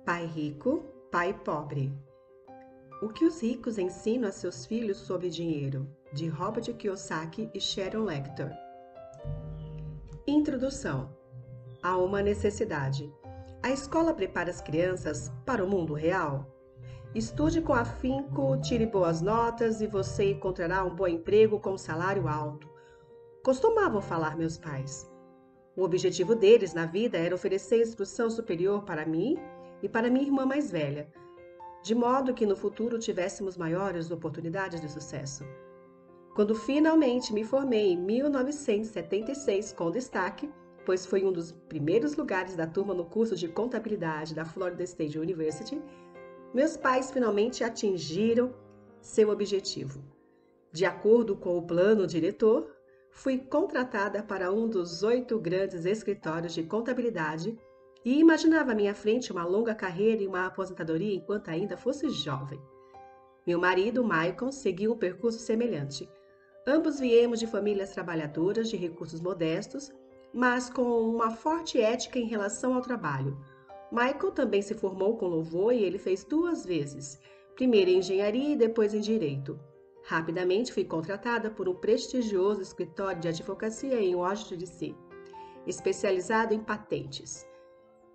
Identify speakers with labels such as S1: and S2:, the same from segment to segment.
S1: Pai rico, pai pobre. O que os ricos ensinam a seus filhos sobre dinheiro, de Robert Kiyosaki e Sharon Lecter. Introdução. Há uma necessidade. A escola prepara as crianças para o mundo real? Estude com afinco, tire boas notas e você encontrará um bom emprego com salário alto. Costumavam falar meus pais. O objetivo deles na vida era oferecer instrução superior para mim e para minha irmã mais velha, de modo que no futuro tivéssemos maiores oportunidades de sucesso. Quando finalmente me formei em 1976 com destaque, pois foi um dos primeiros lugares da turma no curso de contabilidade da Florida State University, meus pais finalmente atingiram seu objetivo. De acordo com o plano diretor, fui contratada para um dos 8 grandes escritórios de contabilidade e imaginava à minha frente uma longa carreira e uma aposentadoria enquanto ainda fosse jovem. Meu marido, Michael, seguiu um percurso semelhante. Ambos viemos de famílias trabalhadoras de recursos modestos, mas com uma forte ética em relação ao trabalho. Michael também se formou com louvor e ele fez 2 vezes, primeiro em engenharia e depois em direito. Rapidamente fui contratada por um prestigioso escritório de advocacia em Washington, D.C., especializado em patentes.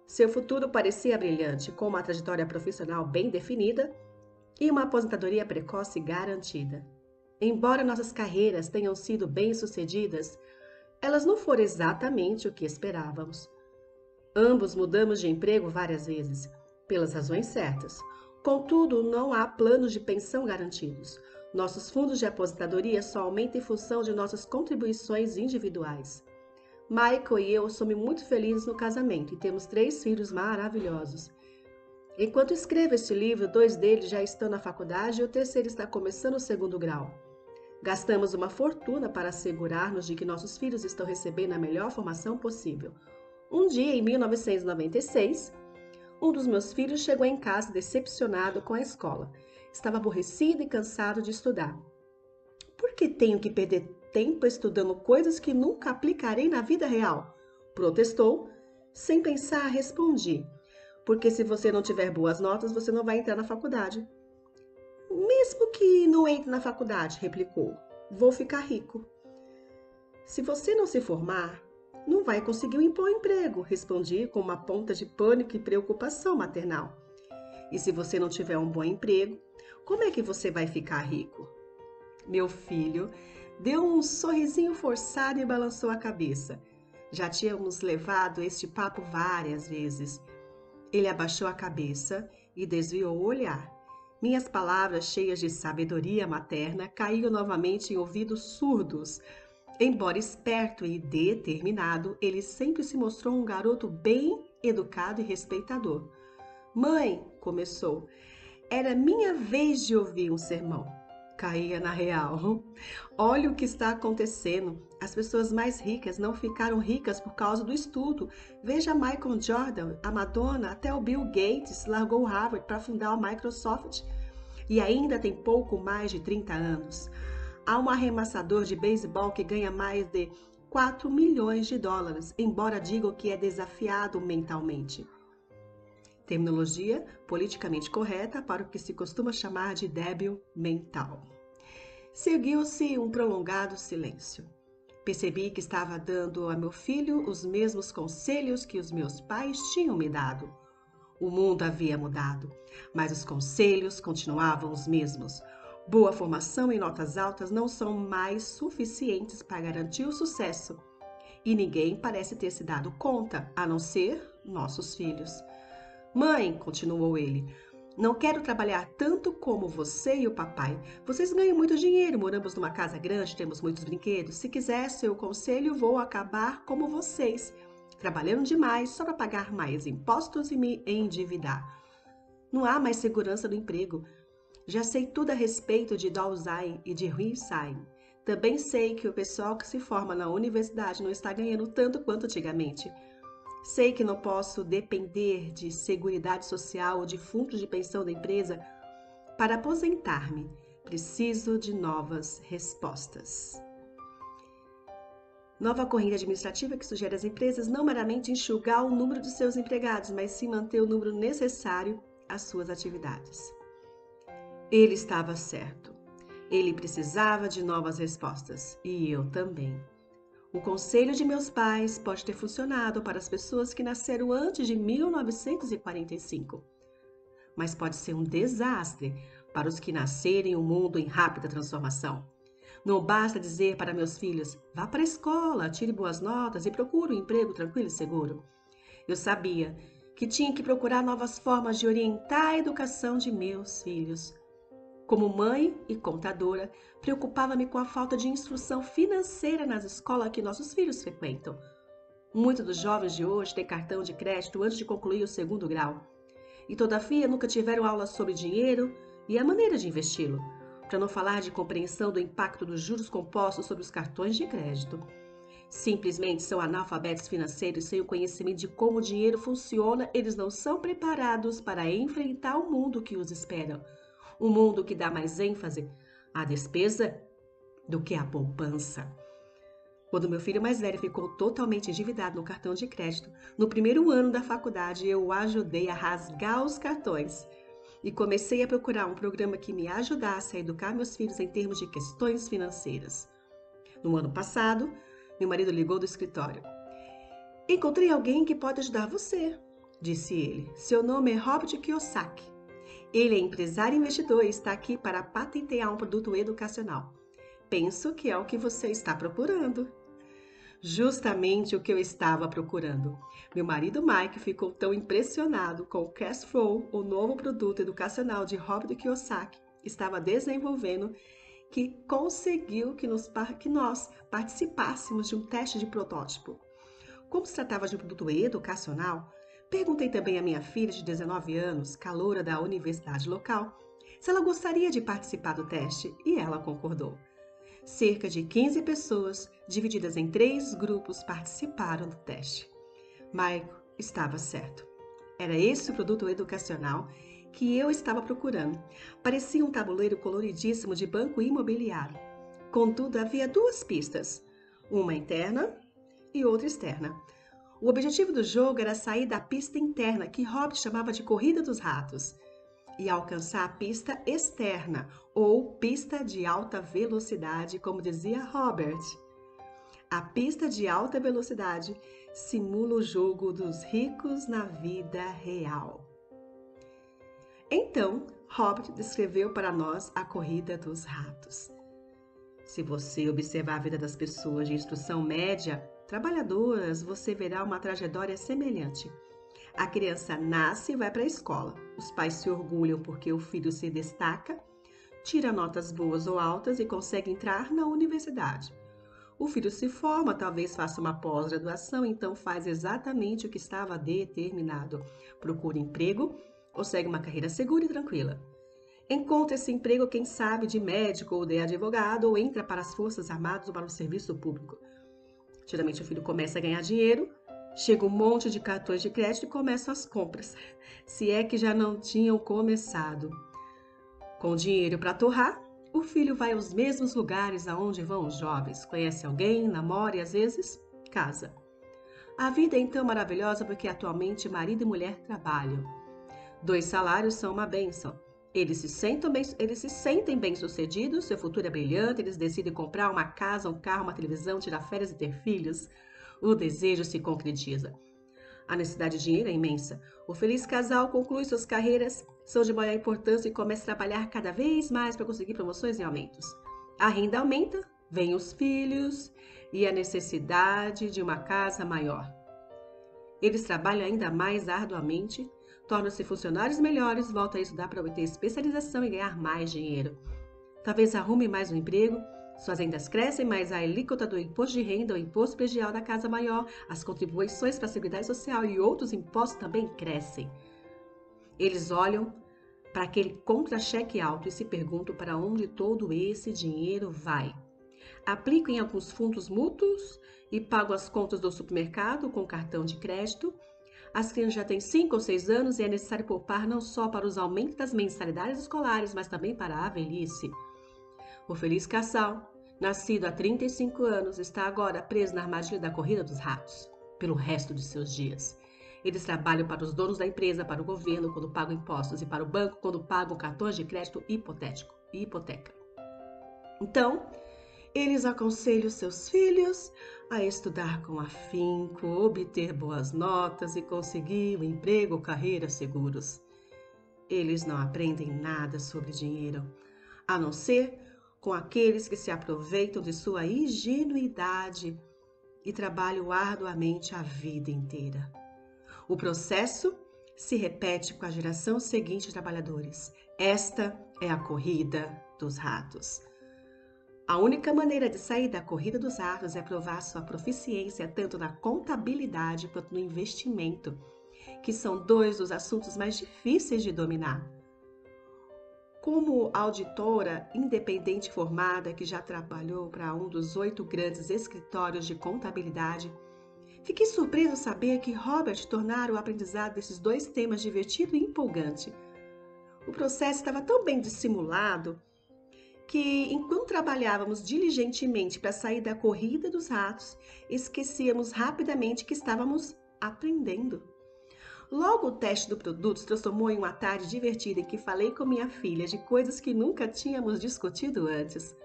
S1: Seu futuro parecia brilhante, com uma trajetória profissional bem definida e uma aposentadoria precoce garantida. Embora nossas carreiras tenham sido bem-sucedidas, elas não foram exatamente o que esperávamos. Ambos mudamos de emprego várias vezes, pelas razões certas. Contudo, não há planos de pensão garantidos. Nossos fundos de aposentadoria só aumentam em função de nossas contribuições individuais. Michael e eu somos muito felizes no casamento e temos 3 filhos maravilhosos. Enquanto escrevo este livro, 2 deles já estão na faculdade e o terceiro está começando o 2º grau. Gastamos uma fortuna para assegurar-nos de que nossos filhos estão recebendo a melhor formação possível. Um dia, em 1996, um dos meus filhos chegou em casa decepcionado com a escola. Estava aborrecido e cansado de estudar. Por que tenho que perder tempo estudando coisas que nunca aplicarei na vida real? Protestou. Sem pensar, respondi. Porque se você não tiver boas notas, você não vai entrar na faculdade. Mesmo que não entre na faculdade, replicou, vou ficar rico. Se você não se formar, não vai conseguir um bom emprego, respondi com uma ponta de pânico e preocupação maternal. E se você não tiver um bom emprego, como é que você vai ficar rico? Meu filho deu um sorrisinho forçado e balançou a cabeça. Já tínhamos levado este papo várias vezes. Ele abaixou a cabeça e desviou o olhar. Minhas palavras, cheias de sabedoria materna, caíam novamente em ouvidos surdos. Embora esperto e determinado, ele sempre se mostrou um garoto bem educado e respeitador. Mãe, começou, era minha vez de ouvir um sermão. Caía na real. Olha o que está acontecendo. As pessoas mais ricas não ficaram ricas por causa do estudo. Veja Michael Jordan, a Madonna, até o Bill Gates largou Harvard para fundar a Microsoft. E ainda tem pouco mais de 30 anos. Há um arremessador de beisebol que ganha mais de 4 milhões de dólares, embora digam que é desafiado mentalmente. Terminologia politicamente correta para o que se costuma chamar de débil mental. Seguiu-se um prolongado silêncio. Percebi que estava dando a meu filho os mesmos conselhos que os meus pais tinham me dado. O mundo havia mudado, mas os conselhos continuavam os mesmos. Boa formação e notas altas não são mais suficientes para garantir o sucesso. E ninguém parece ter se dado conta, a não ser nossos filhos. Mãe, continuou ele, não quero trabalhar tanto como você e o papai. Vocês ganham muito dinheiro, moramos numa casa grande, temos muitos brinquedos. Se quiser seu conselho, vou acabar como vocês, trabalhando demais só para pagar mais impostos e me endividar. Não há mais segurança no emprego. Já sei tudo a respeito de Dalzai e de Huisai. Também sei que o pessoal que se forma na universidade não está ganhando tanto quanto antigamente. Sei que não posso depender de seguridade social ou de fundos de pensão da empresa para aposentar-me. Preciso de novas respostas. Nova corrente administrativa que sugere às empresas não meramente enxugar o número de seus empregados, mas sim manter o número necessário às suas atividades. Ele estava certo. Ele precisava de novas respostas, e eu também. O conselho de meus pais pode ter funcionado para as pessoas que nasceram antes de 1945, mas pode ser um desastre para os que nascerem em um mundo em rápida transformação. Não basta dizer para meus filhos, vá para a escola, tire boas notas e procure um emprego tranquilo e seguro. Eu sabia que tinha que procurar novas formas de orientar a educação de meus filhos. Como mãe e contadora, preocupava-me com a falta de instrução financeira nas escolas que nossos filhos frequentam. Muitos dos jovens de hoje têm cartão de crédito antes de concluir o 2º grau. E, todavia, nunca tiveram aulas sobre dinheiro e a maneira de investi-lo, para não falar de compreensão do impacto dos juros compostos sobre os cartões de crédito. Simplesmente são analfabetos financeiros sem o conhecimento de como o dinheiro funciona, eles não são preparados para enfrentar o mundo que os espera. Um mundo que dá mais ênfase à despesa do que à poupança. Quando meu filho mais velho ficou totalmente endividado no cartão de crédito, no 1º ano da faculdade, eu o ajudei a rasgar os cartões e comecei a procurar um programa que me ajudasse a educar meus filhos em termos de questões financeiras. No ano passado, meu marido ligou do escritório. Encontrei alguém que pode ajudar você, disse ele. Seu nome é Robert Kiyosaki. Ele é empresário e investidor e está aqui para patentear um produto educacional. Penso que é o que você está procurando. Justamente o que eu estava procurando. Meu marido Mike ficou tão impressionado com o Cash Flow, o novo produto educacional de Robert Kiyosaki estava desenvolvendo, que conseguiu que nós participássemos de um teste de protótipo. Como se tratava de um produto educacional, perguntei também à minha filha de 19 anos, caloura da universidade local, se ela gostaria de participar do teste, e ela concordou. Cerca de 15 pessoas, divididas em 3 grupos, participaram do teste. Maico estava certo. Era esse o produto educacional que eu estava procurando. Parecia um tabuleiro coloridíssimo de banco imobiliário. Contudo, havia 2 pistas, uma interna e outra externa. O objetivo do jogo era sair da pista interna, que Hobbes chamava de Corrida dos Ratos, e alcançar a pista externa, ou pista de alta velocidade, como dizia Robert. A pista de alta velocidade simula o jogo dos ricos na vida real. Então, Robert descreveu para nós a Corrida dos Ratos. Se você observar a vida das pessoas de instrução média, trabalhadoras, você verá uma trajetória semelhante. A criança nasce e vai para a escola. Os pais se orgulham porque o filho se destaca, tira notas boas ou altas e consegue entrar na universidade. O filho se forma, talvez faça uma pós-graduação, então faz exatamente o que estava determinado. Procura emprego ou segue uma carreira segura e tranquila. Encontra esse emprego, quem sabe, de médico ou de advogado, ou entra para as Forças Armadas ou para o serviço público. Geralmente o filho começa a ganhar dinheiro, chega um monte de cartões de crédito e começam as compras, se é que já não tinham começado. Com dinheiro para torrar, o filho vai aos mesmos lugares aonde vão os jovens, conhece alguém, namora e às vezes casa. A vida é então maravilhosa porque atualmente marido e mulher trabalham. 2 salários são uma bênção. Eles se sentem bem-sucedidos, seu futuro é brilhante, eles decidem comprar uma casa, um carro, uma televisão, tirar férias e ter filhos. O desejo se concretiza. A necessidade de dinheiro é imensa. O feliz casal conclui suas carreiras, são de maior importância e começa a trabalhar cada vez mais para conseguir promoções e aumentos. A renda aumenta, vêm os filhos e a necessidade de uma casa maior. Eles trabalham ainda mais arduamente, tornam-se funcionários melhores, voltam a estudar para obter especialização e ganhar mais dinheiro. Talvez arrume mais um emprego, suas rendas crescem, mas a alíquota do imposto de renda, o imposto predial da casa maior, as contribuições para a Seguridade Social e outros impostos também crescem. Eles olham para aquele contra-cheque alto e se perguntam para onde todo esse dinheiro vai. Aplicam em alguns fundos mútuos e pagam as contas do supermercado com cartão de crédito. As crianças já têm 5 ou 6 anos e é necessário poupar não só para os aumentos das mensalidades escolares, mas também para a velhice. O feliz casal nascido há 35 anos, está agora preso na armadilha da corrida dos ratos, pelo resto de seus dias. Eles trabalham para os donos da empresa, para o governo quando pagam impostos e para o banco quando pagam cartões de crédito e hipoteca. Então, eles aconselham seus filhos a estudar com afinco, obter boas notas e conseguir um emprego ou carreira seguros. Eles não aprendem nada sobre dinheiro, a não ser com aqueles que se aproveitam de sua ingenuidade e trabalham arduamente a vida inteira. O processo se repete com a geração seguinte de trabalhadores. Esta é a corrida dos ratos. A única maneira de sair da corrida dos ratos é provar sua proficiência tanto na contabilidade quanto no investimento, que são dois dos assuntos mais difíceis de dominar. Como auditora independente formada que já trabalhou para um dos 8 grandes escritórios de contabilidade, fiquei surpreso ao saber que Robert tornara o aprendizado desses 2 temas divertido e empolgante. O processo estava tão bem dissimulado que, enquanto trabalhávamos diligentemente para sair da corrida dos ratos, esquecíamos rapidamente que estávamos aprendendo. Logo, o teste do produto se transformou em uma tarde divertida em que falei com minha filha de coisas que nunca tínhamos discutido antes.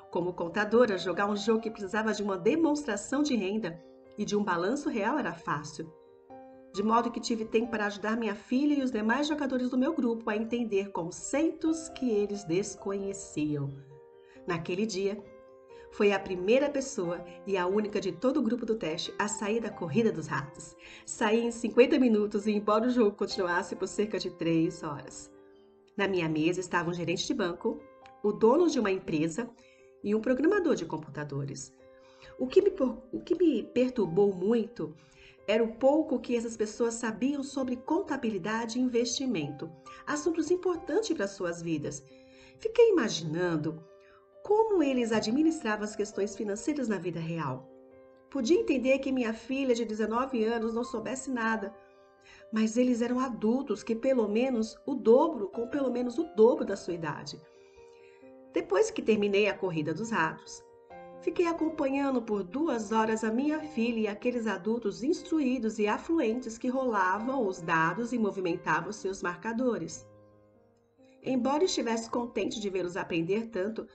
S1: Como contadora, jogar um jogo que precisava de uma demonstração de renda e de um balanço real era fácil. De modo que tive tempo para ajudar minha filha e os demais jogadores do meu grupo a entender conceitos que eles desconheciam. Naquele dia, foi a primeira pessoa e a única de todo o grupo do teste a sair da corrida dos ratos. Saí em 50 minutos e embora o jogo continuasse por cerca de 3 horas. Na minha mesa estava um gerente de banco, o dono de uma empresa e um programador de computadores. O que me perturbou muito era o pouco que essas pessoas sabiam sobre contabilidade e investimento, assuntos importantes para suas vidas. Fiquei imaginando como eles administravam as questões financeiras na vida real. Podia entender que minha filha de 19 anos não soubesse nada, mas eles eram adultos com pelo menos o dobro da sua idade. Depois que terminei a corrida dos ratos, fiquei acompanhando por 2 horas a minha filha e aqueles adultos instruídos e afluentes que rolavam os dados e movimentavam seus marcadores. Embora estivesse contente de vê-los aprender tanto,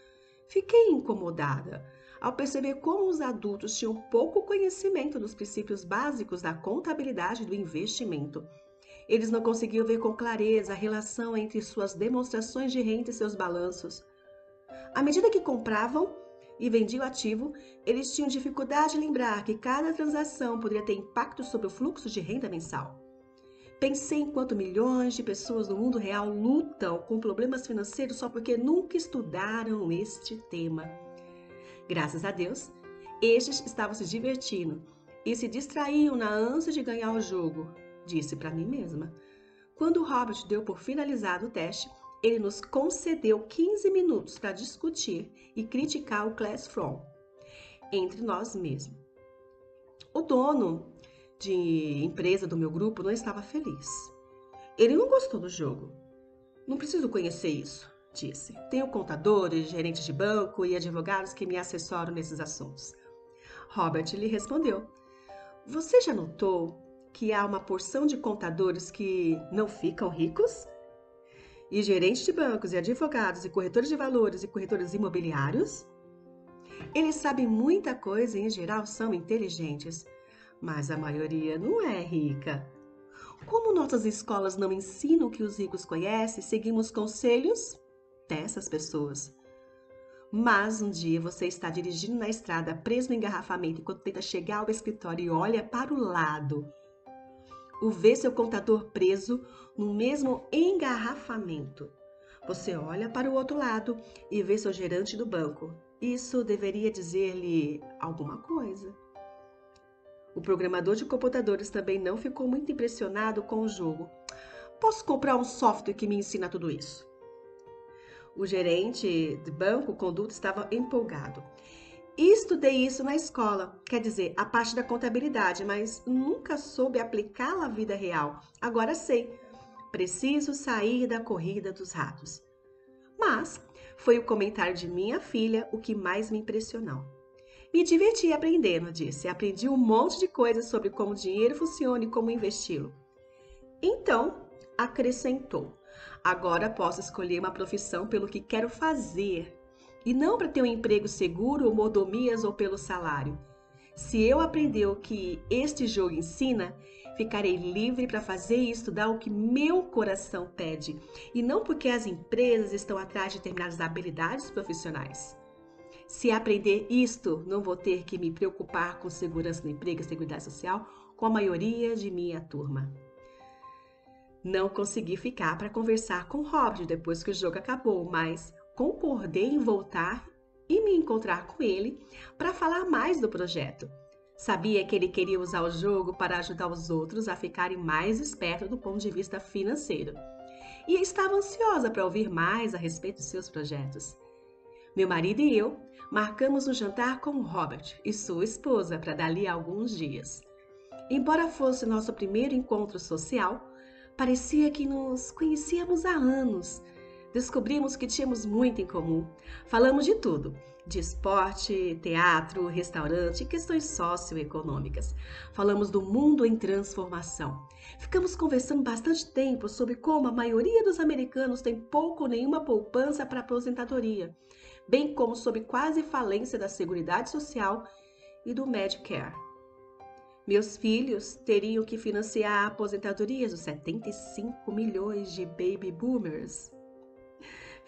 S1: fiquei incomodada ao perceber como os adultos tinham pouco conhecimento dos princípios básicos da contabilidade e do investimento. Eles não conseguiam ver com clareza a relação entre suas demonstrações de renda e seus balanços. À medida que compravam e vendiam ativo, eles tinham dificuldade em lembrar que cada transação poderia ter impacto sobre o fluxo de renda mensal. Pensei em quanto milhões de pessoas no mundo real lutam com problemas financeiros só porque nunca estudaram este tema. Graças a Deus, estes estavam se divertindo e se distraíam na ânsia de ganhar o jogo, disse para mim mesma. Quando Robert deu por finalizado o teste, ele nos concedeu 15 minutos para discutir e criticar o Classroom entre nós mesmos. O dono de empresa do meu grupo não estava feliz. Ele não gostou do jogo. Não preciso conhecer isso, disse. Tenho contadores, gerentes de banco e advogados que me assessoram nesses assuntos. Robert lhe respondeu. Você já notou que há uma porção de contadores que não ficam ricos? E gerentes de bancos e advogados e corretores de valores e corretores imobiliários? Eles sabem muita coisa e, em geral, são inteligentes, mas a maioria não é rica. Como nossas escolas não ensinam o que os ricos conhecem, seguimos conselhos dessas pessoas. Mas um dia você está dirigindo na estrada, preso no engarrafamento, enquanto tenta chegar ao escritório e olha para o lado. O vê seu contador preso no mesmo engarrafamento. Você olha para o outro lado e vê seu gerente do banco. Isso deveria dizer-lhe alguma coisa. O programador de computadores também não ficou muito impressionado com o jogo. Posso comprar um software que me ensina tudo isso? O gerente de banco, conduta, estava empolgado. Estudei isso na escola, quer dizer, a parte da contabilidade, mas nunca soube aplicá-la à vida real. Agora sei. Preciso sair da corrida dos ratos. Mas Foi o comentário de minha filha o que mais me impressionou. Me diverti aprendendo, disse. Aprendi um monte de coisas sobre como o dinheiro funciona e como investi-lo. Então, acrescentou, agora posso escolher uma profissão pelo que quero fazer e não para ter um emprego seguro ou mordomias ou pelo salário. Se eu aprender o que este jogo ensina, ficarei livre para fazer e estudar o que meu coração pede, e não porque as empresas estão atrás de determinadas habilidades profissionais. Se aprender isto, não vou ter que me preocupar com segurança no emprego e seguridade social com a maioria de minha turma. Não consegui ficar para conversar com Robert depois que o jogo acabou, mas concordei em voltar e me encontrar com ele para falar mais do projeto. Sabia que ele queria usar o jogo para ajudar os outros a ficarem mais espertos do ponto de vista financeiro. E estava ansiosa para ouvir mais a respeito de seus projetos. Meu marido e eu marcamos um jantar com Robert e sua esposa para dali a alguns dias. Embora fosse nosso primeiro encontro social, parecia que nos conhecíamos há anos. Descobrimos que tínhamos muito em comum. Falamos de tudo, de esporte, teatro, restaurante e questões socioeconômicas. Falamos do mundo em transformação. Ficamos conversando bastante tempo sobre como a maioria dos americanos tem pouco ou nenhuma poupança para aposentadoria, bem como sobre quase falência da Seguridade Social e do Medicare. Meus filhos teriam que financiar aposentadorias dos 75 milhões de baby boomers.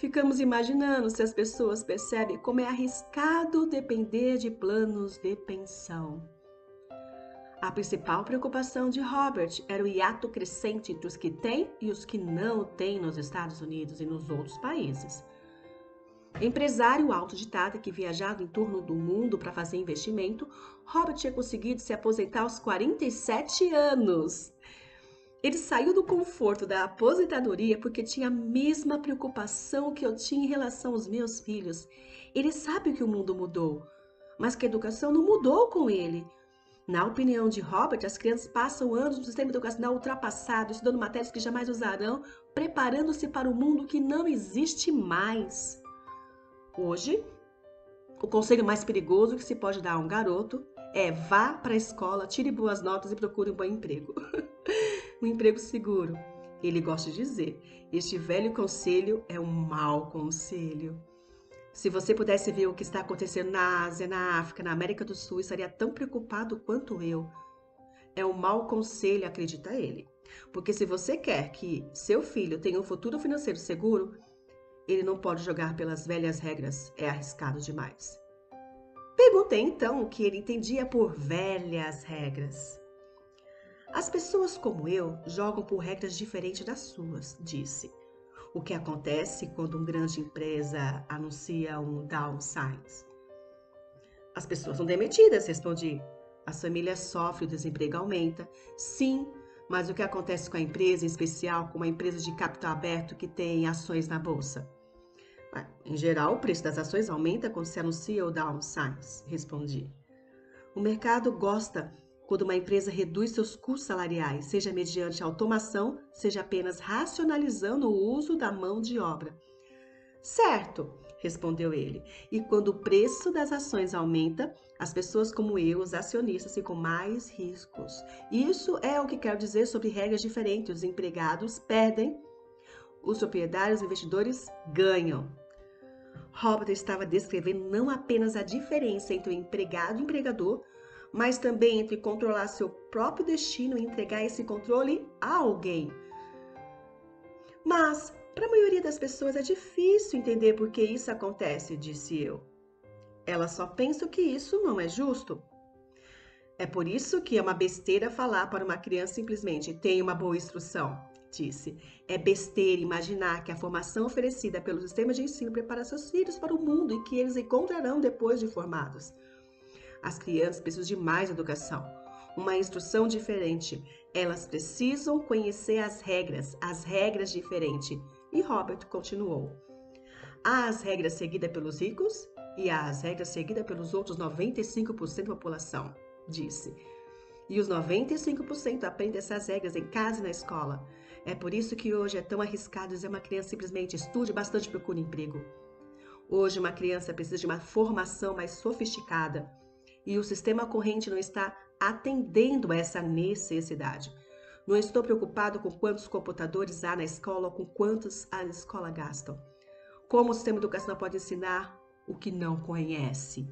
S1: Ficamos imaginando se as pessoas percebem como é arriscado depender de planos de pensão. A principal preocupação de Robert era o hiato crescente entre os que têm e os que não têm nos Estados Unidos e nos outros países. Empresário autodidata que viajava em torno do mundo para fazer investimento, Robert tinha conseguido se aposentar aos 47 anos. Ele saiu do conforto da aposentadoria porque tinha a mesma preocupação que eu tinha em relação aos meus filhos. Ele sabe que o mundo mudou, mas que a educação não mudou com ele. Na opinião de Robert, as crianças passam anos no sistema educacional ultrapassado, estudando matérias que jamais usarão, preparando-se para um mundo que não existe mais. Hoje, o conselho mais perigoso que se pode dar a um garoto é vá para a escola, tire boas notas e procure um bom emprego. Um emprego seguro. Ele gosta de dizer, este velho conselho é um mau conselho. Se você pudesse ver o que está acontecendo na Ásia, na África, na América do Sul, estaria tão preocupado quanto eu. É um mau conselho, acredita ele. Porque se você quer que seu filho tenha um futuro financeiro seguro, ele não pode jogar pelas velhas regras, é arriscado demais. Perguntei então o que ele entendia por velhas regras. As pessoas como eu jogam por regras diferentes das suas, disse. O que acontece quando uma grande empresa anuncia um downsize? As pessoas são demitidas, respondi. As famílias sofrem, o desemprego aumenta. Sim, mas o que acontece com a empresa, em especial com uma empresa de capital aberto que tem ações na bolsa? Em geral, o preço das ações aumenta quando se anuncia o downsize, respondi. O mercado gosta quando uma empresa reduz seus custos salariais, seja mediante automação, seja apenas racionalizando o uso da mão de obra. Certo, respondeu ele. E quando o preço das ações aumenta, as pessoas como eu, os acionistas, ficam mais riscos. Isso é o que quero dizer sobre regras diferentes. Os empregados perdem, os proprietários e investidores ganham. Robert estava descrevendo não apenas a diferença entre o empregado e o empregador, mas também entre controlar seu próprio destino e entregar esse controle a alguém. Mas, para a maioria das pessoas é difícil entender por que isso acontece, disse eu. Elas só pensam que isso não é justo. É por isso que é uma besteira falar para uma criança simplesmente tenha uma boa instrução, disse. É besteira imaginar que a formação oferecida pelo sistema de ensino prepara seus filhos para o mundo e que eles encontrarão depois de formados. As crianças precisam de mais educação, uma instrução diferente. Elas precisam conhecer as regras diferentes. E Robert continuou. Há as regras seguidas pelos ricos e há as regras seguidas pelos outros 95% da população, disse. E os 95% aprendem essas regras em casa e na escola. É por isso que hoje é tão arriscado dizer a uma criança simplesmente estude bastante e procure emprego. Hoje, uma criança precisa de uma formação mais sofisticada e o sistema corrente não está atendendo a essa necessidade. Não estou preocupado com quantos computadores há na escola ou com quantos a escola gasta. Como o sistema educacional pode ensinar o que não conhece?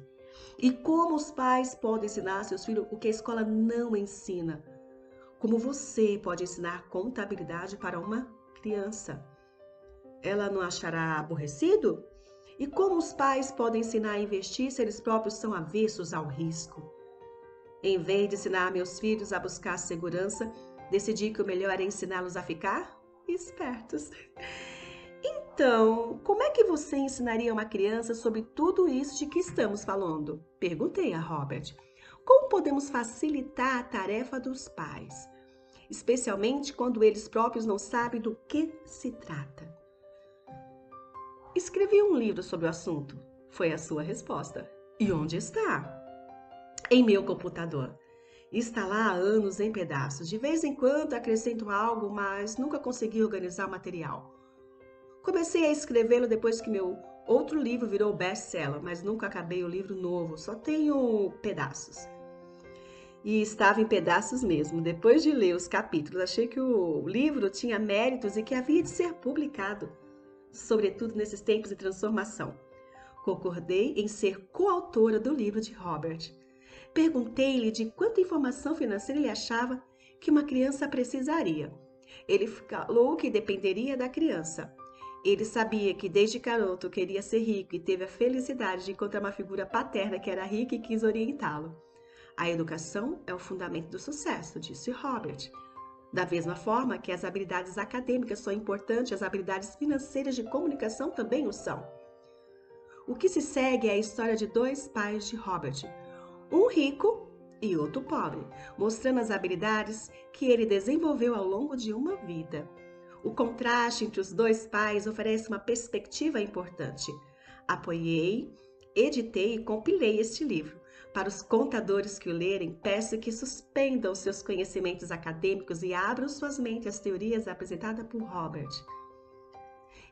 S1: E como os pais podem ensinar a seus filhos o que a escola não ensina? Como você pode ensinar contabilidade para uma criança? Ela não achará aborrecido? E como os pais podem ensinar a investir se eles próprios são avessos ao risco? Em vez de ensinar meus filhos a buscar segurança, decidi que o melhor é ensiná-los a ficar espertos. Então, como é que você ensinaria uma criança sobre tudo isso de que estamos falando? Perguntei a Robert. Como podemos facilitar a tarefa dos pais, especialmente quando eles próprios não sabem do que se trata? Escrevi um livro sobre o assunto, foi a sua resposta. E onde está? Em meu computador. Está lá há anos em pedaços. De vez em quando acrescento algo, mas nunca consegui organizar o material. Comecei a escrevê-lo depois que meu outro livro virou best-seller, mas nunca acabei o livro novo, só tenho pedaços. E estava em pedaços mesmo. Depois de ler os capítulos, achei que o livro tinha méritos e que havia de ser publicado, sobretudo nesses tempos de transformação. Concordei em ser coautora do livro de Robert. Perguntei-lhe de quanta informação financeira ele achava que uma criança precisaria. Ele falou que dependeria da criança. Ele sabia que desde garoto queria ser rico e teve a felicidade de encontrar uma figura paterna que era rica e quis orientá-lo. A educação é o fundamento do sucesso, disse Robert. Da mesma forma que as habilidades acadêmicas são importantes, as habilidades financeiras de comunicação também o são. O que se segue é a história de dois pais de Robert, um rico e outro pobre, mostrando as habilidades que ele desenvolveu ao longo de uma vida. O contraste entre os dois pais oferece uma perspectiva importante. Apoiei, editei e compilei este livro. Para os contadores que o lerem, peço que suspendam seus conhecimentos acadêmicos e abram suas mentes às teorias apresentadas por Robert.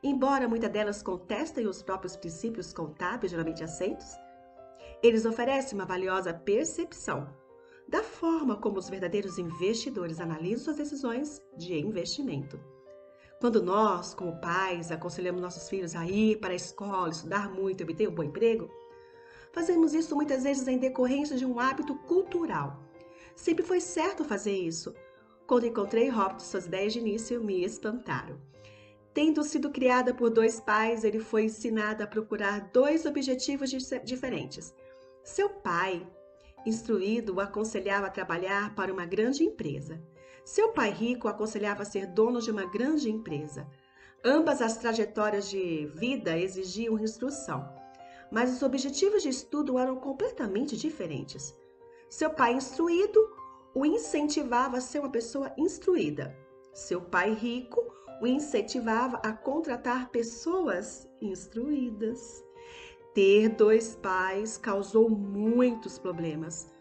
S1: Embora muitas delas contestem os próprios princípios contábeis geralmente aceitos, eles oferecem uma valiosa percepção da forma como os verdadeiros investidores analisam suas decisões de investimento. Quando nós, como pais, aconselhamos nossos filhos a ir para a escola, estudar muito e obter um bom emprego, fazemos isso muitas vezes em decorrência de um hábito cultural. Sempre foi certo fazer isso. Quando encontrei Robert, suas ideias de início me espantaram. Tendo sido criada por dois pais, ele foi ensinado a procurar dois objetivos diferentes. Seu pai, instruído, o aconselhava a trabalhar para uma grande empresa. Seu pai rico o aconselhava a ser dono de uma grande empresa. Ambas as trajetórias de vida exigiam instrução, mas os objetivos de estudo eram completamente diferentes. Seu pai instruído o incentivava a ser uma pessoa instruída. Seu pai rico o incentivava a contratar pessoas instruídas. Ter dois pais causou muitos problemas.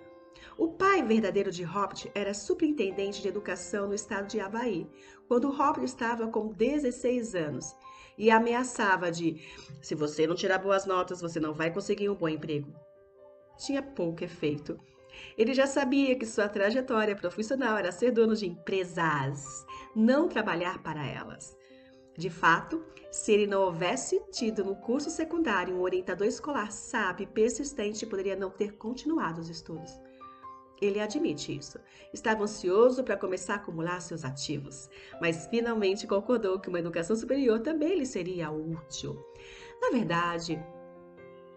S1: O pai verdadeiro de Robert era superintendente de educação no estado de Havaí, quando Robert estava com 16 anos, e ameaçava de: se você não tirar boas notas, você não vai conseguir um bom emprego. Tinha pouco efeito. Ele já sabia que sua trajetória profissional era ser dono de empresas, não trabalhar para elas. De fato, se ele não houvesse tido no curso secundário um orientador escolar sábio e persistente, poderia não ter continuado os estudos. Ele admite isso. Estava ansioso para começar a acumular seus ativos, mas finalmente concordou que uma educação superior também lhe seria útil. Na verdade,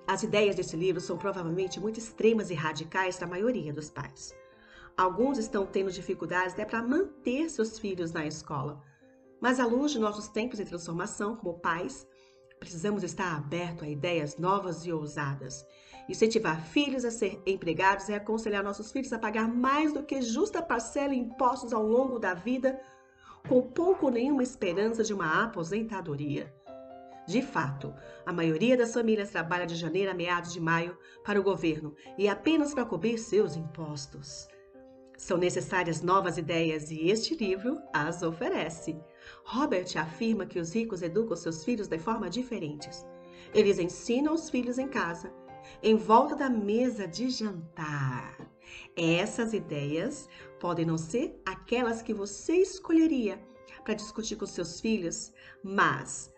S1: as ideias desse livro são provavelmente muito extremas e radicais para a maioria dos pais. Alguns estão tendo dificuldades até para manter seus filhos na escola. Mas à luz de nossos tempos de transformação como pais, precisamos estar abertos a ideias novas e ousadas. Incentivar filhos a ser empregados é aconselhar nossos filhos a pagar mais do que justa parcela em impostos ao longo da vida, com pouco ou nenhuma esperança de uma aposentadoria. De fato, a maioria das famílias trabalha de janeiro a meados de maio para o governo e apenas para cobrir seus impostos. São necessárias novas ideias e este livro as oferece. Robert afirma que os ricos educam seus filhos de forma diferentes. Eles ensinam os filhos em casa, em volta da mesa de jantar. Essas ideias podem não ser aquelas que você escolheria para discutir com seus filhos, mas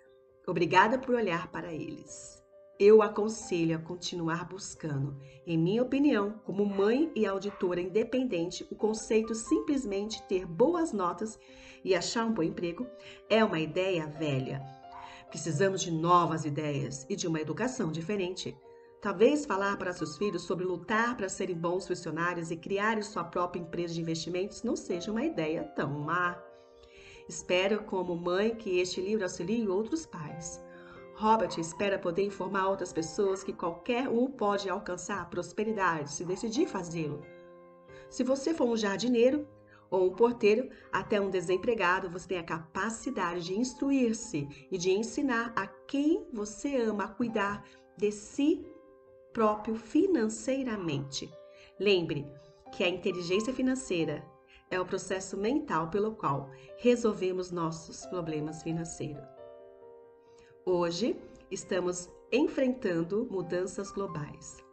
S1: obrigada por olhar para eles. Eu aconselho a continuar buscando. Em minha opinião, como mãe e auditora independente, o conceito simplesmente ter boas notas e achar um bom emprego é uma ideia velha. Precisamos de novas ideias e de uma educação diferente. Talvez falar para seus filhos sobre lutar para serem bons funcionários e criarem sua própria empresa de investimentos não seja uma ideia tão má. Espero, como mãe, que este livro auxilie outros pais. Robert espera poder informar outras pessoas que qualquer um pode alcançar a prosperidade se decidir fazê-lo. Se você for um jardineiro ou um porteiro, até um desempregado, você tem a capacidade de instruir-se e de ensinar a quem você ama a cuidar de si próprio financeiramente. Lembre que a inteligência financeira é o processo mental pelo qual resolvemos nossos problemas financeiros. Hoje, estamos enfrentando mudanças globais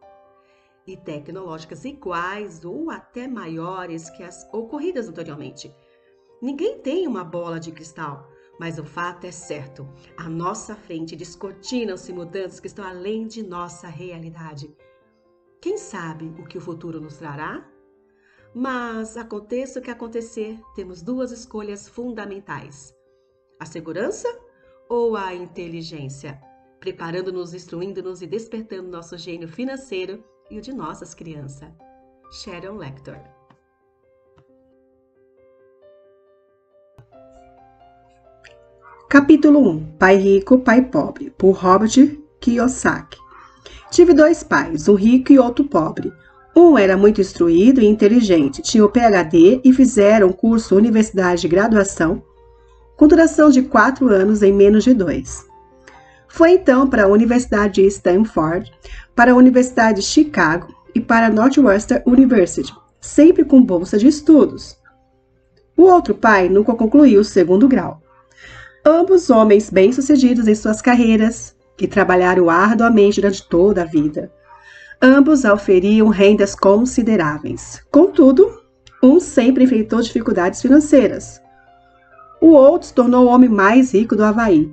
S1: e tecnológicas iguais ou até maiores que as ocorridas anteriormente. Ninguém tem uma bola de cristal, mas o fato é certo. À nossa frente descortinam-se mudanças que estão além de nossa realidade. Quem sabe o que o futuro nos trará? Mas aconteça o que acontecer, temos duas escolhas fundamentais: a segurança ou a inteligência, preparando-nos, instruindo-nos e despertando nosso gênio financeiro e o de nossas crianças. Sharon Lecter.
S2: Capítulo 1. Pai Rico, Pai Pobre, por Robert Kiyosaki. Tive dois pais, um rico e outro pobre. Um era muito instruído e inteligente, tinha o PhD e fizeram um curso universidade de graduação com duração de 4 anos em menos de 2. Foi então para a Universidade de Stanford, para a Universidade de Chicago e para a Northwestern University, sempre com bolsa de estudos. O outro pai nunca concluiu o 2º grau. Ambos homens bem-sucedidos em suas carreiras, que trabalharam arduamente durante toda a vida. Ambos auferiam rendas consideráveis. Contudo, um sempre enfrentou dificuldades financeiras. O outro se tornou o homem mais rico do Havaí.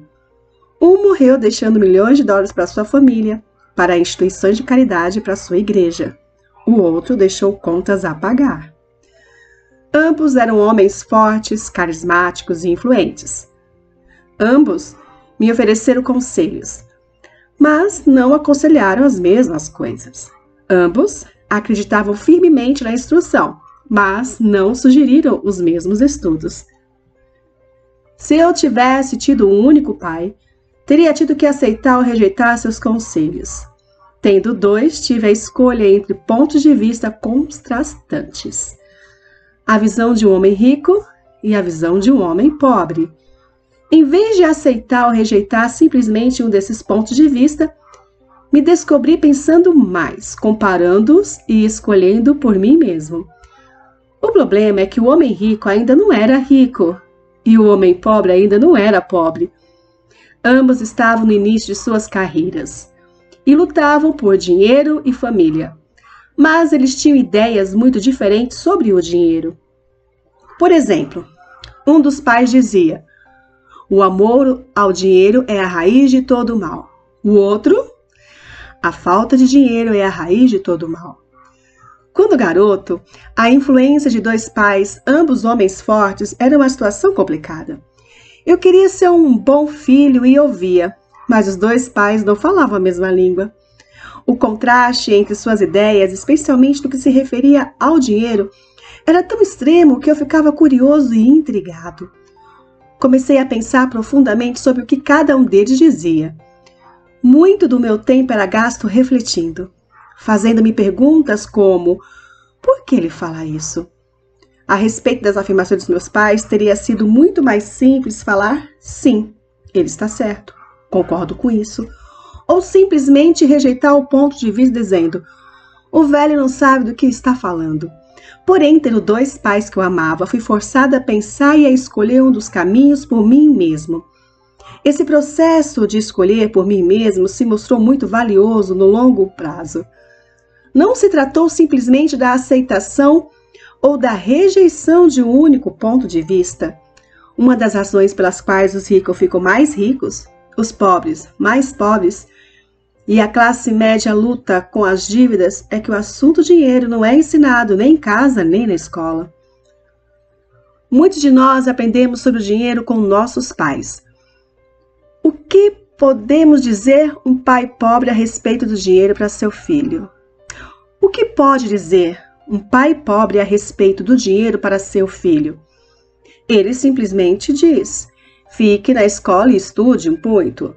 S2: Um morreu deixando milhões de dólares para sua família, para instituições de caridade e para sua igreja. O outro deixou contas a pagar. Ambos eram homens fortes, carismáticos e influentes. Ambos me ofereceram conselhos, mas não aconselharam as mesmas coisas. Ambos acreditavam firmemente na instrução, mas não sugeriram os mesmos estudos. Se eu tivesse tido um único pai, teria tido que aceitar ou rejeitar seus conselhos. Tendo dois, tive a escolha entre pontos de vista contrastantes. A visão de um homem rico e a visão de um homem pobre. Em vez de aceitar ou rejeitar simplesmente um desses pontos de vista, me descobri pensando mais, comparando-os e escolhendo por mim mesmo. O problema é que o homem rico ainda não era rico e o homem pobre ainda não era pobre. Ambos estavam no início de suas carreiras e lutavam por dinheiro e família, mas eles tinham ideias muito diferentes sobre o dinheiro. Por exemplo, um dos pais dizia: o amor ao dinheiro é a raiz de todo o mal. O outro: a falta de dinheiro é a raiz de todo o mal. Quando garoto, a influência de dois pais, ambos homens fortes, era uma situação complicada. Eu queria ser um bom filho e ouvia, mas os dois pais não falavam a mesma língua. O contraste entre suas ideias, especialmente no que se referia ao dinheiro, era tão extremo que eu ficava curioso e intrigado. Comecei a pensar profundamente sobre o que cada um deles dizia. Muito do meu tempo era gasto refletindo, fazendo-me perguntas como: por que ele fala isso? A respeito das afirmações dos meus pais, teria sido muito mais simples falar sim, ele está certo, concordo com isso, ou simplesmente rejeitar o ponto de vista dizendo: o velho não sabe do que está falando. Porém, tendo dois pais que eu amava, fui forçada a pensar e a escolher um dos caminhos por mim mesmo. Esse processo de escolher por mim mesmo se mostrou muito valioso no longo prazo. Não se tratou simplesmente da aceitação ou da rejeição de um único ponto de vista. Uma das razões pelas quais os ricos ficam mais ricos, os pobres mais pobres, e a classe média luta com as dívidas é que o assunto dinheiro não é ensinado nem em casa nem na escola. Muitos de nós aprendemos sobre o dinheiro com nossos pais. O que podemos dizer um pai pobre a respeito do dinheiro para seu filho? O que pode dizer um pai pobre a respeito do dinheiro para seu filho? Ele simplesmente diz: fique na escola e estude muito.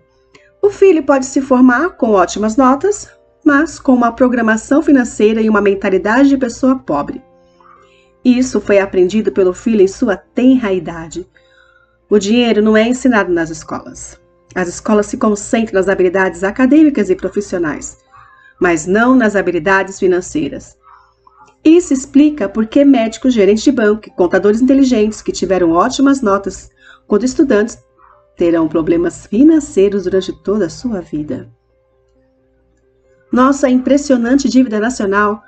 S2: O filho pode se formar com ótimas notas, mas com uma programação financeira e uma mentalidade de pessoa pobre. Isso foi aprendido pelo filho em sua tenra idade. O dinheiro não é ensinado nas escolas. As escolas se concentram nas habilidades acadêmicas e profissionais, mas não nas habilidades financeiras. Isso explica por que médicos, gerentes de banco e contadores inteligentes que tiveram ótimas notas quando estudantes terão problemas financeiros durante toda a sua vida. Nossa impressionante dívida nacional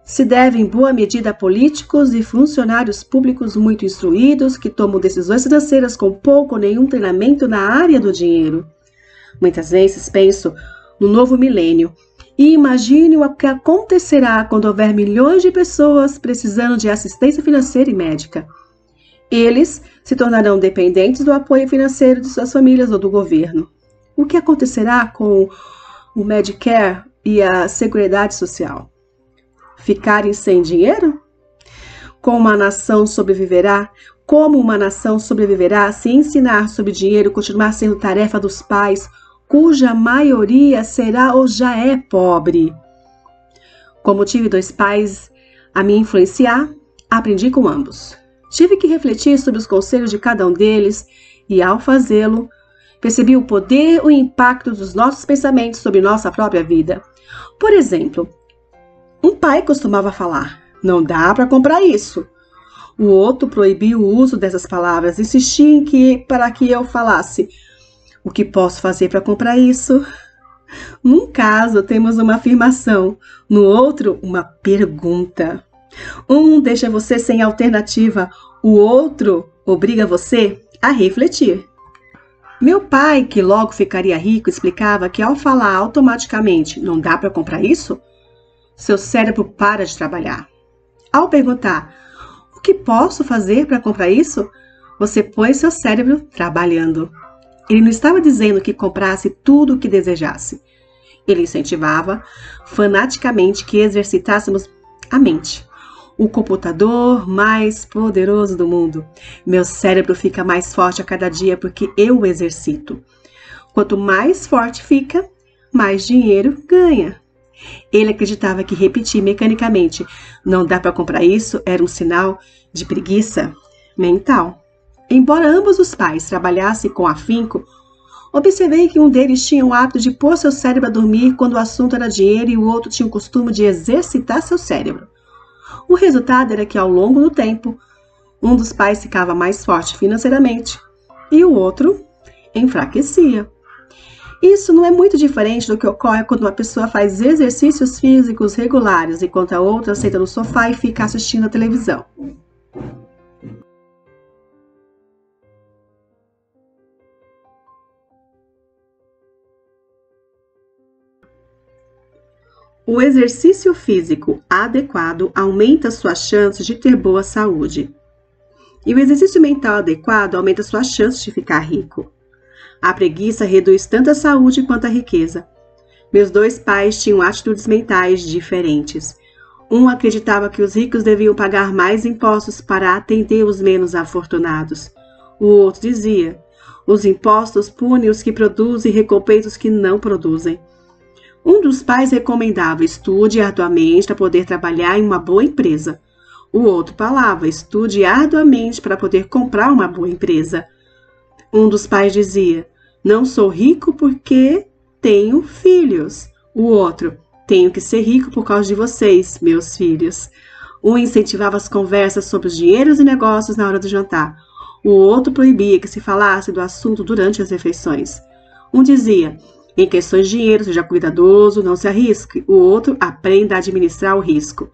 S2: se deve em boa medida a políticos e funcionários públicos muito instruídos que tomam decisões financeiras com pouco ou nenhum treinamento na área do dinheiro. Muitas vezes penso no novo milênio e imagino o que acontecerá quando houver milhões de pessoas precisando de assistência financeira e médica. Eles se tornarão dependentes do apoio financeiro de suas famílias ou do governo. O que acontecerá com o Medicare e a Seguridade Social? Ficarem sem dinheiro? Como uma nação sobreviverá se ensinar sobre dinheiro continuar sendo tarefa dos pais, cuja maioria será ou já é pobre? Como tive 2 pais a me influenciar, aprendi com ambos. Tive que refletir sobre os conselhos de cada um deles e, ao fazê-lo, percebi o poder e o impacto dos nossos pensamentos sobre nossa própria vida. Por exemplo, um pai costumava falar: não dá para comprar isso. O outro proibia o uso dessas palavras, insistia para que eu falasse: o que posso fazer para comprar isso? Num caso, temos uma afirmação, no outro, uma pergunta. Um deixa você sem alternativa, o outro obriga você a refletir. Meu pai, que logo ficaria rico, explicava que ao falar automaticamente não dá para comprar isso, seu cérebro para de trabalhar. Ao perguntar o que posso fazer para comprar isso, você põe seu cérebro trabalhando. Ele não estava dizendo que comprasse tudo o que desejasse. Ele incentivava fanaticamente que exercitássemos a mente. O computador mais poderoso do mundo. Meu cérebro fica mais forte a cada dia porque eu o exercito. Quanto mais forte fica, mais dinheiro ganha. Ele acreditava que repetir mecanicamente não dá para comprar isso era um sinal de preguiça mental. Embora ambos os pais trabalhassem com afinco, observei que um deles tinha o hábito de pôr seu cérebro a dormir quando o assunto era dinheiro e o outro tinha o costume de exercitar seu cérebro. O resultado era que, ao longo do tempo, um dos pais ficava mais forte financeiramente e o outro enfraquecia. Isso não é muito diferente do que ocorre quando uma pessoa faz exercícios físicos regulares, enquanto a outra senta no sofá e fica assistindo a televisão. O exercício físico adequado aumenta suas chances de ter boa saúde. E o exercício mental adequado aumenta suas chances de ficar rico. A preguiça reduz tanto a saúde quanto a riqueza. Meus 2 pais tinham atitudes mentais diferentes. Um acreditava que os ricos deviam pagar mais impostos para atender os menos afortunados. O outro dizia: os impostos punem os que produzem e recompensam os que não produzem. Um dos pais recomendava: estude arduamente para poder trabalhar em uma boa empresa. O outro falava: estude arduamente para poder comprar uma boa empresa. Um dos pais dizia: não sou rico porque tenho filhos. O outro: tenho que ser rico por causa de vocês, meus filhos. Um incentivava as conversas sobre os dinheiros e negócios na hora do jantar. O outro proibia que se falasse do assunto durante as refeições. Um dizia: em questões de dinheiro, seja cuidadoso, não se arrisque. O outro: aprenda a administrar o risco.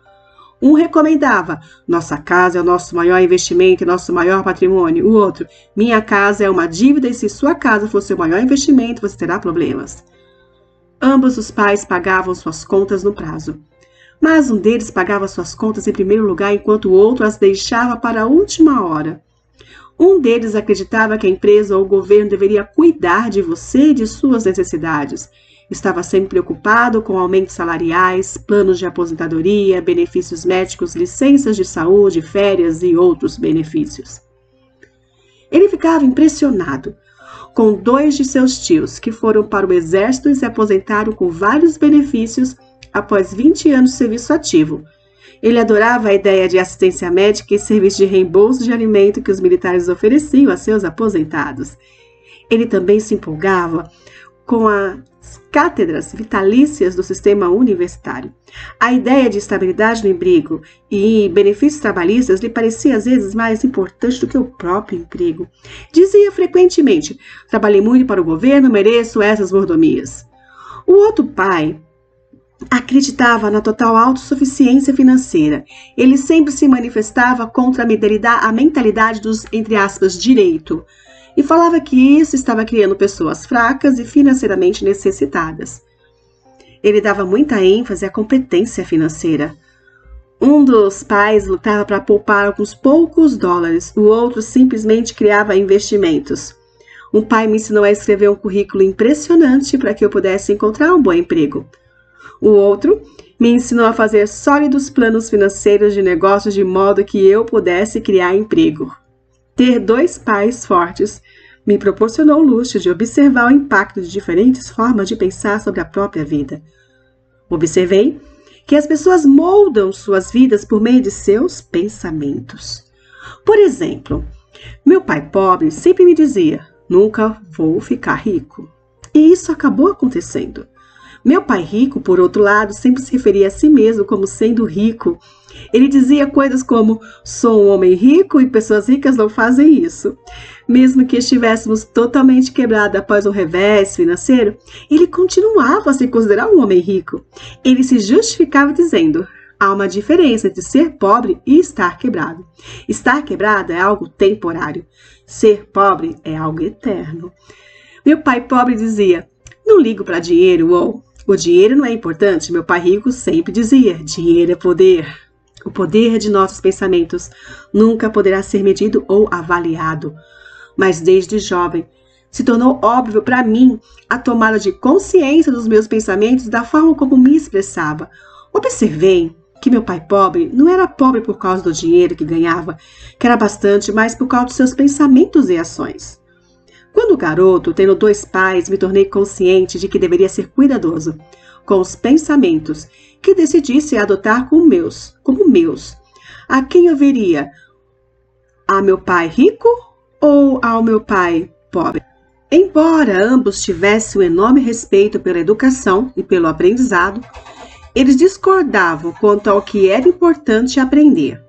S2: Um recomendava: nossa casa é o nosso maior investimento e nosso maior patrimônio. O outro: minha casa é uma dívida e se sua casa for seu maior investimento, você terá problemas. Ambos os pais pagavam suas contas no prazo. Mas um deles pagava suas contas em primeiro lugar, enquanto o outro as deixava para a última hora. Um deles acreditava que a empresa ou o governo deveria cuidar de você e de suas necessidades. Estava sempre preocupado com aumentos salariais, planos de aposentadoria, benefícios médicos, licenças de saúde, férias e outros benefícios. Ele ficava impressionado com 2 de seus tios, que foram para o exército e se aposentaram com vários benefícios após 20 anos de serviço ativo. Ele adorava a ideia de assistência médica e serviço de reembolso de alimento que os militares ofereciam a seus aposentados. Ele também se empolgava com as cátedras vitalícias do sistema universitário. A ideia de estabilidade no emprego e benefícios trabalhistas lhe parecia às vezes mais importante do que o próprio emprego. Dizia frequentemente: trabalhei muito para o governo, mereço essas mordomias. O outro pai acreditava na total autossuficiência financeira. Ele sempre se manifestava contra a mentalidade dos, entre aspas, direito, e falava que isso estava criando pessoas fracas e financeiramente necessitadas. Ele dava muita ênfase à competência financeira. Um dos pais lutava para poupar alguns poucos dólares, o outro simplesmente criava investimentos. Um pai me ensinou a escrever um currículo impressionante para que eu pudesse encontrar um bom emprego. O outro me ensinou a fazer sólidos planos financeiros de negócios de modo que eu pudesse criar emprego. Ter 2 pais fortes me proporcionou o luxo de observar o impacto de diferentes formas de pensar sobre a própria vida. Observei que as pessoas moldam suas vidas por meio de seus pensamentos. Por exemplo, meu pai pobre sempre me dizia: nunca vou ficar rico. E isso acabou acontecendo. Meu pai rico, por outro lado, sempre se referia a si mesmo como sendo rico. Ele dizia coisas como: sou um homem rico e pessoas ricas não fazem isso. Mesmo que estivéssemos totalmente quebrados após um revés financeiro, ele continuava a se considerar um homem rico. Ele se justificava dizendo: há uma diferença entre ser pobre e estar quebrado. Estar quebrado é algo temporário. Ser pobre é algo eterno. Meu pai pobre dizia: não ligo para dinheiro ou o dinheiro não é importante. Meu pai rico sempre dizia: dinheiro é poder. O poder de nossos pensamentos nunca poderá ser medido ou avaliado. Mas desde jovem, se tornou óbvio para mim a tomada de consciência dos meus pensamentos e da forma como me expressava. Observei que meu pai pobre não era pobre por causa do dinheiro que ganhava, que era bastante, mas por causa dos seus pensamentos e ações. Quando garoto, tendo 2 pais, me tornei consciente de que deveria ser cuidadoso com os pensamentos que decidisse adotar como meus. A quem eu veria? A meu pai rico ou ao meu pai pobre? Embora ambos tivessem um enorme respeito pela educação e pelo aprendizado, eles discordavam quanto ao que era importante aprender.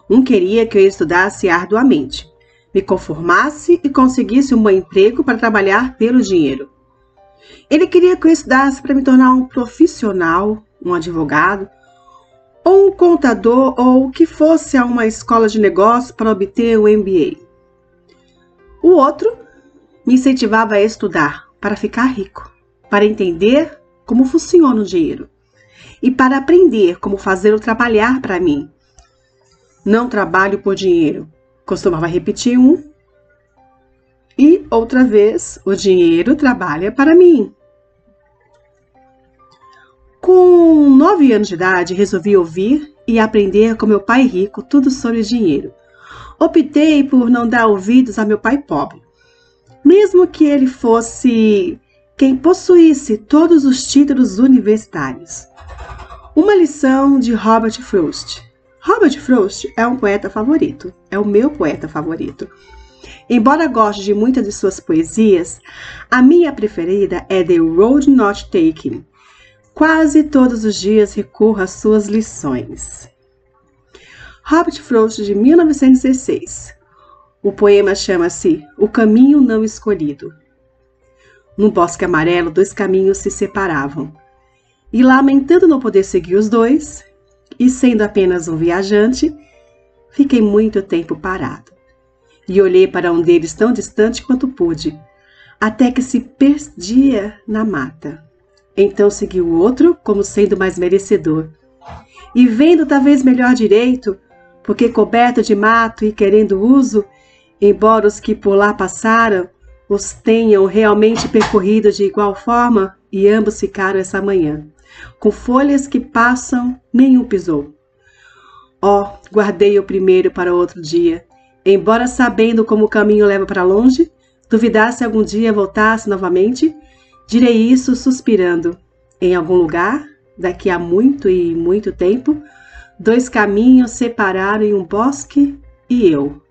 S2: Um queria que eu estudasse arduamente, me conformasse e conseguisse um bom emprego para trabalhar pelo dinheiro. Ele queria que eu estudasse para me tornar um profissional, um advogado, ou um contador, ou que fosse a uma escola de negócios para obter um MBA. O outro me incentivava a estudar para ficar rico, para entender como funciona o dinheiro e para aprender como fazê-lo trabalhar para mim. Não trabalho por dinheiro. Costumava repetir e outra vez: o dinheiro trabalha para mim. Com 9 anos de idade, resolvi ouvir e aprender com meu pai rico tudo sobre dinheiro. Optei por não dar ouvidos a meu pai pobre, mesmo que ele fosse quem possuísse todos os títulos universitários. Uma lição de Robert Frost. Robert Frost é um poeta favorito, é o meu poeta favorito. Embora goste de muitas de suas poesias, a minha preferida é The Road Not Taken. Quase todos os dias recorro às suas lições. Robert Frost, de 1916. O poema chama-se O Caminho Não Escolhido. No bosque amarelo, 2 caminhos se separavam. E lamentando não poder seguir os 2, e sendo apenas um viajante, fiquei muito tempo parado. E olhei para um deles tão distante quanto pude, até que se perdia na mata. Então segui o outro como sendo mais merecedor. E vendo talvez melhor direito, porque coberto de mato e querendo uso, embora os que por lá passaram os tenham realmente percorrido de igual forma, e ambos ficaram essa manhã, com folhas que passam, nenhum pisou. Guardei o primeiro para outro dia, embora sabendo como o caminho leva para longe, duvidasse algum dia voltasse novamente, direi isso suspirando. Em algum lugar, daqui a muito e muito tempo, 2 caminhos separaram em um bosque e eu.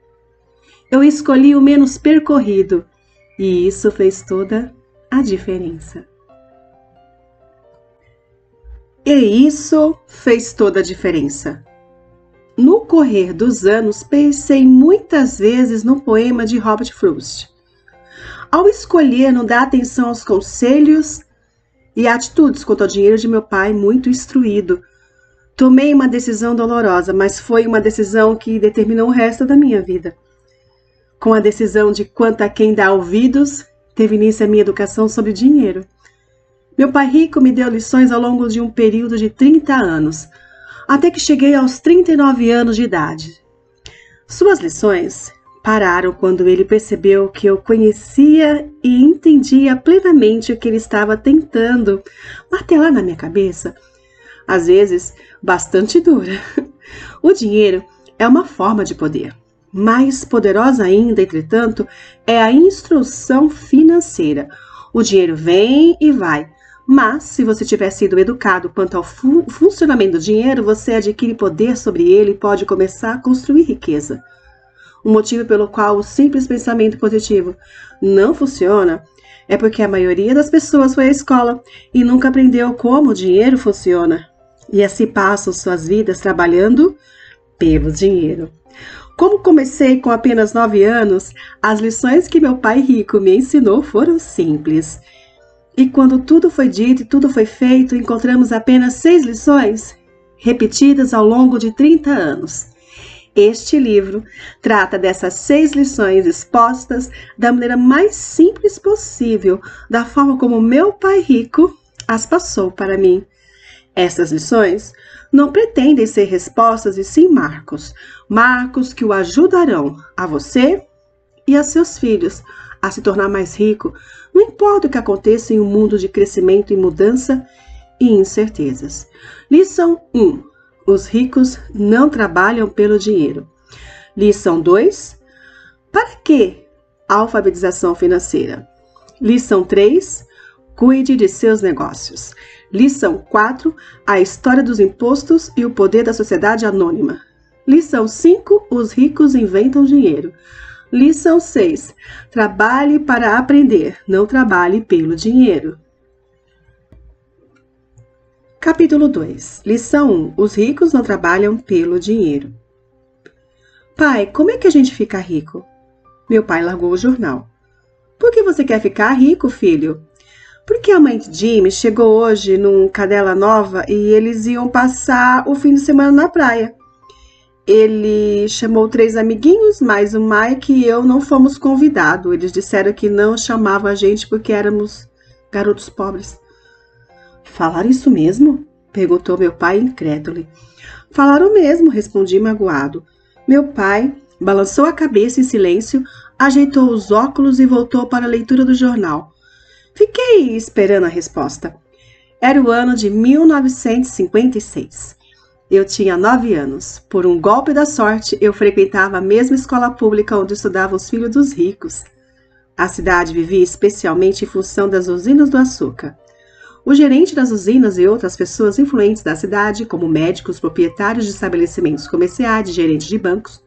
S2: Eu escolhi o menos percorrido, e isso fez toda a diferença. E isso fez toda a diferença. No correr dos anos, pensei muitas vezes no poema de Robert Frost. Ao escolher não dar atenção aos conselhos e atitudes quanto ao dinheiro de meu pai, muito instruído, tomei uma decisão dolorosa, mas foi uma decisão que determinou o resto da minha vida. Com a decisão de quanto a quem dá ouvidos, teve início a minha educação sobre dinheiro. Meu pai rico me deu lições ao longo de um período de 30 anos, até que cheguei aos 39 anos de idade. Suas lições pararam quando ele percebeu que eu conhecia e entendia plenamente o que ele estava tentando martelar na minha cabeça, às vezes bastante dura. O dinheiro é uma forma de poder. Mais poderosa ainda, entretanto, é a instrução financeira. O dinheiro vem e vai, mas se você tiver sido educado quanto ao funcionamento do dinheiro, você adquire poder sobre ele e pode começar a construir riqueza. O motivo pelo qual o simples pensamento positivo não funciona é porque a maioria das pessoas foi à escola e nunca aprendeu como o dinheiro funciona. E assim passam suas vidas trabalhando pelo dinheiro. Como comecei com apenas 9 anos, as lições que meu pai rico me ensinou foram simples. E quando tudo foi dito e tudo foi feito, encontramos apenas 6 lições, repetidas ao longo de 30 anos. Este livro trata dessas 6 lições expostas da maneira mais simples possível, da forma como meu pai rico as passou para mim. Essas lições não pretendem ser respostas e sim marcos que o ajudarão a você e a seus filhos a se tornar mais rico, não importa o que aconteça em um mundo de crescimento e mudança e incertezas. Lição 1. Os ricos não trabalham pelo dinheiro. Lição 2. Para que alfabetização financeira? Lição 3. Cuide de seus negócios. Lição 4. A história dos impostos e o poder da sociedade anônima. Lição 5. Os ricos inventam dinheiro. Lição 6. Trabalhe para aprender, não trabalhe pelo dinheiro. Capítulo 2. Lição 1. Os ricos não trabalham pelo dinheiro. Pai, como é que a gente fica rico? Meu pai largou o jornal. Por que você quer ficar rico, filho? Porque a mãe de Jimmy chegou hoje num cadela nova e eles iam passar o fim de semana na praia. Ele chamou 3 amiguinhos, mas o Mike e eu não fomos convidados. Eles disseram que não chamavam a gente porque éramos garotos pobres. Falaram isso mesmo? Perguntou meu pai incrédulo. Falaram mesmo, respondi magoado. Meu pai balançou a cabeça em silêncio, ajeitou os óculos e voltou para a leitura do jornal. Fiquei esperando a resposta. Era o ano de 1956. Eu tinha 9 anos. Por um golpe da sorte, eu frequentava a mesma escola pública onde estudavam os filhos dos ricos. A cidade vivia especialmente em função das usinas do açúcar. O gerente das usinas e outras pessoas influentes da cidade, como médicos, proprietários de estabelecimentos comerciais e gerentes de bancos,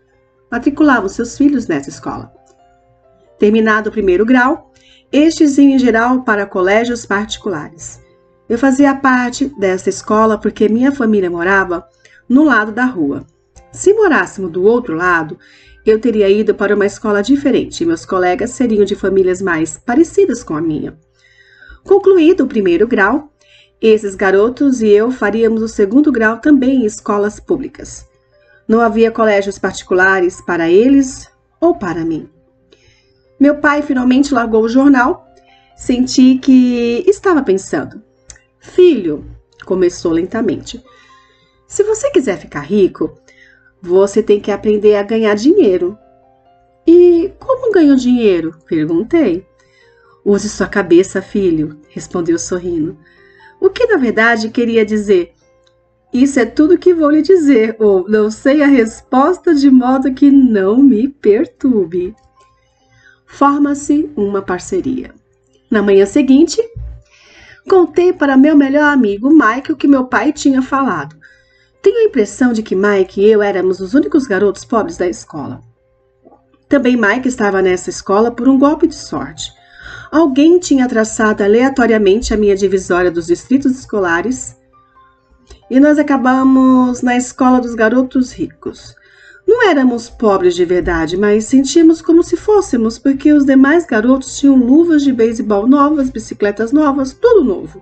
S2: matriculavam seus filhos nessa escola. Terminado o 1º grau, estes iam em geral para colégios particulares. Eu fazia parte dessa escola porque minha família morava no lado da rua. Se morássemos do outro lado, eu teria ido para uma escola diferente e meus colegas seriam de famílias mais parecidas com a minha. Concluído o primeiro grau, esses garotos e eu faríamos o segundo grau também em escolas públicas. Não havia colégios particulares para eles ou para mim. Meu pai finalmente largou o jornal. Senti que estava pensando. Filho, começou lentamente, se você quiser ficar rico, você tem que aprender a ganhar dinheiro. E como ganho dinheiro? Perguntei. Use sua cabeça, filho, respondeu sorrindo. O que na verdade queria dizer? Isso é tudo que vou lhe dizer, ou não sei a resposta de modo que não me perturbe. Forma-se uma parceria. Na manhã seguinte, contei para meu melhor amigo Mike o que meu pai tinha falado. Tenho a impressão de que Mike e eu éramos os únicos garotos pobres da escola. Também Mike estava nessa escola por um golpe de sorte. Alguém tinha traçado aleatoriamente a minha divisória dos distritos escolares e nós acabamos na escola dos garotos ricos. Não éramos pobres de verdade, mas sentíamos como se fôssemos, porque os demais garotos tinham luvas de beisebol novas, bicicletas novas, tudo novo.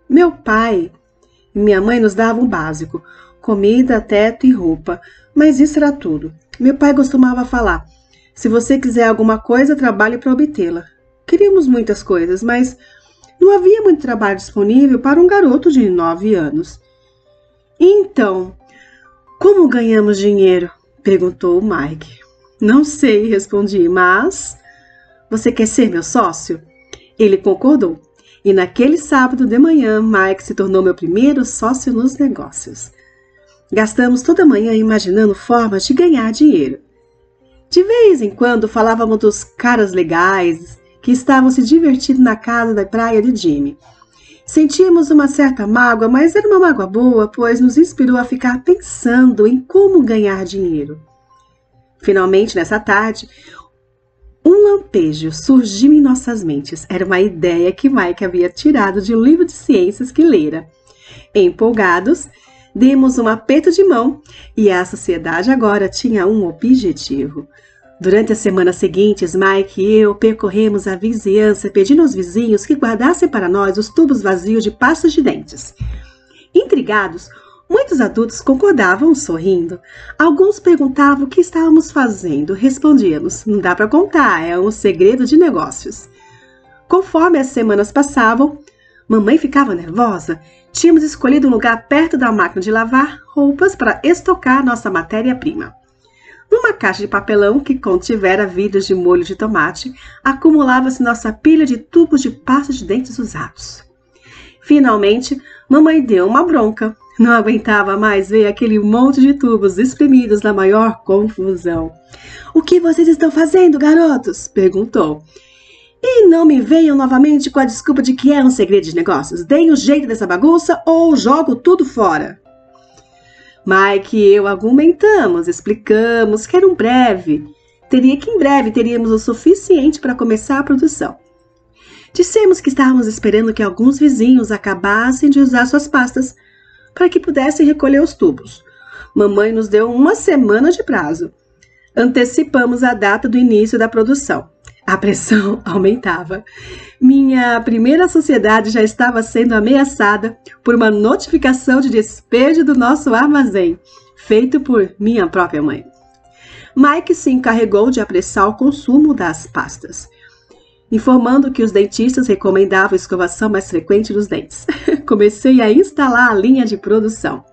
S2: Meu pai e minha mãe nos davam o básico, comida, teto e roupa, mas isso era tudo. Meu pai costumava falar, se você quiser alguma coisa, trabalhe para obtê-la. Queríamos muitas coisas, mas não havia muito trabalho disponível para um garoto de 9 anos. Então, como ganhamos dinheiro? Perguntou o Mike. Não sei, respondi, mas... Você quer ser meu sócio? Ele concordou. E naquele sábado de manhã, Mike se tornou meu primeiro sócio nos negócios. Gastamos toda a manhã imaginando formas de ganhar dinheiro. De vez em quando falávamos dos caras legais que estavam se divertindo na casa da praia de Jimmy. Sentíamos uma certa mágoa, mas era uma mágoa boa, pois nos inspirou a ficar pensando em como ganhar dinheiro. Finalmente, nessa tarde, um lampejo surgiu em nossas mentes. Era uma ideia que Mike havia tirado de um livro de ciências que lera. Empolgados, demos um aperto de mão e a sociedade agora tinha um objetivo. Durante as semanas seguintes, Mike e eu percorremos a vizinhança pedindo aos vizinhos que guardassem para nós os tubos vazios de pastas de dentes. Intrigados, muitos adultos concordavam sorrindo. Alguns perguntavam o que estávamos fazendo. Respondíamos, não dá para contar, é um segredo de negócios. Conforme as semanas passavam, mamãe ficava nervosa. Tínhamos escolhido um lugar perto da máquina de lavar roupas para estocar nossa matéria-prima. Numa caixa de papelão que contivera vidros de molho de tomate, acumulava-se nossa pilha de tubos de pasta de dentes usados. Finalmente, mamãe deu uma bronca. Não aguentava mais ver aquele monte de tubos espremidos na maior confusão. — O que vocês estão fazendo, garotos? — perguntou. E não me venham novamente com a desculpa de que é um segredo de negócios. Deem o jeito dessa bagunça ou jogo tudo fora. Mike e eu argumentamos, explicamos que era em breve teríamos o suficiente para começar a produção. Dissemos que estávamos esperando que alguns vizinhos acabassem de usar suas pastas para que pudessem recolher os tubos. Mamãe nos deu 1 semana de prazo. Antecipamos a data do início da produção. A pressão aumentava. Minha primeira sociedade já estava sendo ameaçada por uma notificação de despejo do nosso armazém, feito por minha própria mãe. Mike se encarregou de apressar o consumo das pastas, informando que os dentistas recomendavam a escovação mais frequente dos dentes. Comecei a instalar a linha de produção.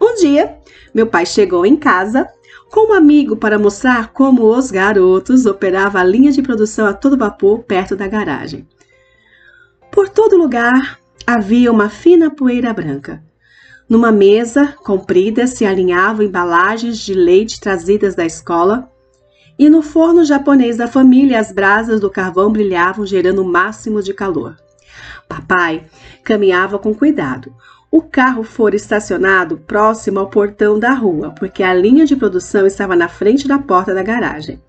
S2: Um dia, meu pai chegou em casa com um amigo para mostrar como os garotos operavam a linha de produção a todo vapor perto da garagem. Por todo lugar havia uma fina poeira branca. Numa mesa comprida se alinhavam embalagens de leite trazidas da escola e no forno japonês da família as brasas do carvão brilhavam, gerando o máximo de calor. Papai caminhava com cuidado. O carro fora estacionado próximo ao portão da rua, porque a linha de produção estava na frente da porta da garagem.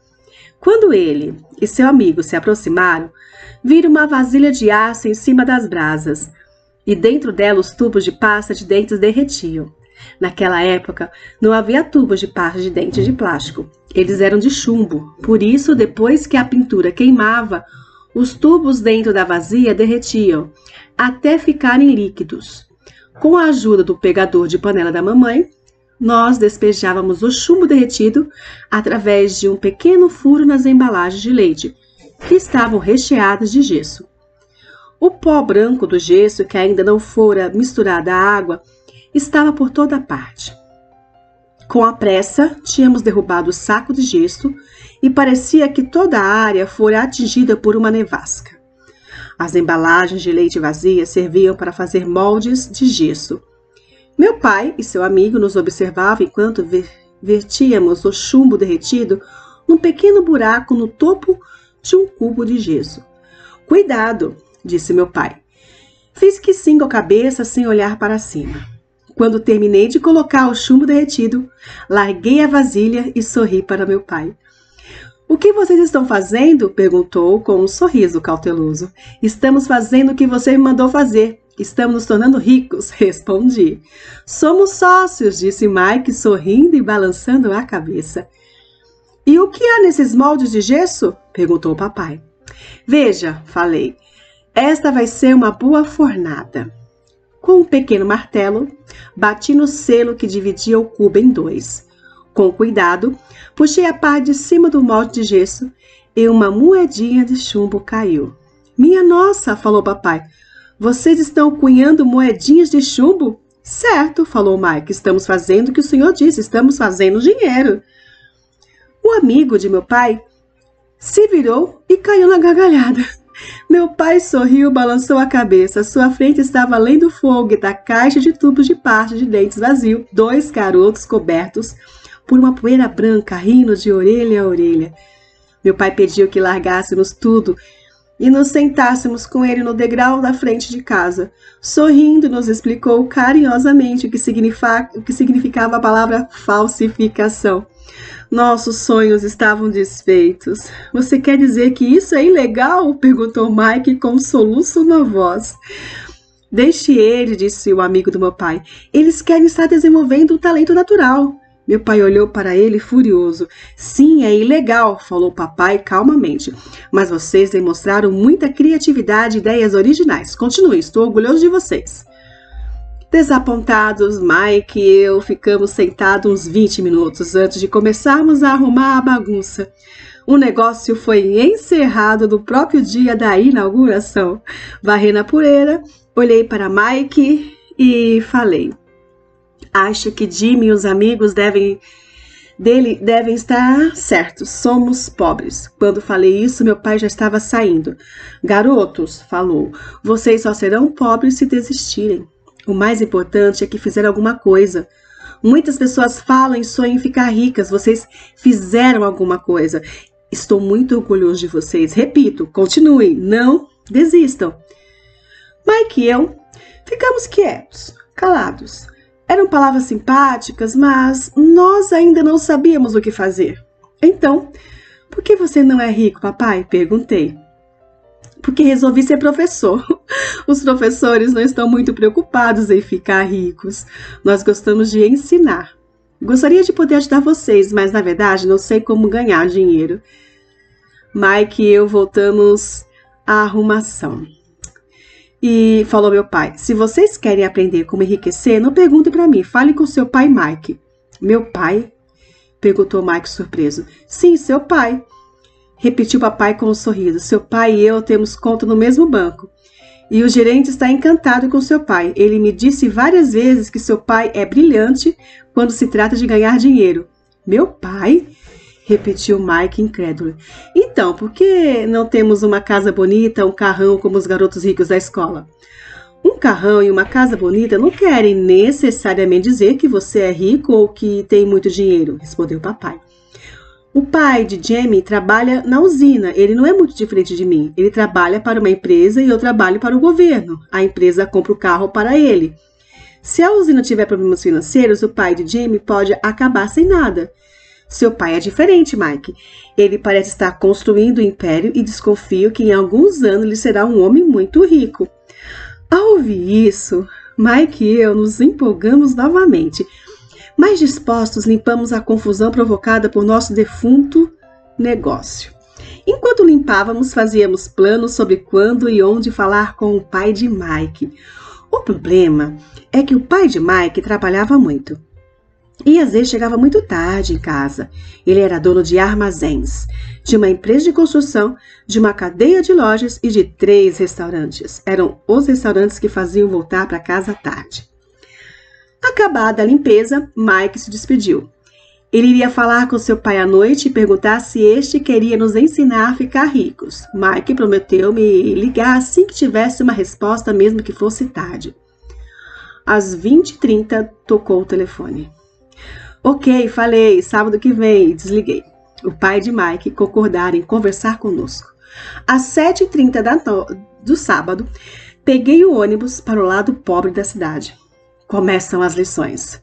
S2: Quando ele e seu amigo se aproximaram, viram uma vasilha de aço em cima das brasas, e dentro dela os tubos de pasta de dentes derretiam. Naquela época, não havia tubos de pasta de dente de plástico. Eles eram de chumbo. Por isso, depois que a pintura queimava, os tubos dentro da vasilha derretiam, até ficarem líquidos. Com a ajuda do pegador de panela da mamãe, nós despejávamos o chumbo derretido através de um pequeno furo nas embalagens de leite, que estavam recheadas de gesso. O pó branco do gesso, que ainda não fora misturado à água, estava por toda parte. Com a pressa, tínhamos derrubado o saco de gesso e parecia que toda a área fora atingida por uma nevasca. As embalagens de leite vazias serviam para fazer moldes de gesso. Meu pai e seu amigo nos observavam enquanto vertíamos o chumbo derretido num pequeno buraco no topo de um cubo de gesso. Cuidado, disse meu pai. Fiz que sim com a cabeça sem olhar para cima. Quando terminei de colocar o chumbo derretido, larguei a vasilha e sorri para meu pai. O que vocês estão fazendo? Perguntou com um sorriso cauteloso. Estamos fazendo o que você me mandou fazer. Estamos nos tornando ricos, respondi. Somos sócios, disse Mike, sorrindo e balançando a cabeça. E o que há nesses moldes de gesso? Perguntou o papai. Veja, falei, esta vai ser uma boa fornada. Com um pequeno martelo, bati no selo que dividia o cubo em dois. Com cuidado, puxei a parte de cima do molde de gesso e uma moedinha de chumbo caiu. Minha nossa, falou o papai, vocês estão cunhando moedinhas de chumbo? Certo, falou Mike, estamos fazendo o que o senhor disse, estamos fazendo dinheiro. O amigo de meu pai se virou e caiu na gargalhada. Meu pai sorriu, balançou a cabeça. À sua frente estava, além do fogo da caixa de tubos de pasta de dentes vazio, 2 garotos cobertos por uma poeira branca, rindo de orelha a orelha. Meu pai pediu que largássemos tudo e nos sentássemos com ele no degrau da frente de casa. Sorrindo, nos explicou carinhosamente o que significava a palavra falsificação. Nossos sonhos estavam desfeitos. Você quer dizer que isso é ilegal? Perguntou Mike com um soluço na voz. Deixe ele, disse o amigo do meu pai. Eles querem estar desenvolvendo um talento natural. Meu pai olhou para ele furioso. Sim, é ilegal, falou o papai calmamente. Mas vocês demonstraram muita criatividade e ideias originais. Continue, estou orgulhoso de vocês. Desapontados, Mike e eu ficamos sentados uns 20 minutos antes de começarmos a arrumar a bagunça. O negócio foi encerrado no próprio dia da inauguração. Varrendo a poeira, olhei para Mike e falei: acho que Jimmy e os amigos devem estar certos. Somos pobres. Quando falei isso, meu pai já estava saindo. Garotos, falou, vocês só serão pobres se desistirem. O mais importante é que fizeram alguma coisa. Muitas pessoas falam e sonham em ficar ricas. Vocês fizeram alguma coisa. Estou muito orgulhoso de vocês. Repito, continuem, não desistam. Mike e eu ficamos quietos, calados. Eram palavras simpáticas, mas nós ainda não sabíamos o que fazer. Então, por que você não é rico, papai? Perguntei. Porque resolvi ser professor. Os professores não estão muito preocupados em ficar ricos. Nós gostamos de ensinar. Gostaria de poder ajudar vocês, mas na verdade não sei como ganhar dinheiro. Mike e eu voltamos à arrumação. E falou meu pai, se vocês querem aprender como enriquecer, não perguntem para mim, fale com seu pai Mike. Meu pai? Perguntou Mike surpreso. Sim, seu pai. Repetiu o papai com um sorriso. Seu pai e eu temos conta no mesmo banco. E o gerente está encantado com seu pai. Ele me disse várias vezes que seu pai é brilhante quando se trata de ganhar dinheiro. Meu pai? Repetiu Mike incrédulo. Então, por que não temos uma casa bonita, um carrão como os garotos ricos da escola? Um carrão e uma casa bonita não querem necessariamente dizer que você é rico ou que tem muito dinheiro, respondeu o papai. O pai de Jamie trabalha na usina. Ele não é muito diferente de mim. Ele trabalha para uma empresa e eu trabalho para o governo. A empresa compra o carro para ele. Se a usina tiver problemas financeiros, o pai de Jamie pode acabar sem nada. Seu pai é diferente, Mike. Ele parece estar construindo um império e desconfio que em alguns anos ele será um homem muito rico. Ao ouvir isso, Mike e eu nos empolgamos novamente. Mais dispostos, limpamos a confusão provocada por nosso defunto negócio. Enquanto limpávamos, fazíamos planos sobre quando e onde falar com o pai de Mike. O problema é que o pai de Mike trabalhava muito. E às vezes chegava muito tarde em casa. Ele era dono de armazéns, de uma empresa de construção, de uma cadeia de lojas e de 3 restaurantes. Eram os restaurantes que faziam voltar para casa tarde. Acabada a limpeza, Mike se despediu. Ele iria falar com seu pai à noite e perguntar se este queria nos ensinar a ficar ricos. Mike prometeu me ligar assim que tivesse uma resposta, mesmo que fosse tarde. Às 20h30, tocou o telefone. Ok, falei, sábado que vem, e desliguei. O pai de Mike concordara em conversar conosco. Às 7h30 do sábado, peguei o ônibus para o lado pobre da cidade. Começam as lições.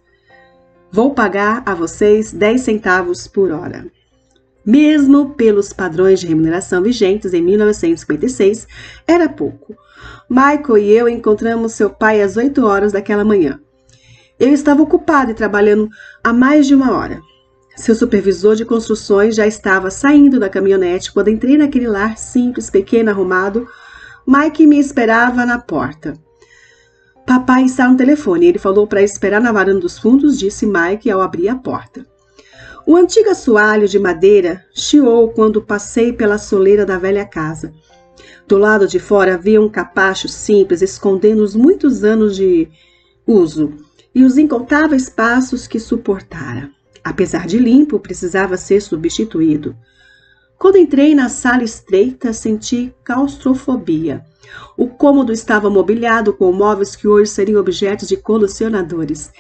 S2: Vou pagar a vocês 10 centavos por hora. Mesmo pelos padrões de remuneração vigentes em 1956, era pouco. Michael e eu encontramos seu pai às 8 horas daquela manhã. Eu estava ocupado e trabalhando há mais de 1 hora. Seu supervisor de construções já estava saindo da caminhonete quando entrei naquele lar simples, pequeno, arrumado. Mike me esperava na porta. Papai está no telefone. Ele falou para esperar na varanda dos fundos, disse Mike ao abrir a porta. O antigo assoalho de madeira chiou quando passei pela soleira da velha casa. Do lado de fora havia um capacho simples escondendo os muitos anos de uso e os incontáveis passos que suportara. Apesar de limpo, precisava ser substituído. Quando entrei na sala estreita, senti claustrofobia. O cômodo estava mobiliado com móveis que hoje seriam objetos de colecionadores.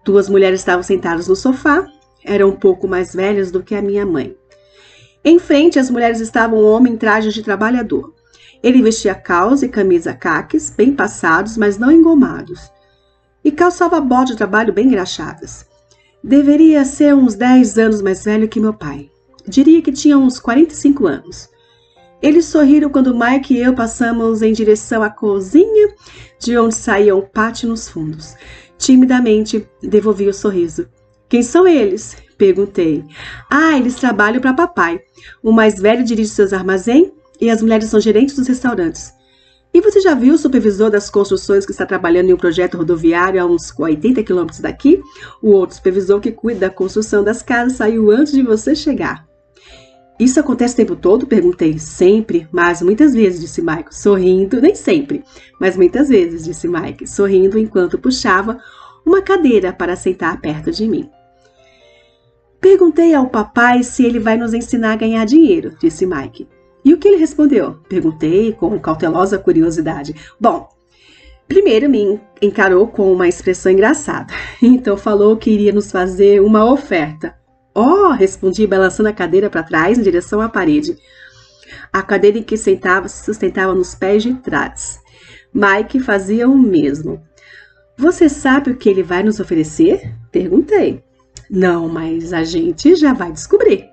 S2: 2 mulheres estavam sentadas no sofá. Eram um pouco mais velhas do que a minha mãe. Em frente, as mulheres estavam um homem em trajes de trabalhador. Ele vestia calça e camisa caques, bem passados, mas não engomados. E calçava botas de trabalho bem engraxadas. Deveria ser uns 10 anos mais velho que meu pai. Diria que tinha uns 45 anos. Eles sorriram quando Mike e eu passamos em direção à cozinha, de onde saía um pátio nos fundos. Timidamente, devolvi o sorriso. Quem são eles? Perguntei. Eles trabalham para papai. O mais velho dirige seus armazéns e as mulheres são gerentes dos restaurantes. E você já viu o supervisor das construções que está trabalhando em um projeto rodoviário a uns 80 quilômetros daqui? O outro supervisor que cuida da construção das casas saiu antes de você chegar. Isso acontece o tempo todo? Perguntei. Sempre, mas muitas vezes, disse Mike, sorrindo. Nem sempre, mas muitas vezes, disse Mike, sorrindo enquanto puxava uma cadeira para sentar perto de mim. Perguntei ao papai se ele vai nos ensinar a ganhar dinheiro, disse Mike. E o que ele respondeu? Perguntei com cautelosa curiosidade. Bom, primeiro me encarou com uma expressão engraçada. Então falou que iria nos fazer uma oferta. Respondi balançando a cadeira para trás em direção à parede. A cadeira em que sentava se sustentava nos pés de trás. Mike fazia o mesmo. Você sabe o que ele vai nos oferecer? Perguntei. Não, mas a gente já vai descobrir.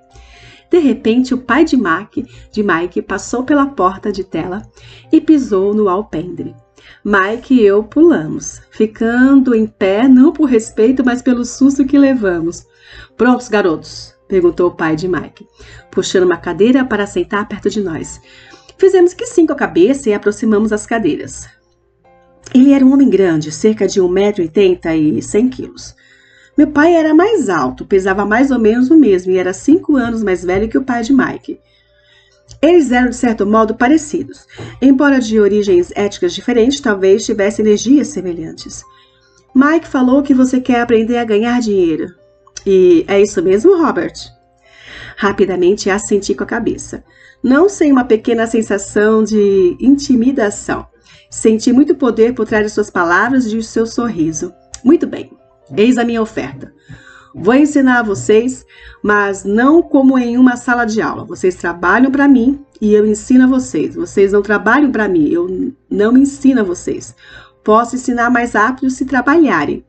S2: De repente, o pai de Mike passou pela porta de tela e pisou no alpendre. Mike e eu pulamos, ficando em pé não por respeito, mas pelo susto que levamos. Prontos, garotos? Perguntou o pai de Mike, puxando uma cadeira para sentar perto de nós. Fizemos que sim com a cabeça e aproximamos as cadeiras. Ele era um homem grande, cerca de 1,80 m e 100 quilos. Meu pai era mais alto, pesava mais ou menos o mesmo e era 5 anos mais velho que o pai de Mike. Eles eram, de certo modo, parecidos. Embora de origens étnicas diferentes, talvez tivessem energias semelhantes. Mike falou que você quer aprender a ganhar dinheiro. E é isso mesmo, Robert? Rapidamente assenti com a cabeça. Não sem uma pequena sensação de intimidação. Senti muito poder por trás de suas palavras e de seu sorriso. Muito bem. Eis a minha oferta. Vou ensinar a vocês, mas não como em uma sala de aula. Vocês trabalham para mim e eu ensino a vocês. Vocês não trabalham para mim, eu não ensino a vocês. Posso ensinar mais rápido se trabalharem.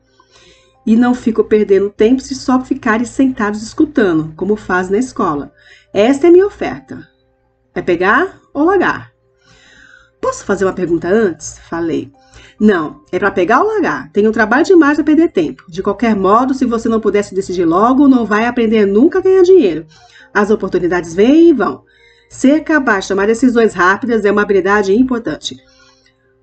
S2: E não fico perdendo tempo se só ficarem sentados escutando, como faz na escola. Esta é a minha oferta. É pegar ou largar? Posso fazer uma pergunta antes? Falei. Não, é para pegar ou largar. Tem um trabalho demais a perder tempo. De qualquer modo, se você não pudesse decidir logo, não vai aprender nunca a ganhar dinheiro. As oportunidades vêm e vão. Ser capaz de tomar decisões rápidas é uma habilidade importante.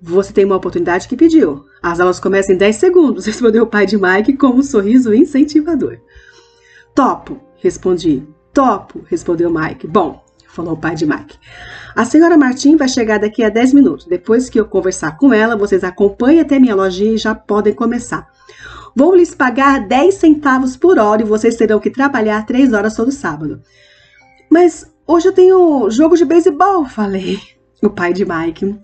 S2: Você tem uma oportunidade que pediu. As aulas começam em 10 segundos, respondeu o pai de Mike com um sorriso incentivador. Topo, respondi. Topo, respondeu Mike. Bom, falou o pai de Mike. A senhora Martin vai chegar daqui a 10 minutos. Depois que eu conversar com ela, vocês acompanhem até minha lojinha e já podem começar. Vou lhes pagar 10 centavos por hora e vocês terão que trabalhar 3 horas todo sábado. Mas hoje eu tenho jogo de beisebol, falei. O pai de Mike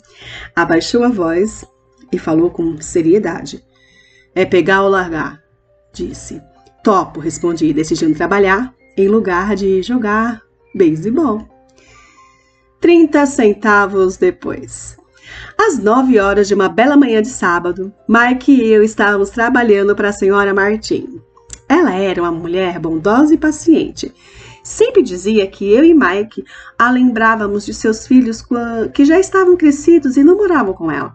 S2: abaixou a voz e falou com seriedade. É pegar ou largar, disse. Topo, respondi, decidindo trabalhar em lugar de jogar beisebol. 30 centavos depois. Às 9 horas de uma bela manhã de sábado, Mike e eu estávamos trabalhando para a senhora Martin. Ela era uma mulher bondosa e paciente. Sempre dizia que eu e Mike a lembrávamos de seus filhos que já estavam crescidos e não moravam com ela.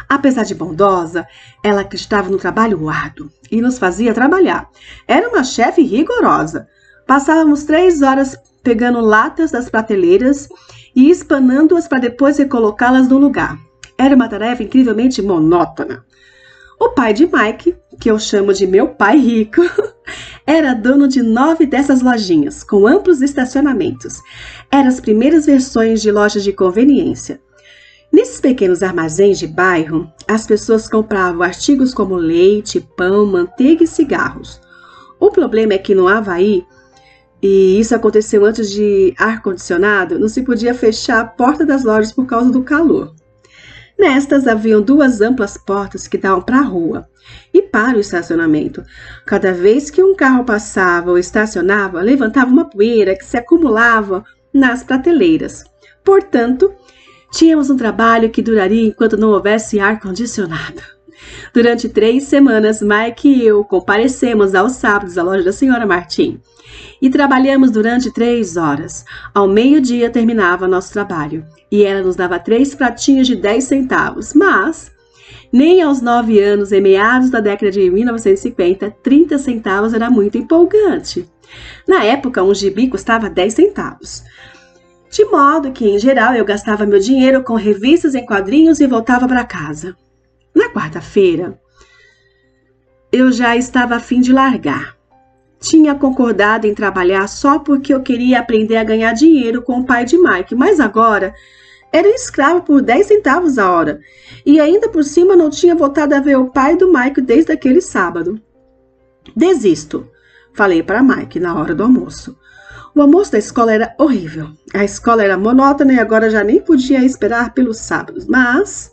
S2: Apesar de bondosa, ela acreditava no trabalho árduo e nos fazia trabalhar. Era uma chefe rigorosa. Passávamos 3 horas pegando latas das prateleiras e espanando-as para depois recolocá-las no lugar. Era uma tarefa incrivelmente monótona. O pai de Mike, que eu chamo de meu pai rico, era dono de 9 dessas lojinhas, com amplos estacionamentos. Eram as primeiras versões de lojas de conveniência. Nesses pequenos armazéns de bairro, as pessoas compravam artigos como leite, pão, manteiga e cigarros. O problema é que no Havaí, e isso aconteceu antes de ar-condicionado, não se podia fechar a porta das lojas por causa do calor. Nestas haviam 2 amplas portas que davam para a rua e para o estacionamento. Cada vez que um carro passava ou estacionava, levantava uma poeira que se acumulava nas prateleiras. Portanto, tínhamos um trabalho que duraria enquanto não houvesse ar-condicionado. Durante 3 semanas, Mike e eu comparecemos aos sábados à loja da senhora Martin e trabalhamos durante 3 horas. Ao meio-dia terminava nosso trabalho e ela nos dava 3 pratinhos de 10 centavos, mas nem aos 9 anos, em meados da década de 1950, 30 centavos era muito empolgante. Na época, um gibi custava 10 centavos. De modo que, em geral, eu gastava meu dinheiro com revistas em quadrinhos e voltava para casa. Na quarta-feira, eu já estava a fim de largar. Tinha concordado em trabalhar só porque eu queria aprender a ganhar dinheiro com o pai de Mike, mas agora era escravo por 10 centavos a hora. E ainda por cima não tinha voltado a ver o pai do Mike desde aquele sábado. Desisto, falei para Mike na hora do almoço. O almoço da escola era horrível. A escola era monótona e agora já nem podia esperar pelos sábados. Mas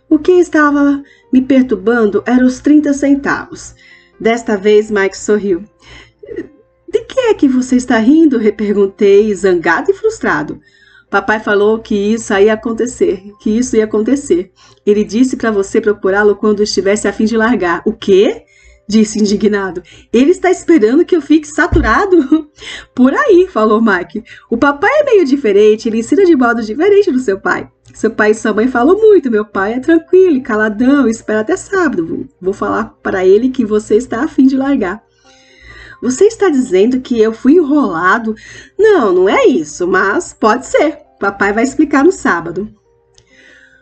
S2: o que estava me perturbando eram os 30 centavos. Desta vez, Mike sorriu. De que é que você está rindo? Reperguntei, zangado e frustrado. Papai falou que isso ia acontecer. Ele disse para você procurá-lo quando estivesse a fim de largar. O quê? Disse indignado. Ele está esperando que eu fique saturado? Por aí, falou Mike. O papai é meio diferente, ele ensina de modo diferente do seu pai. Seu pai e sua mãe falam muito, meu pai é tranquilo e caladão, espera até sábado. Vou falar para ele que você está a fim de largar. Você está dizendo que eu fui enrolado? Não, não é isso, mas pode ser. Papai vai explicar no sábado.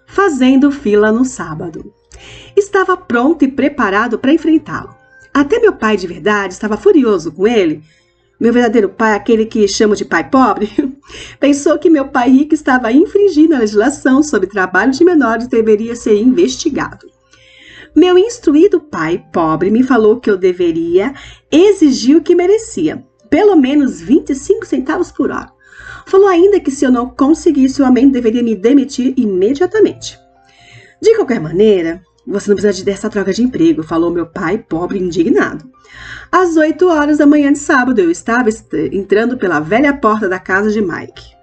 S2: Fazendo fila no sábado. Estava pronto e preparado para enfrentá-lo. Até meu pai de verdade estava furioso com ele. Meu verdadeiro pai, aquele que chamo de pai pobre, pensou que meu pai rico estava infringindo a legislação sobre trabalho de menores e deveria ser investigado. Meu instruído pai pobre me falou que eu deveria exigir o que merecia, pelo menos 25 centavos por hora. Falou ainda que se eu não conseguisse, o homem deveria me demitir imediatamente. De qualquer maneira, você não precisa dessa troca de emprego, falou meu pai pobre indignado. Às 8 horas da manhã de sábado, eu estava entrando pela velha porta da casa de Mike.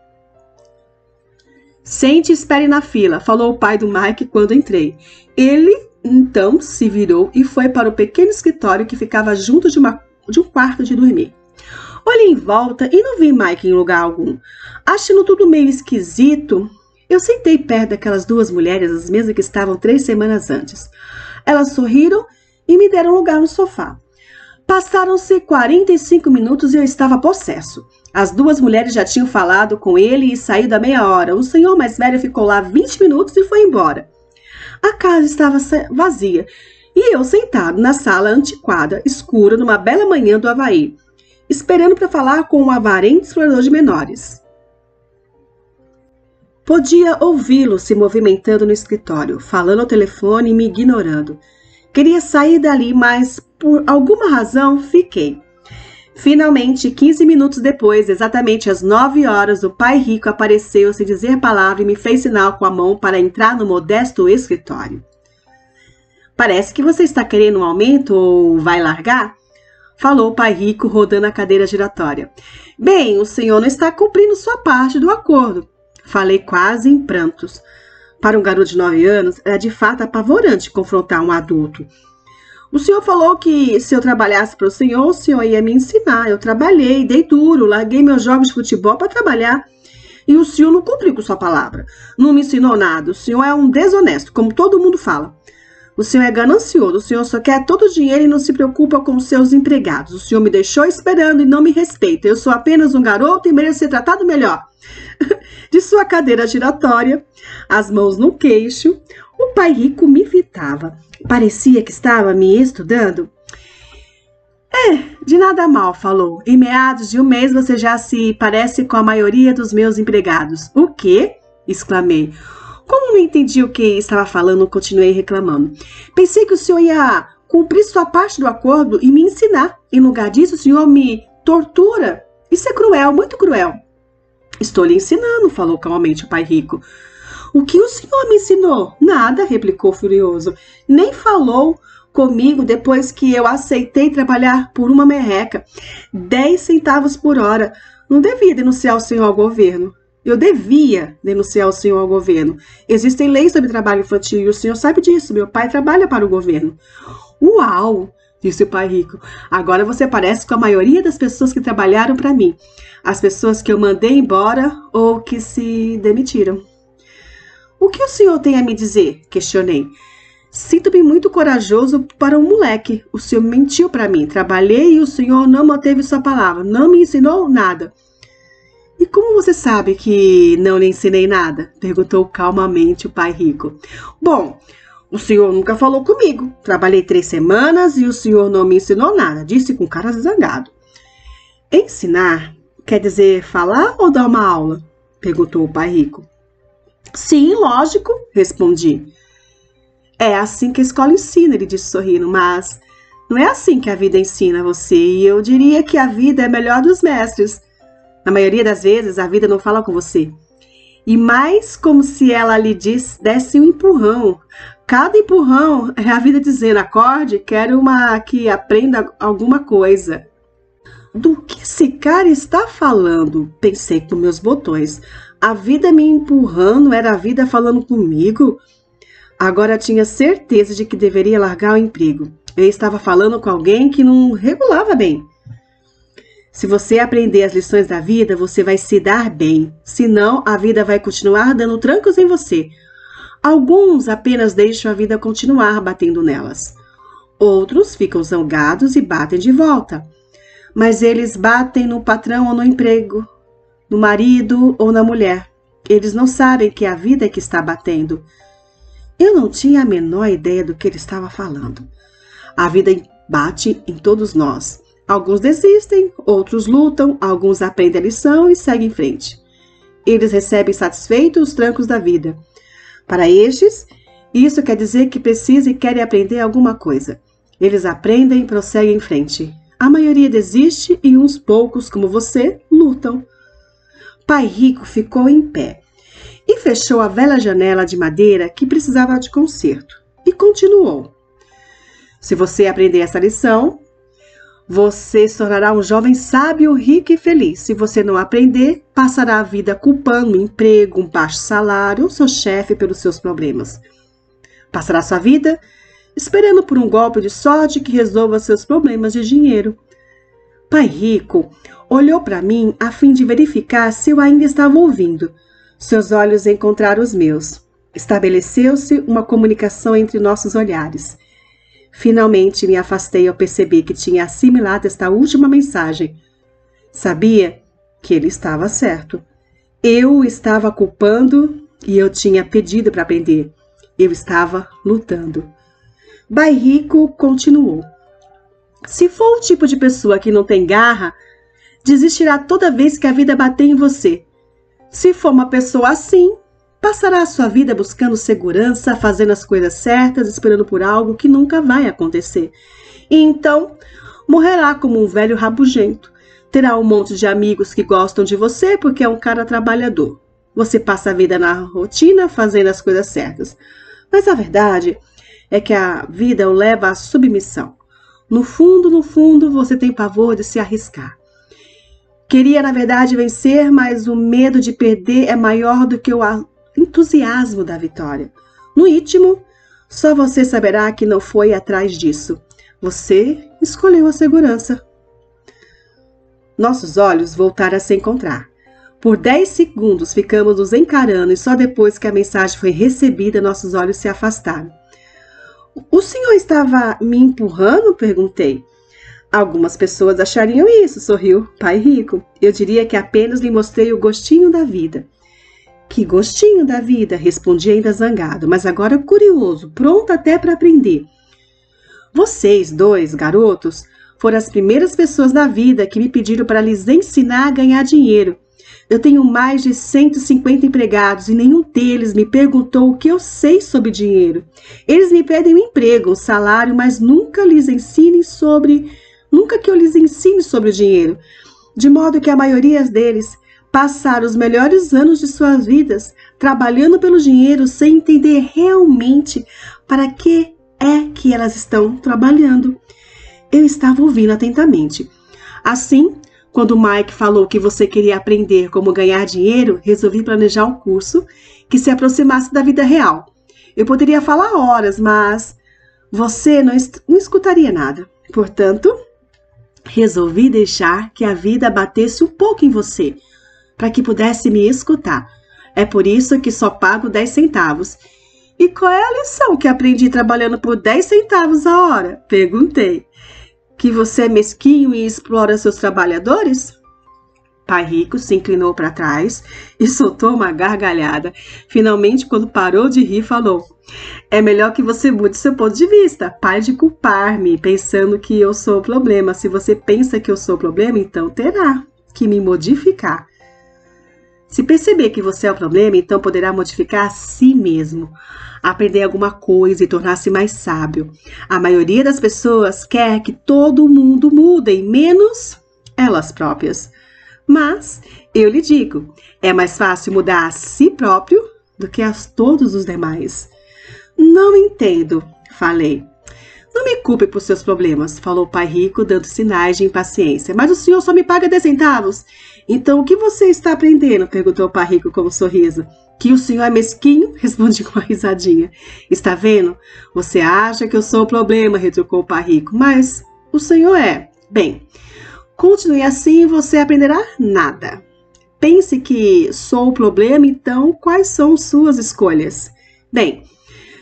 S2: Sente e espere na fila, falou o pai do Mike quando entrei. Ele, então, se virou e foi para o pequeno escritório que ficava junto de um quarto de dormir. Olhei em volta e não vi Mike em lugar algum. Achando tudo meio esquisito, Eu sentei perto daquelas duas mulheres, as mesmas que estavam 3 semanas antes. Elas sorriram e me deram lugar no sofá. Passaram-se 45 minutos e eu estava possesso. As duas mulheres já tinham falado com ele e saído há meia hora. O senhor mais velho ficou lá 20 minutos e foi embora. A casa estava vazia e eu sentado na sala antiquada, escura, numa bela manhã do Havaí, esperando para falar com um avarento explorador de menores. Podia ouvi-lo se movimentando no escritório, falando ao telefone e me ignorando. Queria sair dali, mas por alguma razão fiquei. Finalmente, 15 minutos depois, exatamente às 9 horas, o pai rico apareceu sem dizer palavra e me fez sinal com a mão para entrar no modesto escritório. Parece que você está querendo um aumento ou vai largar? Falou o pai rico, rodando a cadeira giratória. Bem, o senhor não está cumprindo sua parte do acordo. Falei quase em prantos. Para um garoto de 9 anos, era de fato apavorante confrontar um adulto. O senhor falou que se eu trabalhasse para o senhor ia me ensinar. Eu trabalhei, dei duro, larguei meus jogos de futebol para trabalhar. E o senhor não cumpriu com sua palavra. Não me ensinou nada. O senhor é um desonesto, como todo mundo fala. O senhor é ganancioso, o senhor só quer todo o dinheiro e não se preocupa com os seus empregados. O senhor me deixou esperando e não me respeita. Eu sou apenas um garoto e mereço ser tratado melhor. De sua cadeira giratória, as mãos no queixo, o pai rico me fitava. Parecia que estava me estudando. De nada mal, falou. Em meados de um mês você já se parece com a maioria dos meus empregados. O quê? Exclamei. Como não entendi o que estava falando, continuei reclamando. Pensei que o senhor ia cumprir sua parte do acordo e me ensinar. Em lugar disso, o senhor me tortura. Isso é cruel, muito cruel. Estou lhe ensinando, falou calmamente o pai rico. O que o senhor me ensinou? Nada, replicou furioso. Nem falou comigo depois que eu aceitei trabalhar por uma merreca. 10 centavos por hora. Não devia denunciar o senhor ao governo. Eu devia denunciar o senhor ao governo. Existem leis sobre trabalho infantil e o senhor sabe disso. Meu pai trabalha para o governo. Uau, disse o pai rico. Agora você parece com a maioria das pessoas que trabalharam para mim. As pessoas que eu mandei embora ou que se demitiram. O que o senhor tem a me dizer? Questionei. Sinto-me muito corajoso para um moleque. O senhor mentiu para mim. Trabalhei e o senhor não manteve sua palavra. Não me ensinou nada. E como você sabe que não lhe ensinei nada? Perguntou calmamente o pai rico. Bom, o senhor nunca falou comigo. Trabalhei 3 semanas e o senhor não me ensinou nada. Disse com cara zangado. Ensinar quer dizer falar ou dar uma aula? Perguntou o pai rico. Sim, lógico, respondi. É assim que a escola ensina, ele disse sorrindo, mas não é assim que a vida ensina você. E eu diria que a vida é melhor dos mestres. Na maioria das vezes, a vida não fala com você. E mais como se ela lhe desse um empurrão. Cada empurrão é a vida dizendo, acorde, quero que aprenda alguma coisa. Do que esse cara está falando? Pensei com meus botões. A vida me empurrando era a vida falando comigo? Agora tinha certeza de que deveria largar o emprego. Eu estava falando com alguém que não regulava bem. Se você aprender as lições da vida, você vai se dar bem. Senão, a vida vai continuar dando trancos em você. Alguns apenas deixam a vida continuar batendo nelas. Outros ficam zangados e batem de volta. Mas eles batem no patrão ou no emprego, no marido ou na mulher. Eles não sabem que a vida é que está batendo. Eu não tinha a menor ideia do que ele estava falando. A vida bate em todos nós. Alguns desistem, outros lutam, alguns aprendem a lição e seguem em frente. Eles recebem satisfeitos os trancos da vida. Para estes, isso quer dizer que precisam e querem aprender alguma coisa. Eles aprendem e prosseguem em frente. A maioria desiste e uns poucos, como você, lutam. Pai Rico ficou em pé e fechou a velha janela de madeira que precisava de conserto e continuou. Se você aprender essa lição, você se tornará um jovem sábio, rico e feliz. Se você não aprender, passará a vida culpando o emprego, um baixo salário ou seu chefe pelos seus problemas. Passará sua vida esperando por um golpe de sorte que resolva seus problemas de dinheiro. Pai Rico olhou para mim a fim de verificar se eu ainda estava ouvindo. Seus olhos encontraram os meus. Estabeleceu-se uma comunicação entre nossos olhares. Finalmente me afastei ao perceber que tinha assimilado esta última mensagem. Sabia que ele estava certo. Eu o estava culpando e eu tinha pedido para aprender. Eu estava lutando. Bairrico continuou. Se for o tipo de pessoa que não tem garra, desistirá toda vez que a vida bater em você. Se for uma pessoa assim, passará a sua vida buscando segurança, fazendo as coisas certas, esperando por algo que nunca vai acontecer. E então, morrerá como um velho rabugento. Terá um monte de amigos que gostam de você porque é um cara trabalhador. Você passa a vida na rotina, fazendo as coisas certas. Mas a verdade é que a vida o leva à submissão. No fundo, você tem pavor de se arriscar. Queria, na verdade, vencer, mas o medo de perder é maior do que o entusiasmo da vitória. No íntimo, só você saberá que não foi atrás disso. Você escolheu a segurança. Nossos olhos voltaram a se encontrar. Por 10 segundos ficamos nos encarando e só depois que a mensagem foi recebida, nossos olhos se afastaram. O senhor estava me empurrando? Perguntei. Algumas pessoas achariam isso, sorriu Bairrico. Eu diria que apenas lhe mostrei o gostinho da vida. Que gostinho da vida? Respondi ainda zangado, mas agora curioso, pronto até para aprender. Vocês dois, garotos, foram as primeiras pessoas na vida que me pediram para lhes ensinar a ganhar dinheiro. Eu tenho mais de 150 empregados e nenhum deles me perguntou o que eu sei sobre dinheiro. Eles me pedem um emprego, um salário, mas nunca que eu lhes ensine sobre o dinheiro. De modo que a maioria deles passaram os melhores anos de suas vidas trabalhando pelo dinheiro sem entender realmente para que é que elas estão trabalhando. Eu estava ouvindo atentamente. Assim, quando o Mike falou que você queria aprender como ganhar dinheiro, resolvi planejar um curso que se aproximasse da vida real. Eu poderia falar horas, mas você não escutaria nada. Portanto, resolvi deixar que a vida batesse um pouco em você, para que pudesse me escutar. É por isso que só pago 10 centavos. E qual é a lição que aprendi trabalhando por 10 centavos a hora? Perguntei. Que você é mesquinho e explora seus trabalhadores? Bairrico se inclinou para trás e soltou uma gargalhada. Finalmente, quando parou de rir, falou: é melhor que você mude seu ponto de vista. Pare de culpar-me, pensando que eu sou o problema. Se você pensa que eu sou o problema, então terá que me modificar. Se perceber que você é o problema, então poderá modificar a si mesmo, aprender alguma coisa e tornar-se mais sábio. A maioria das pessoas quer que todo mundo mude, menos elas próprias. Mas, eu lhe digo, é mais fácil mudar a si próprio do que a todos os demais. Não entendo, falei. Não me culpe por seus problemas, falou o Bairrico, dando sinais de impaciência. Mas o senhor só me paga 10 centavos. Então, o que você está aprendendo? Perguntou o Bairrico com um sorriso. Que o senhor é mesquinho? Respondi com uma risadinha. Está vendo? Você acha que eu sou o problema, retrucou o Bairrico. Mas o senhor é. Bem, continue assim e você aprenderá nada. Pense que sou o problema, então quais são suas escolhas? Bem,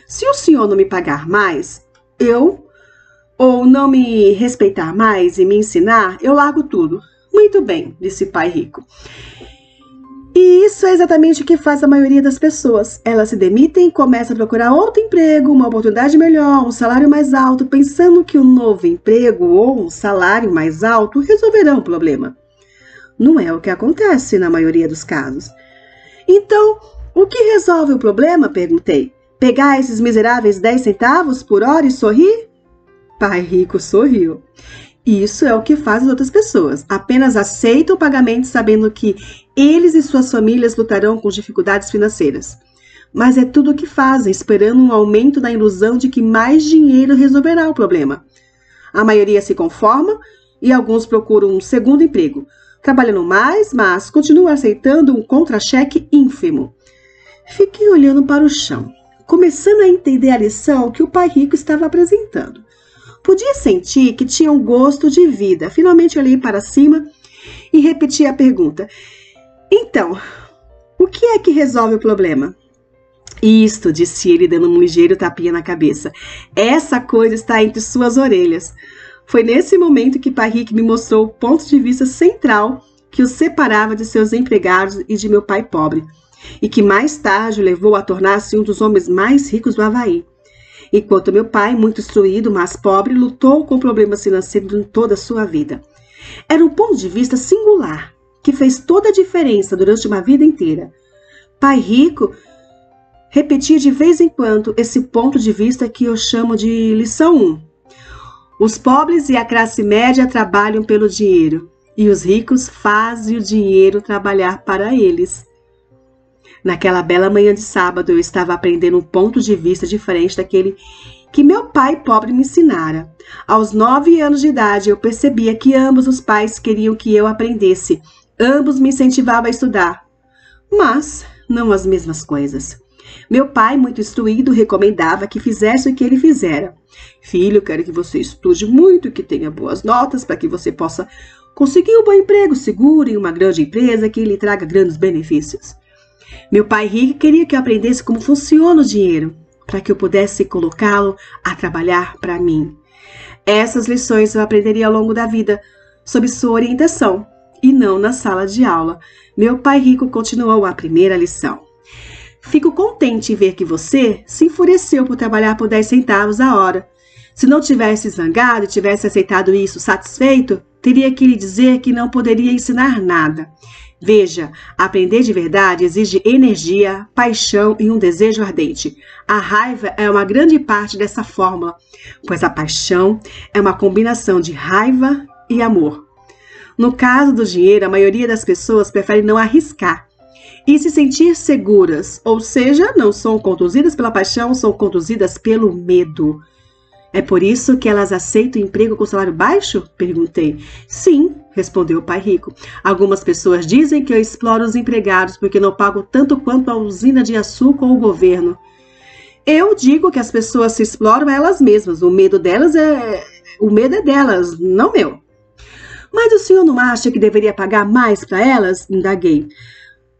S2: se o senhor não me pagar mais, ou não me respeitar mais e me ensinar, eu largo tudo. Muito bem, disse o Bairrico. E isso é exatamente o que faz a maioria das pessoas. Elas se demitem e começam a procurar outro emprego, uma oportunidade melhor, um salário mais alto, pensando que um novo emprego ou um salário mais alto resolverão o problema. Não é o que acontece na maioria dos casos. Então, o que resolve o problema? Perguntei. Pegar esses miseráveis 10 centavos por hora e sorrir? Bairrico sorriu. Isso é o que fazem as outras pessoas. Apenas aceitam o pagamento sabendo que eles e suas famílias lutarão com dificuldades financeiras. Mas é tudo o que fazem, esperando um aumento da ilusão de que mais dinheiro resolverá o problema. A maioria se conforma e alguns procuram um segundo emprego, trabalhando mais, mas continuam aceitando um contra-cheque ínfimo. Fiquei olhando para o chão, começando a entender a lição que o Bairrico estava apresentando. Podia sentir que tinha um gosto de vida. Finalmente olhei para cima e repeti a pergunta. Então, O que é que resolve o problema? Isto, disse ele, dando um ligeiro tapinha na cabeça. Essa coisa está entre suas orelhas. Foi nesse momento que Pai Rico me mostrou o ponto de vista central que o separava de seus empregados e de meu pai pobre, e que mais tarde o levou a tornar-se um dos homens mais ricos do Havaí. Enquanto meu pai, muito instruído, mas pobre, lutou com problemas financeiros em toda a sua vida. Era um ponto de vista singular, que fez toda a diferença durante uma vida inteira. Pai Rico repetia de vez em quando esse ponto de vista que eu chamo de lição 1. Os pobres e a classe média trabalham pelo dinheiro, e os ricos fazem o dinheiro trabalhar para eles. Naquela bela manhã de sábado, eu estava aprendendo um ponto de vista diferente daquele que meu pai pobre me ensinara. Aos 9 anos de idade, eu percebia que ambos os pais queriam que eu aprendesse. Ambos me incentivavam a estudar, mas não as mesmas coisas. Meu pai, muito instruído, recomendava que fizesse o que ele fizera. Filho, quero que você estude muito e que tenha boas notas para que você possa conseguir um bom emprego seguro em uma grande empresa que lhe traga grandes benefícios. Meu pai rico queria que eu aprendesse como funciona o dinheiro, para que eu pudesse colocá-lo a trabalhar para mim. Essas lições eu aprenderia ao longo da vida, sob sua orientação, e não na sala de aula. Meu pai rico continuou a primeira lição. Fico contente em ver que você se enfureceu por trabalhar por 10 centavos a hora. Se não tivesse zangado e tivesse aceitado isso satisfeito, teria que lhe dizer que não poderia ensinar nada. Veja, aprender de verdade exige energia, paixão e um desejo ardente. A raiva é uma grande parte dessa fórmula, pois a paixão é uma combinação de raiva e amor. No caso do dinheiro, a maioria das pessoas prefere não arriscar e se sentir seguras, ou seja, não são conduzidas pela paixão, são conduzidas pelo medo. É por isso que elas aceitam emprego com salário baixo? Perguntei. Sim, respondeu o pai rico. Algumas pessoas dizem que eu exploro os empregados porque não pago tanto quanto a usina de açúcar ou o governo. Eu digo que as pessoas se exploram elas mesmas. O medo é delas, não meu. Mas o senhor não acha que deveria pagar mais para elas? Indaguei.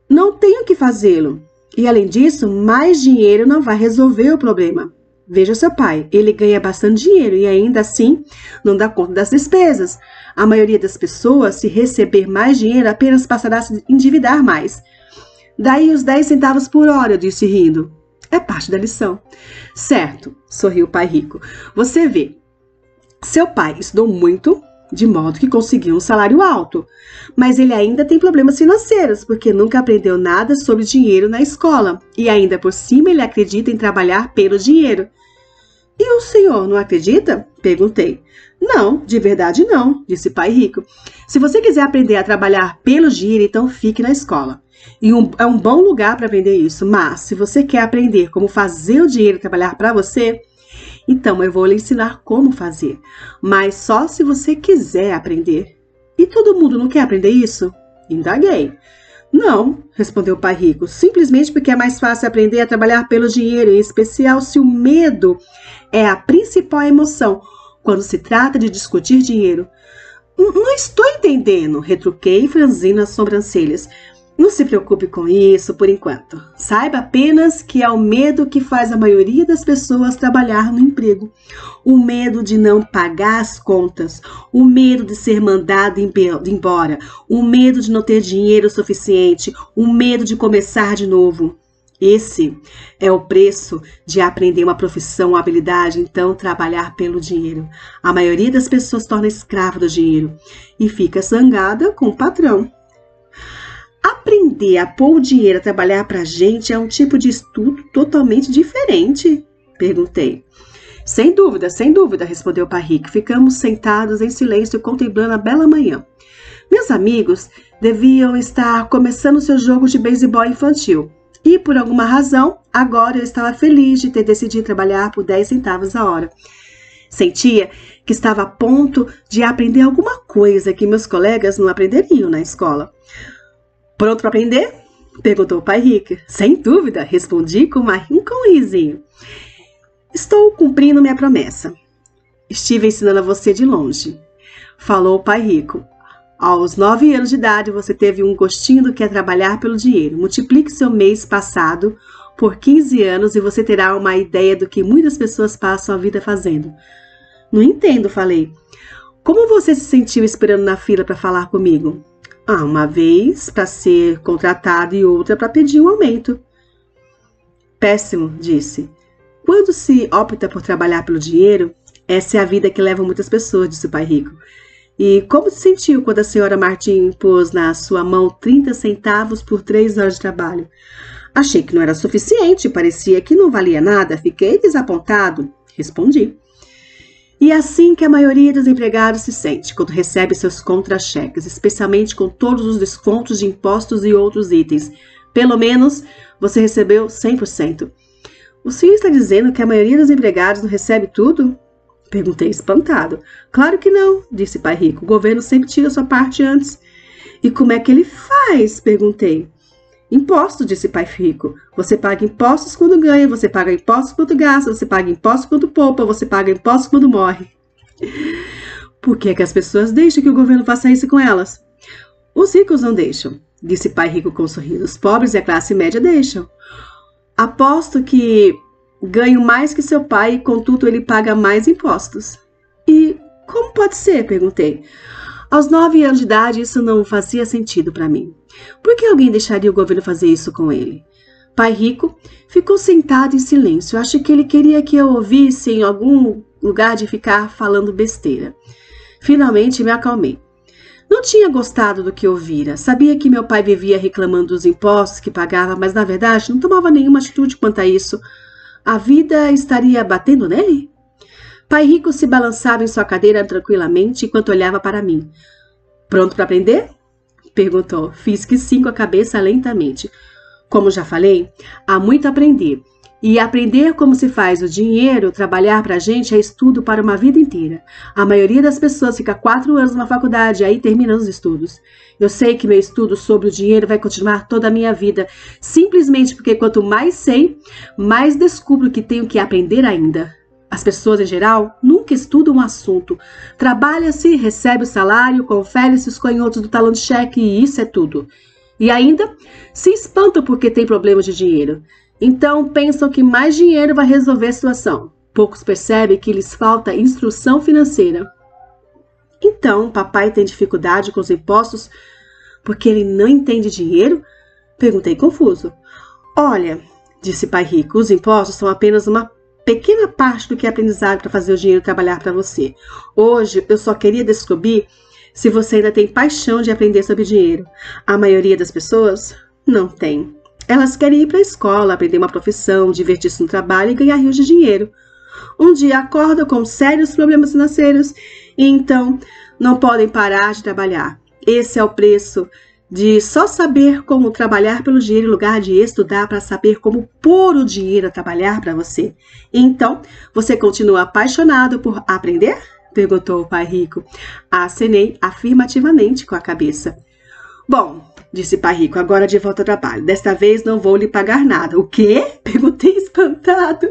S2: Não tenho que fazê-lo. E além disso, mais dinheiro não vai resolver o problema. Veja seu pai, ele ganha bastante dinheiro e ainda assim não dá conta das despesas. A maioria das pessoas, se receber mais dinheiro, apenas passará a se endividar mais. Daí os 10 centavos por hora, eu disse rindo. É parte da lição. Certo, sorriu o pai rico. Você vê, seu pai estudou muito, de modo que conseguiu um salário alto. Mas ele ainda tem problemas financeiros, porque nunca aprendeu nada sobre dinheiro na escola. E ainda por cima ele acredita em trabalhar pelo dinheiro. E o senhor não acredita? Perguntei. Não, de verdade não, disse pai rico. Se você quiser aprender a trabalhar pelo dinheiro, então fique na escola. E é um bom lugar para aprender isso. Mas se você quer aprender como fazer o dinheiro trabalhar para você, então eu vou lhe ensinar como fazer. Mas só se você quiser aprender. E todo mundo não quer aprender isso? Indaguei. Não, respondeu o pai rico, simplesmente porque é mais fácil aprender a trabalhar pelo dinheiro, em especial se o medo é a principal emoção quando se trata de discutir dinheiro. Não estou entendendo, retruquei, franzindo as sobrancelhas. Não se preocupe com isso por enquanto. Saiba apenas que é o medo que faz a maioria das pessoas trabalhar no emprego. O medo de não pagar as contas, o medo de ser mandado embora, o medo de não ter dinheiro suficiente, o medo de começar de novo. Esse é o preço de aprender uma profissão ou habilidade, então trabalhar pelo dinheiro. A maioria das pessoas se torna escrava do dinheiro e fica zangada com o patrão. Aprender a pôr o dinheiro a trabalhar para a gente é um tipo de estudo totalmente diferente? Perguntei. Sem dúvida, respondeu o pai rico. Ficamos sentados em silêncio contemplando a bela manhã. Meus amigos deviam estar começando seu jogo de beisebol infantil. E, por alguma razão, agora eu estava feliz de ter decidido trabalhar por 10 centavos a hora. Sentia que estava a ponto de aprender alguma coisa que meus colegas não aprenderiam na escola. Pronto para aprender? Perguntou o pai rico. Sem dúvida, respondi com um risinho. Estou cumprindo minha promessa. Estive ensinando a você de longe, falou o pai rico. Aos 9 anos de idade, você teve um gostinho do que é trabalhar pelo dinheiro. Multiplique seu mês passado por 15 anos e você terá uma ideia do que muitas pessoas passam a vida fazendo. Não entendo, falei. Como você se sentiu esperando na fila para falar comigo? Uma vez para ser contratado e outra para pedir um aumento. Péssimo, disse. Quando se opta por trabalhar pelo dinheiro, essa é a vida que leva muitas pessoas, disse o pai rico. E como se sentiu quando a senhora Martin pôs na sua mão 30 centavos por 3 horas de trabalho? Achei que não era suficiente, parecia que não valia nada. Fiquei desapontado, respondi. E é assim que a maioria dos empregados se sente quando recebe seus contra-cheques, especialmente com todos os descontos de impostos e outros itens. Pelo menos você recebeu 100%. O senhor está dizendo que a maioria dos empregados não recebe tudo? Perguntei espantado. Claro que não, disse pai rico. O governo sempre tira sua parte antes. E como é que ele faz? Perguntei. Imposto, disse pai rico. Você paga impostos quando ganha, você paga impostos quando gasta, você paga impostos quando poupa, você paga impostos quando morre. Por que é que as pessoas deixam que o governo faça isso com elas? Os ricos não deixam, disse pai rico com um sorriso. Os pobres e a classe média deixam. Aposto que ganho mais que seu pai e, contudo, ele paga mais impostos. E como pode ser? Perguntei. Aos 9 anos de idade, isso não fazia sentido para mim. Por que alguém deixaria o governo fazer isso com ele? Pai rico ficou sentado em silêncio. Acho que ele queria que eu ouvisse em algum lugar de ficar falando besteira. Finalmente me acalmei. Não tinha gostado do que ouvira. Sabia que meu pai vivia reclamando dos impostos que pagava, mas na verdade não tomava nenhuma atitude quanto a isso. A vida estaria batendo nele? Pai rico se balançava em sua cadeira tranquilamente enquanto olhava para mim. Pronto para aprender? Perguntou. Fiz que sim com a cabeça lentamente. Como já falei, há muito a aprender. E aprender como se faz o dinheiro trabalhar para a gente é estudo para uma vida inteira. A maioria das pessoas fica 4 anos numa faculdade e aí termina os estudos. Eu sei que meu estudo sobre o dinheiro vai continuar toda a minha vida, simplesmente porque quanto mais sei, mais descubro que tenho que aprender ainda. As pessoas, em geral, nunca estudam um assunto. Trabalha-se, recebe o salário, confere-se os canhotos do talão de cheque e isso é tudo. E ainda se espantam porque tem problemas de dinheiro. Então pensam que mais dinheiro vai resolver a situação. Poucos percebem que lhes falta instrução financeira. Então, papai tem dificuldade com os impostos porque ele não entende dinheiro? Perguntei confuso. Olha, disse pai rico, os impostos são apenas uma pequena parte do que é aprendizado para fazer o dinheiro trabalhar para você. Hoje, eu só queria descobrir se você ainda tem paixão de aprender sobre dinheiro. A maioria das pessoas não tem. Elas querem ir para a escola, aprender uma profissão, divertir-se no trabalho e ganhar rios de dinheiro. Um dia acordam com sérios problemas financeiros e então não podem parar de trabalhar. Esse é o preço de só saber como trabalhar pelo dinheiro em lugar de estudar para saber como pôr o dinheiro a trabalhar para você. Então, você continua apaixonado por aprender? Perguntou o pai rico. Acenei afirmativamente com a cabeça. Bom, disse o pai rico, agora de volta ao trabalho. Desta vez não vou lhe pagar nada. O quê? Perguntei espantado.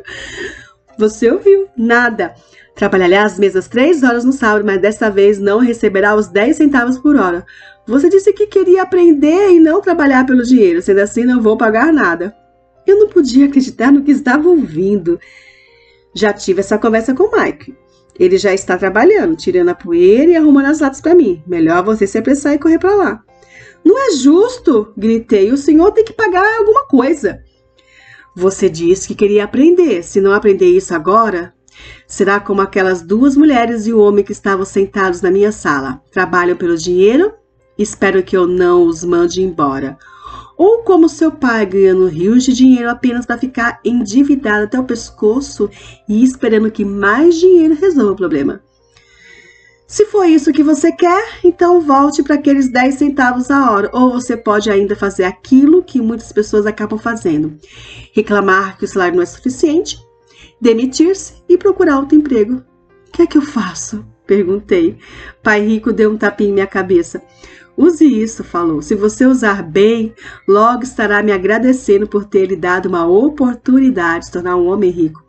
S2: Você ouviu? Nada. Trabalhará as mesmas 3 horas no sábado, mas desta vez não receberá os 10 centavos por hora. Você disse que queria aprender e não trabalhar pelo dinheiro. Sendo assim, não vou pagar nada. Eu não podia acreditar no que estava ouvindo. Já tive essa conversa com o Mike. Ele já está trabalhando, tirando a poeira e arrumando as latas para mim. Melhor você se apressar e correr para lá. Não é justo, gritei. O senhor tem que pagar alguma coisa. Você disse que queria aprender. Se não aprender isso agora, será como aquelas 2 mulheres e o homem que estavam sentados na minha sala. Trabalham pelo dinheiro? Espero que eu não os mande embora. Ou como seu pai ganhando rios de dinheiro apenas para ficar endividado até o pescoço e esperando que mais dinheiro resolva o problema. Se for isso que você quer, então volte para aqueles 10 centavos a hora. Ou você pode ainda fazer aquilo que muitas pessoas acabam fazendo. Reclamar que o salário não é suficiente, demitir-se e procurar outro emprego. O que é que eu faço? Perguntei. Pai rico deu um tapinha em minha cabeça. Use isso, falou. Se você usar bem, logo estará me agradecendo por ter lhe dado uma oportunidade de se tornar um homem rico.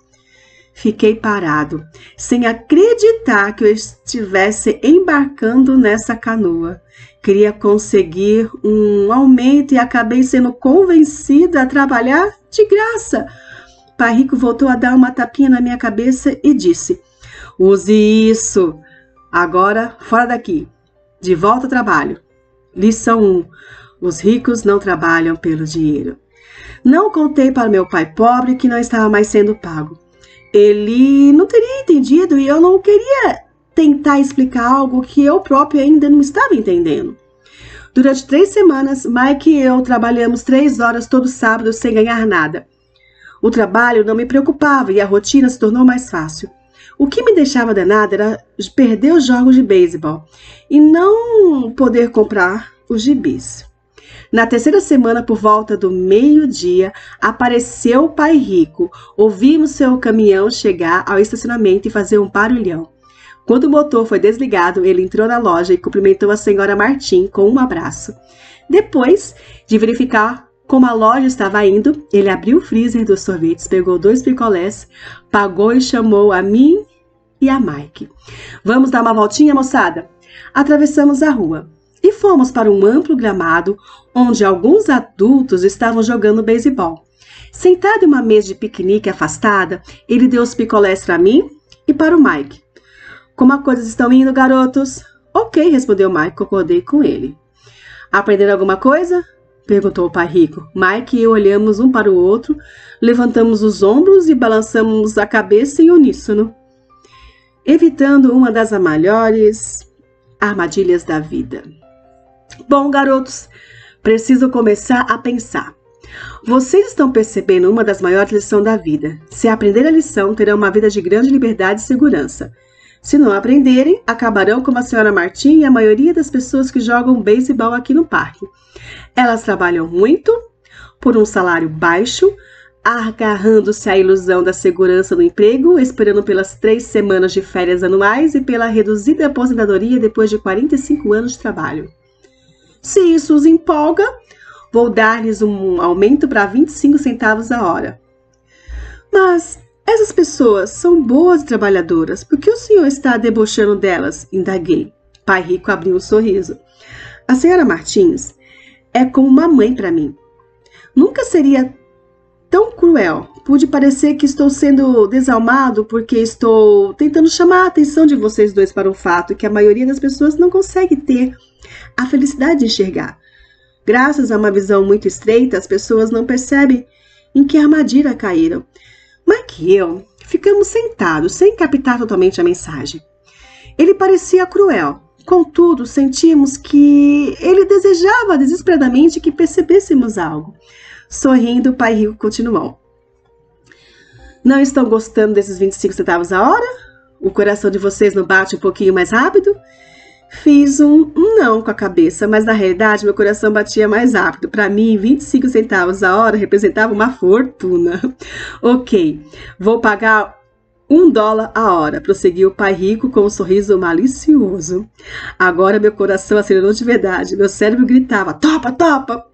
S2: Fiquei parado, sem acreditar que eu estivesse embarcando nessa canoa. Queria conseguir um aumento e acabei sendo convencida a trabalhar de graça. Pai Rico voltou a dar uma tapinha na minha cabeça e disse: use isso. Agora, fora daqui. De volta ao trabalho. Lição 1. Os ricos não trabalham pelo dinheiro. Não contei para meu pai pobre que não estava mais sendo pago. Ele não teria entendido e eu não queria tentar explicar algo que eu próprio ainda não estava entendendo. Durante 3 semanas, Mike e eu trabalhamos 3 horas todo sábado sem ganhar nada. O trabalho não me preocupava e a rotina se tornou mais fácil. O que me deixava danada era perder os jogos de beisebol e não poder comprar os gibis. Na 3ª semana, por volta do meio-dia, apareceu o Pai Rico. Ouvimos seu caminhão chegar ao estacionamento e fazer um barulhão. Quando o motor foi desligado, ele entrou na loja e cumprimentou a senhora Martim com um abraço. Depois de verificar como a loja estava indo, ele abriu o freezer dos sorvetes, pegou 2 picolés, pagou e chamou a mim e a Mike. Vamos dar uma voltinha, moçada? Atravessamos a rua e fomos para um amplo gramado onde alguns adultos estavam jogando beisebol. Sentado em uma mesa de piquenique afastada, ele deu os picolés para mim e para o Mike. Como as coisas estão indo, garotos? Ok, respondeu Mike, concordei com ele. Aprenderam alguma coisa? Perguntou o Pai Rico. Mike e eu olhamos um para o outro, levantamos os ombros e balançamos a cabeça em uníssono, evitando uma das maiores armadilhas da vida. Bom, garotos, preciso começar a pensar. Vocês estão percebendo uma das maiores lições da vida. Se aprender a lição, terão uma vida de grande liberdade e segurança. Se não aprenderem, acabarão como a senhora Martim e a maioria das pessoas que jogam beisebol aqui no parque. Elas trabalham muito, por um salário baixo, agarrando-se à ilusão da segurança no emprego, esperando pelas 3 semanas de férias anuais e pela reduzida aposentadoria depois de 45 anos de trabalho. Se isso os empolga, vou dar-lhes um aumento para 25 centavos a hora. Mas essas pessoas são boas e trabalhadoras. Por que o senhor está debochando delas? Indaguei. Pai Rico abriu um sorriso. A senhora Martins é como uma mãe para mim. Nunca seria tão cruel. Pude parecer que estou sendo desalmado porque estou tentando chamar a atenção de vocês dois para o fato que a maioria das pessoas não consegue ter a felicidade de enxergar. Graças a uma visão muito estreita, as pessoas não percebem em que armadilha caíram. Mike e eu ficamos sentados, sem captar totalmente a mensagem. Ele parecia cruel. Contudo, sentimos que ele desejava desesperadamente que percebêssemos algo. Sorrindo, o Pai Rico continuou. Não estão gostando desses 25 centavos a hora? O coração de vocês não bate um pouquinho mais rápido? Fiz um não com a cabeça, mas na realidade meu coração batia mais rápido. Para mim, 25 centavos a hora representava uma fortuna. Ok, vou pagar $1 a hora, prosseguiu o Pai Rico com um sorriso malicioso. Agora meu coração acelerou de verdade, meu cérebro gritava, topa, topa!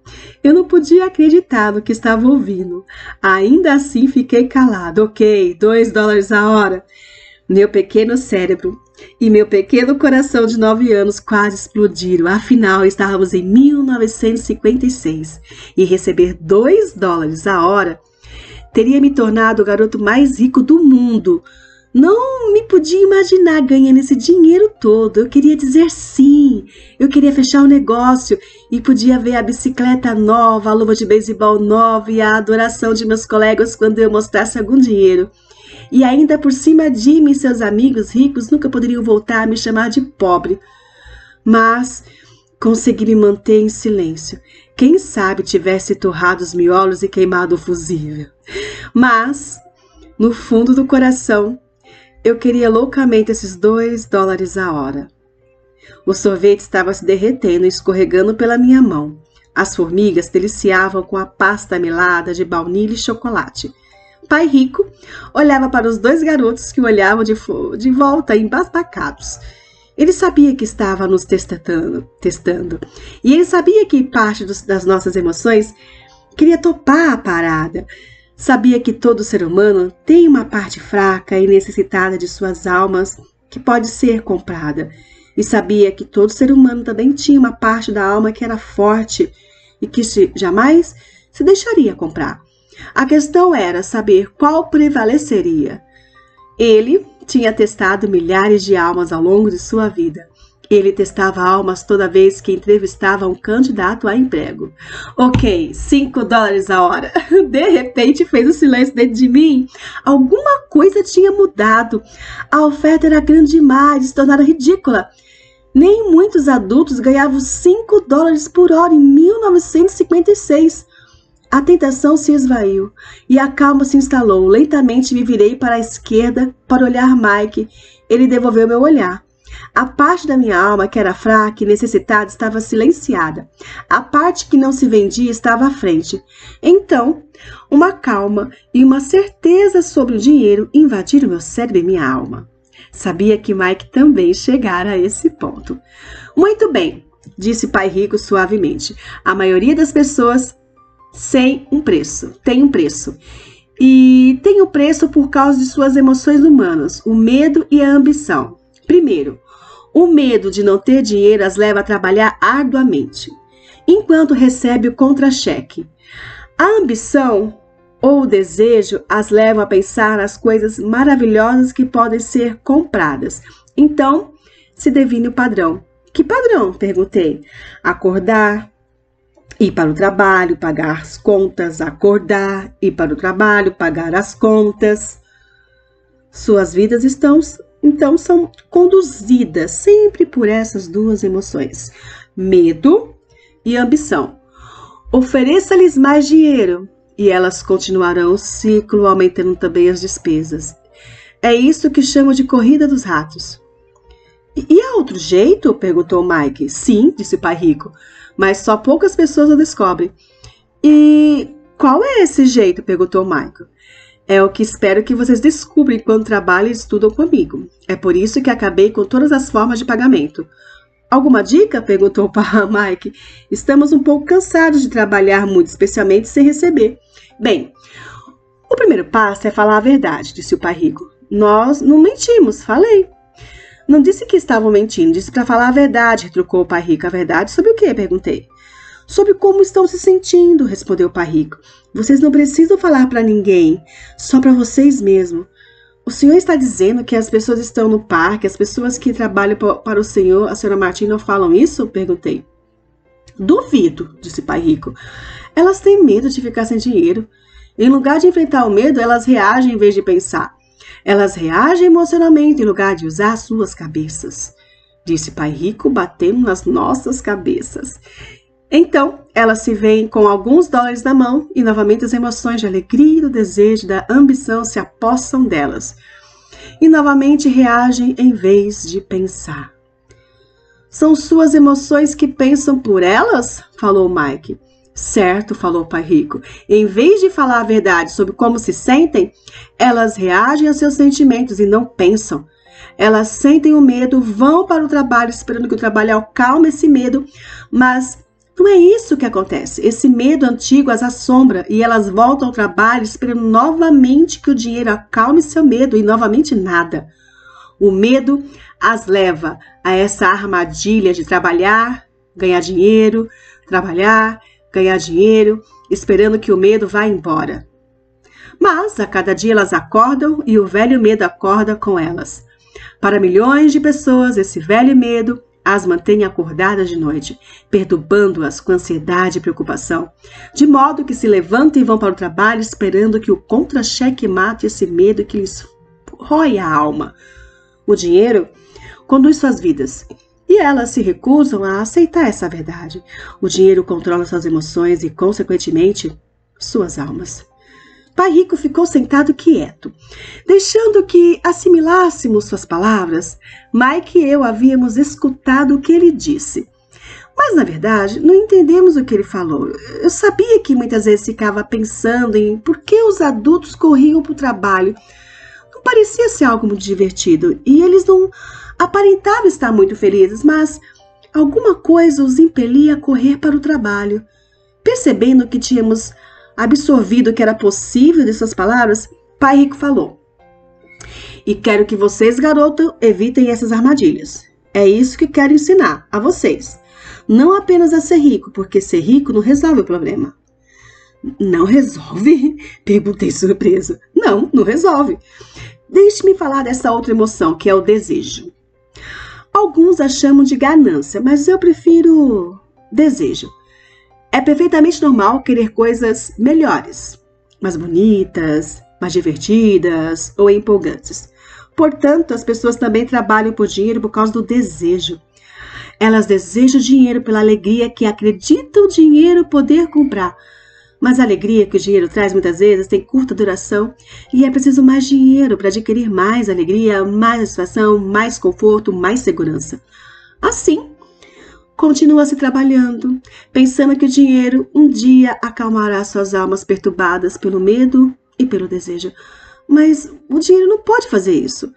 S2: Eu não podia acreditar no que estava ouvindo. Ainda assim fiquei calado. Ok, $2 a hora. Meu pequeno cérebro e meu pequeno coração de 9 anos quase explodiram. Afinal, estávamos em 1956 e receber $2 a hora teria me tornado o garoto mais rico do mundo. Não me podia imaginar ganhando esse dinheiro todo. Eu queria dizer sim. Eu queria fechar o negócio e podia ver a bicicleta nova, a luva de beisebol nova e a adoração de meus colegas quando eu mostrasse algum dinheiro. E ainda por cima de mim, seus amigos ricos nunca poderiam voltar a me chamar de pobre. Mas consegui me manter em silêncio. Quem sabe tivesse torrado os miolos e queimado o fusível. Mas, no fundo do coração, eu queria loucamente esses $2 a hora. O sorvete estava se derretendo e escorregando pela minha mão. As formigas deliciavam com a pasta melada de baunilha e chocolate. Pai Rico olhava para os 2 garotos que olhavam de volta embasbacados. Ele sabia que estava nos testando. E ele sabia que parte das nossas emoções queria topar a parada. Sabia que todo ser humano tem uma parte fraca e necessitada de suas almas que pode ser comprada. E sabia que todo ser humano também tinha uma parte da alma que era forte e que jamais se deixaria comprar. A questão era saber qual prevaleceria. Ele tinha testado milhares de almas ao longo de sua vida. Ele testava almas toda vez que entrevistava um candidato a emprego. Ok, $5 a hora. De repente fez um silêncio dentro de mim. Alguma coisa tinha mudado. A oferta era grande demais, se tornara ridícula. Nem muitos adultos ganhavam $5 por hora em 1956. A tentação se esvaiu e a calma se instalou. Lentamente me virei para a esquerda para olhar Mike. Ele devolveu meu olhar. A parte da minha alma que era fraca e necessitada estava silenciada. A parte que não se vendia estava à frente. Então, uma calma e uma certeza sobre o dinheiro invadiram meu cérebro e minha alma. Sabia que Mike também chegara a esse ponto. Muito bem, disse Pai Rico suavemente. A maioria das pessoas tem um preço. E tem o preço por causa de suas emoções humanas, o medo e a ambição. Primeiro, o medo de não ter dinheiro as leva a trabalhar arduamente, enquanto recebe o contra-cheque. A ambição ou o desejo as leva a pensar nas coisas maravilhosas que podem ser compradas. Então, se define o padrão. Que padrão? Perguntei. Acordar, ir para o trabalho, pagar as contas, acordar, ir para o trabalho, pagar as contas. Suas vidas então são conduzidas sempre por essas duas emoções, medo e ambição. Ofereça-lhes mais dinheiro e elas continuarão o ciclo, aumentando também as despesas. É isso que chamo de corrida dos ratos. E há outro jeito? Perguntou Mike. Sim, disse o Pai Rico, mas só poucas pessoas o descobrem. E qual é esse jeito? Perguntou Michael. É o que espero que vocês descubram enquanto trabalham e estudam comigo. É por isso que acabei com todas as formas de pagamento. Alguma dica? Perguntou para Mike. Estamos um pouco cansados de trabalhar muito, especialmente sem receber. Bem, o primeiro passo é falar a verdade, disse o Pai Rico. Nós não mentimos, falei. Não disse que estavam mentindo, disse para falar a verdade, retrucou o Pai Rico. A verdade sobre o quê? Perguntei. Sobre como estão se sentindo, respondeu o Pai Rico. Vocês não precisam falar para ninguém, só para vocês mesmos. O senhor está dizendo que as pessoas estão no parque, as pessoas que trabalham para o senhor, a senhora Martin, não falam isso? Perguntei. Duvido, disse o Pai Rico. Elas têm medo de ficar sem dinheiro. Em lugar de enfrentar o medo, elas reagem em vez de pensar. Elas reagem emocionalmente em lugar de usar suas cabeças, disse Pai Rico, batendo nas nossas cabeças. Então, elas se veem com alguns dólares na mão e novamente as emoções de alegria, do desejo, da ambição se apossam delas. E novamente reagem em vez de pensar. São suas emoções que pensam por elas? Falou Mike. Certo, falou o Pai Rico. Em vez de falar a verdade sobre como se sentem, elas reagem a seus sentimentos e não pensam. Elas sentem o medo, vão para o trabalho esperando que o trabalho acalme esse medo, mas não é isso que acontece. Esse medo antigo as assombra e elas voltam ao trabalho esperando novamente que o dinheiro acalme seu medo e novamente nada. O medo as leva a essa armadilha de trabalhar, ganhar dinheiro, trabalhar, ganhar dinheiro, esperando que o medo vá embora. Mas a cada dia elas acordam e o velho medo acorda com elas. Para milhões de pessoas, esse velho medo as mantém acordadas de noite, perturbando-as com ansiedade e preocupação, de modo que se levantam e vão para o trabalho esperando que o contra-cheque mate esse medo que lhes rói a alma. O dinheiro conduz suas vidas, e elas se recusam a aceitar essa verdade. O dinheiro controla suas emoções e, consequentemente, suas almas. Pai Rico ficou sentado quieto, deixando que assimilássemos suas palavras. Mike e eu havíamos escutado o que ele disse. Mas, na verdade, não entendemos o que ele falou. Eu sabia que muitas vezes ficava pensando em por que os adultos corriam para o trabalho. Não parecia ser algo muito divertido, e eles não aparentavam estar muito felizes, mas alguma coisa os impelia a correr para o trabalho. Percebendo que tínhamos Absorvido que era possível de suas palavras, Pai Rico falou: e quero que vocês, garoto, evitem essas armadilhas. É isso que quero ensinar a vocês. Não apenas a ser rico, porque ser rico não resolve o problema. Não resolve? Perguntei surpreso. Não, não resolve. Deixe-me falar dessa outra emoção, que é o desejo. Alguns a chamam de ganância, mas eu prefiro desejo. É perfeitamente normal querer coisas melhores, mais bonitas, mais divertidas ou empolgantes. Portanto, as pessoas também trabalham por dinheiro por causa do desejo. Elas desejam dinheiro pela alegria que acreditam o dinheiro poder comprar. Mas a alegria que o dinheiro traz muitas vezes tem curta duração e é preciso mais dinheiro para adquirir mais alegria, mais satisfação, mais conforto, mais segurança. Assim, continua-se trabalhando, pensando que o dinheiro um dia acalmará suas almas perturbadas pelo medo e pelo desejo. Mas o dinheiro não pode fazer isso.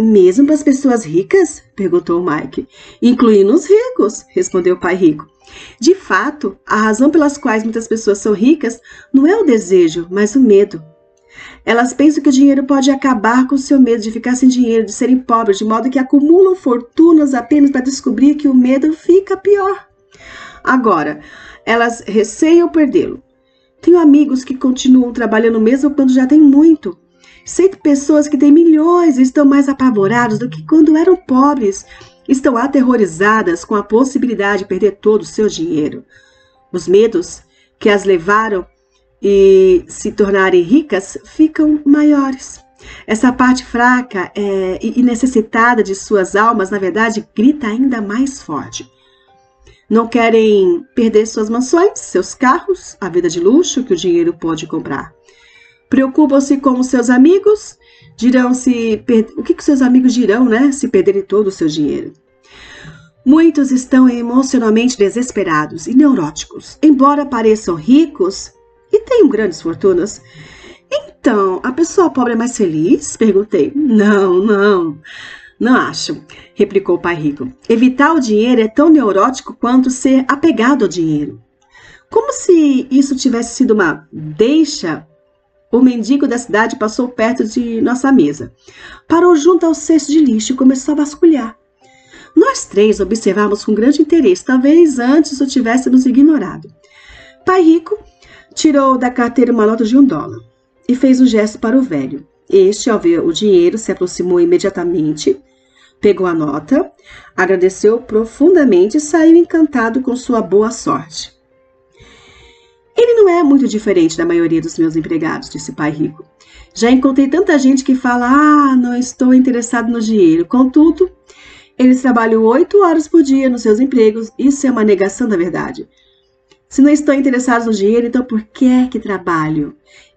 S2: Mesmo para as pessoas ricas? Perguntou Mike. Incluindo os ricos, respondeu o Pai Rico. De fato, a razão pelas quais muitas pessoas são ricas não é o desejo, mas o medo. Elas pensam que o dinheiro pode acabar com o seu medo de ficar sem dinheiro, de serem pobres, de modo que acumulam fortunas apenas para descobrir que o medo fica pior. Agora, elas receiam perdê-lo. Tenho amigos que continuam trabalhando mesmo quando já têm muito. Sei que pessoas que têm milhões e estão mais apavorados do que quando eram pobres. Estão aterrorizadas com a possibilidade de perder todo o seu dinheiro. Os medos que as levaram a se tornarem ricas ficam maiores. Essa parte fraca e necessitada de suas almas, na verdade, grita ainda mais forte. Não querem perder suas mansões, seus carros, a vida de luxo que o dinheiro pode comprar. Preocupam-se com os seus amigos, o que seus amigos dirão, né, se perderem todo o seu dinheiro. Muitos estão emocionalmente desesperados e neuróticos, embora pareçam ricos e tenham grandes fortunas. Então, a pessoa pobre é mais feliz? Perguntei. Não acho, replicou o Pai Rico. Evitar o dinheiro é tão neurótico quanto ser apegado ao dinheiro. Como se isso tivesse sido uma deixa. O mendigo da cidade passou perto de nossa mesa. Parou junto ao cesto de lixo e começou a vasculhar. Nós três observávamos com grande interesse, talvez antes o tivéssemos ignorado. Pai Rico tirou da carteira uma nota de $1 e fez um gesto para o velho. Este, ao ver o dinheiro, se aproximou imediatamente, pegou a nota, agradeceu profundamente e saiu encantado com sua boa sorte. Ele não é muito diferente da maioria dos meus empregados, disse Pai Rico. Já encontrei tanta gente que fala, não estou interessado no dinheiro. Contudo, eles trabalham 8 horas por dia nos seus empregos. Isso é uma negação da verdade. Se não estão interessados no dinheiro, então por que é que trabalham?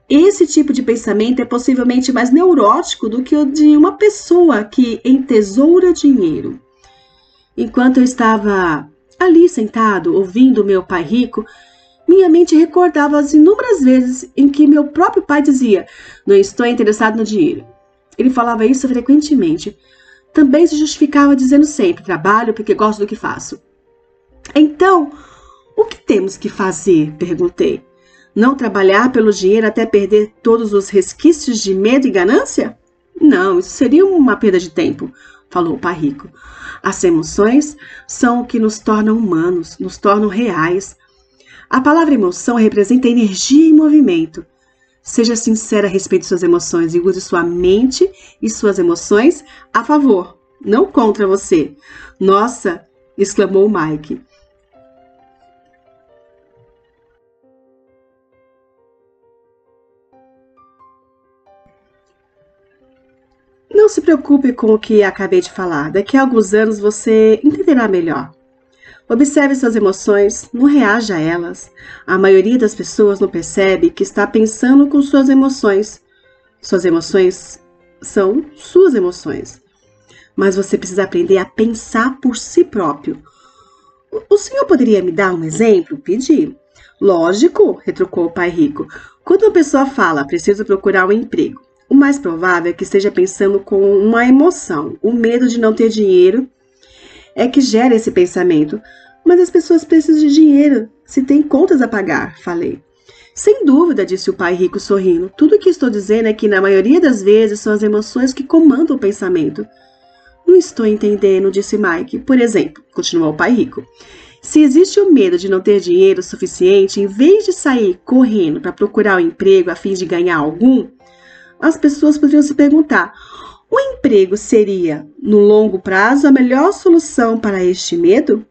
S2: Esse tipo de pensamento é possivelmente mais neurótico do que o de uma pessoa que entesoura dinheiro. Enquanto eu estava ali sentado, ouvindo meu Pai Rico, minha mente recordava as inúmeras vezes em que meu próprio pai dizia, não estou interessado no dinheiro. Ele falava isso frequentemente. Também se justificava dizendo sempre, trabalho porque gosto do que faço. Então, o que temos que fazer? Perguntei. Não trabalhar pelo dinheiro até perder todos os resquícios de medo e ganância? Não, isso seria uma perda de tempo, falou o Pai Rico. As emoções são o que nos tornam humanos, nos tornam reais. A palavra emoção representa energia em movimento. Seja sincera a respeito de suas emoções e use sua mente e suas emoções a favor, não contra você. Nossa, exclamou Mike. Não se preocupe com o que acabei de falar. Daqui a alguns anos você entenderá melhor. Observe suas emoções, não reaja a elas. A maioria das pessoas não percebe que está pensando com suas emoções. Suas emoções são suas emoções. Mas você precisa aprender a pensar por si próprio. O senhor poderia me dar um exemplo? Pedi. Lógico, retrucou o Pai Rico. Quando uma pessoa fala, preciso procurar um emprego, o mais provável é que esteja pensando com uma emoção. O medo de não ter dinheiro é que gera esse pensamento. Mas as pessoas precisam de dinheiro, se têm contas a pagar, falei. Sem dúvida, disse o pai rico sorrindo. Tudo o que estou dizendo é que na maioria das vezes são as emoções que comandam o pensamento. Não estou entendendo, disse Mike. Por exemplo, continuou o pai rico. Se existe o medo de não ter dinheiro suficiente, em vez de sair correndo para procurar um emprego a fim de ganhar algum, as pessoas poderiam se perguntar: o emprego seria, no longo prazo, a melhor solução para este medo?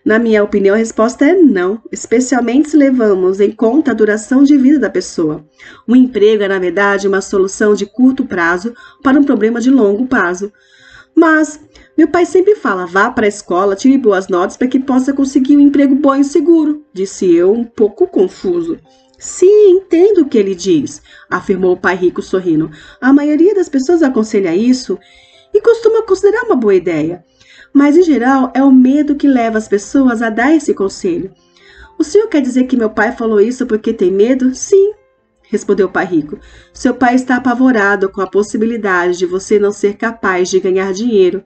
S2: Na minha opinião, a resposta é não, especialmente se levamos em conta a duração de vida da pessoa. O emprego é, na verdade, uma solução de curto prazo para um problema de longo prazo. Mas meu pai sempre fala: vá para a escola, tire boas notas para que possa conseguir um emprego bom e seguro, disse eu, um pouco confuso. Sim, entendo o que ele diz, afirmou o pai rico sorrindo. A maioria das pessoas aconselha isso e costuma considerar uma boa ideia. Mas, em geral, é o medo que leva as pessoas a dar esse conselho. O senhor quer dizer que meu pai falou isso porque tem medo? Sim, respondeu o pai rico. Seu pai está apavorado com a possibilidade de você não ser capaz de ganhar dinheiro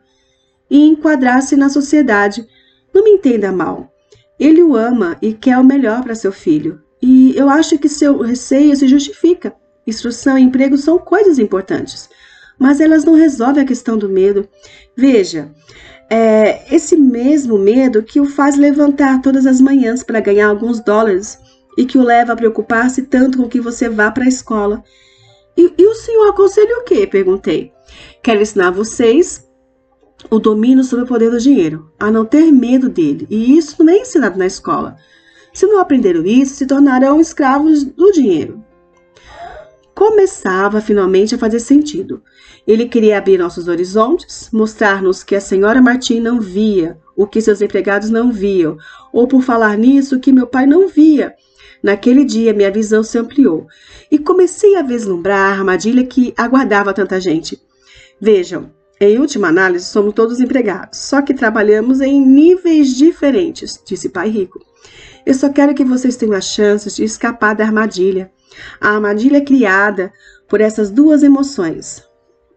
S2: e enquadrar-se na sociedade. Não me entenda mal. Ele o ama e quer o melhor para seu filho. E eu acho que seu receio se justifica. Instrução e emprego são coisas importantes, mas elas não resolvem a questão do medo. Veja, é esse mesmo medo que o faz levantar todas as manhãs para ganhar alguns dólares e que o leva a preocupar-se tanto com que você vá para a escola. E o senhor aconselha o quê? Perguntei. Quero ensinar vocês o domínio sobre o poder do dinheiro, a não ter medo dele, e isso não é ensinado na escola. Se não aprenderam isso, se tornarão escravos do dinheiro. Começava finalmente a fazer sentido. Ele queria abrir nossos horizontes, mostrar-nos que a senhora Martin não via o que seus empregados não viam, ou por falar nisso, que meu pai não via. Naquele dia, minha visão se ampliou e comecei a vislumbrar a armadilha que aguardava tanta gente. Vejam, em última análise, somos todos empregados, só que trabalhamos em níveis diferentes, disse pai rico. Eu só quero que vocês tenham a chance de escapar da armadilha. A armadilha é criada por essas duas emoções,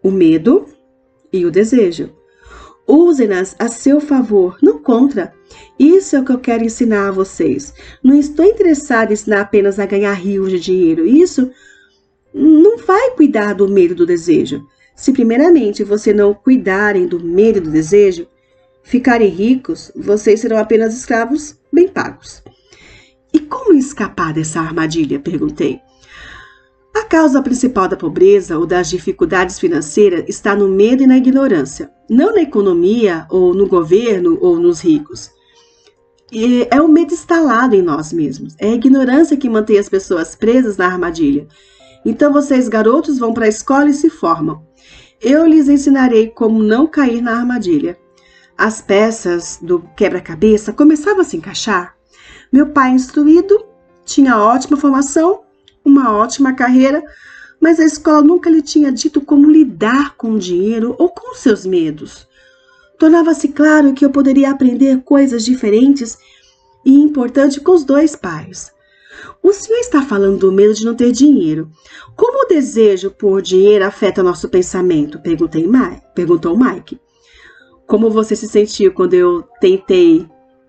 S2: o medo e o desejo. Use-nas a seu favor, não contra. Isso é o que eu quero ensinar a vocês. Não estou interessada em ensinar apenas a ganhar rios de dinheiro. Isso não vai cuidar do medo e do desejo. Se primeiramente você não cuidarem do medo e do desejo, ficarem ricos, vocês serão apenas escravos bem pagos. E como escapar dessa armadilha? Perguntei. A causa principal da pobreza ou das dificuldades financeiras está no medo e na ignorância, não na economia ou no governo ou nos ricos. É o medo instalado em nós mesmos, é a ignorância que mantém as pessoas presas na armadilha. Então vocês, garotos, vão para a escola e se formam. Eu lhes ensinarei como não cair na armadilha. As peças do quebra-cabeça começavam a se encaixar. Meu pai, instruído, tinha ótima formação, uma ótima carreira, mas a escola nunca lhe tinha dito como lidar com o dinheiro ou com seus medos. Tornava-se claro que eu poderia aprender coisas diferentes e importantes com os dois pais. O senhor está falando do medo de não ter dinheiro. Como o desejo por dinheiro afeta nosso pensamento? Perguntou Mike. Como você se sentiu quando eu tentei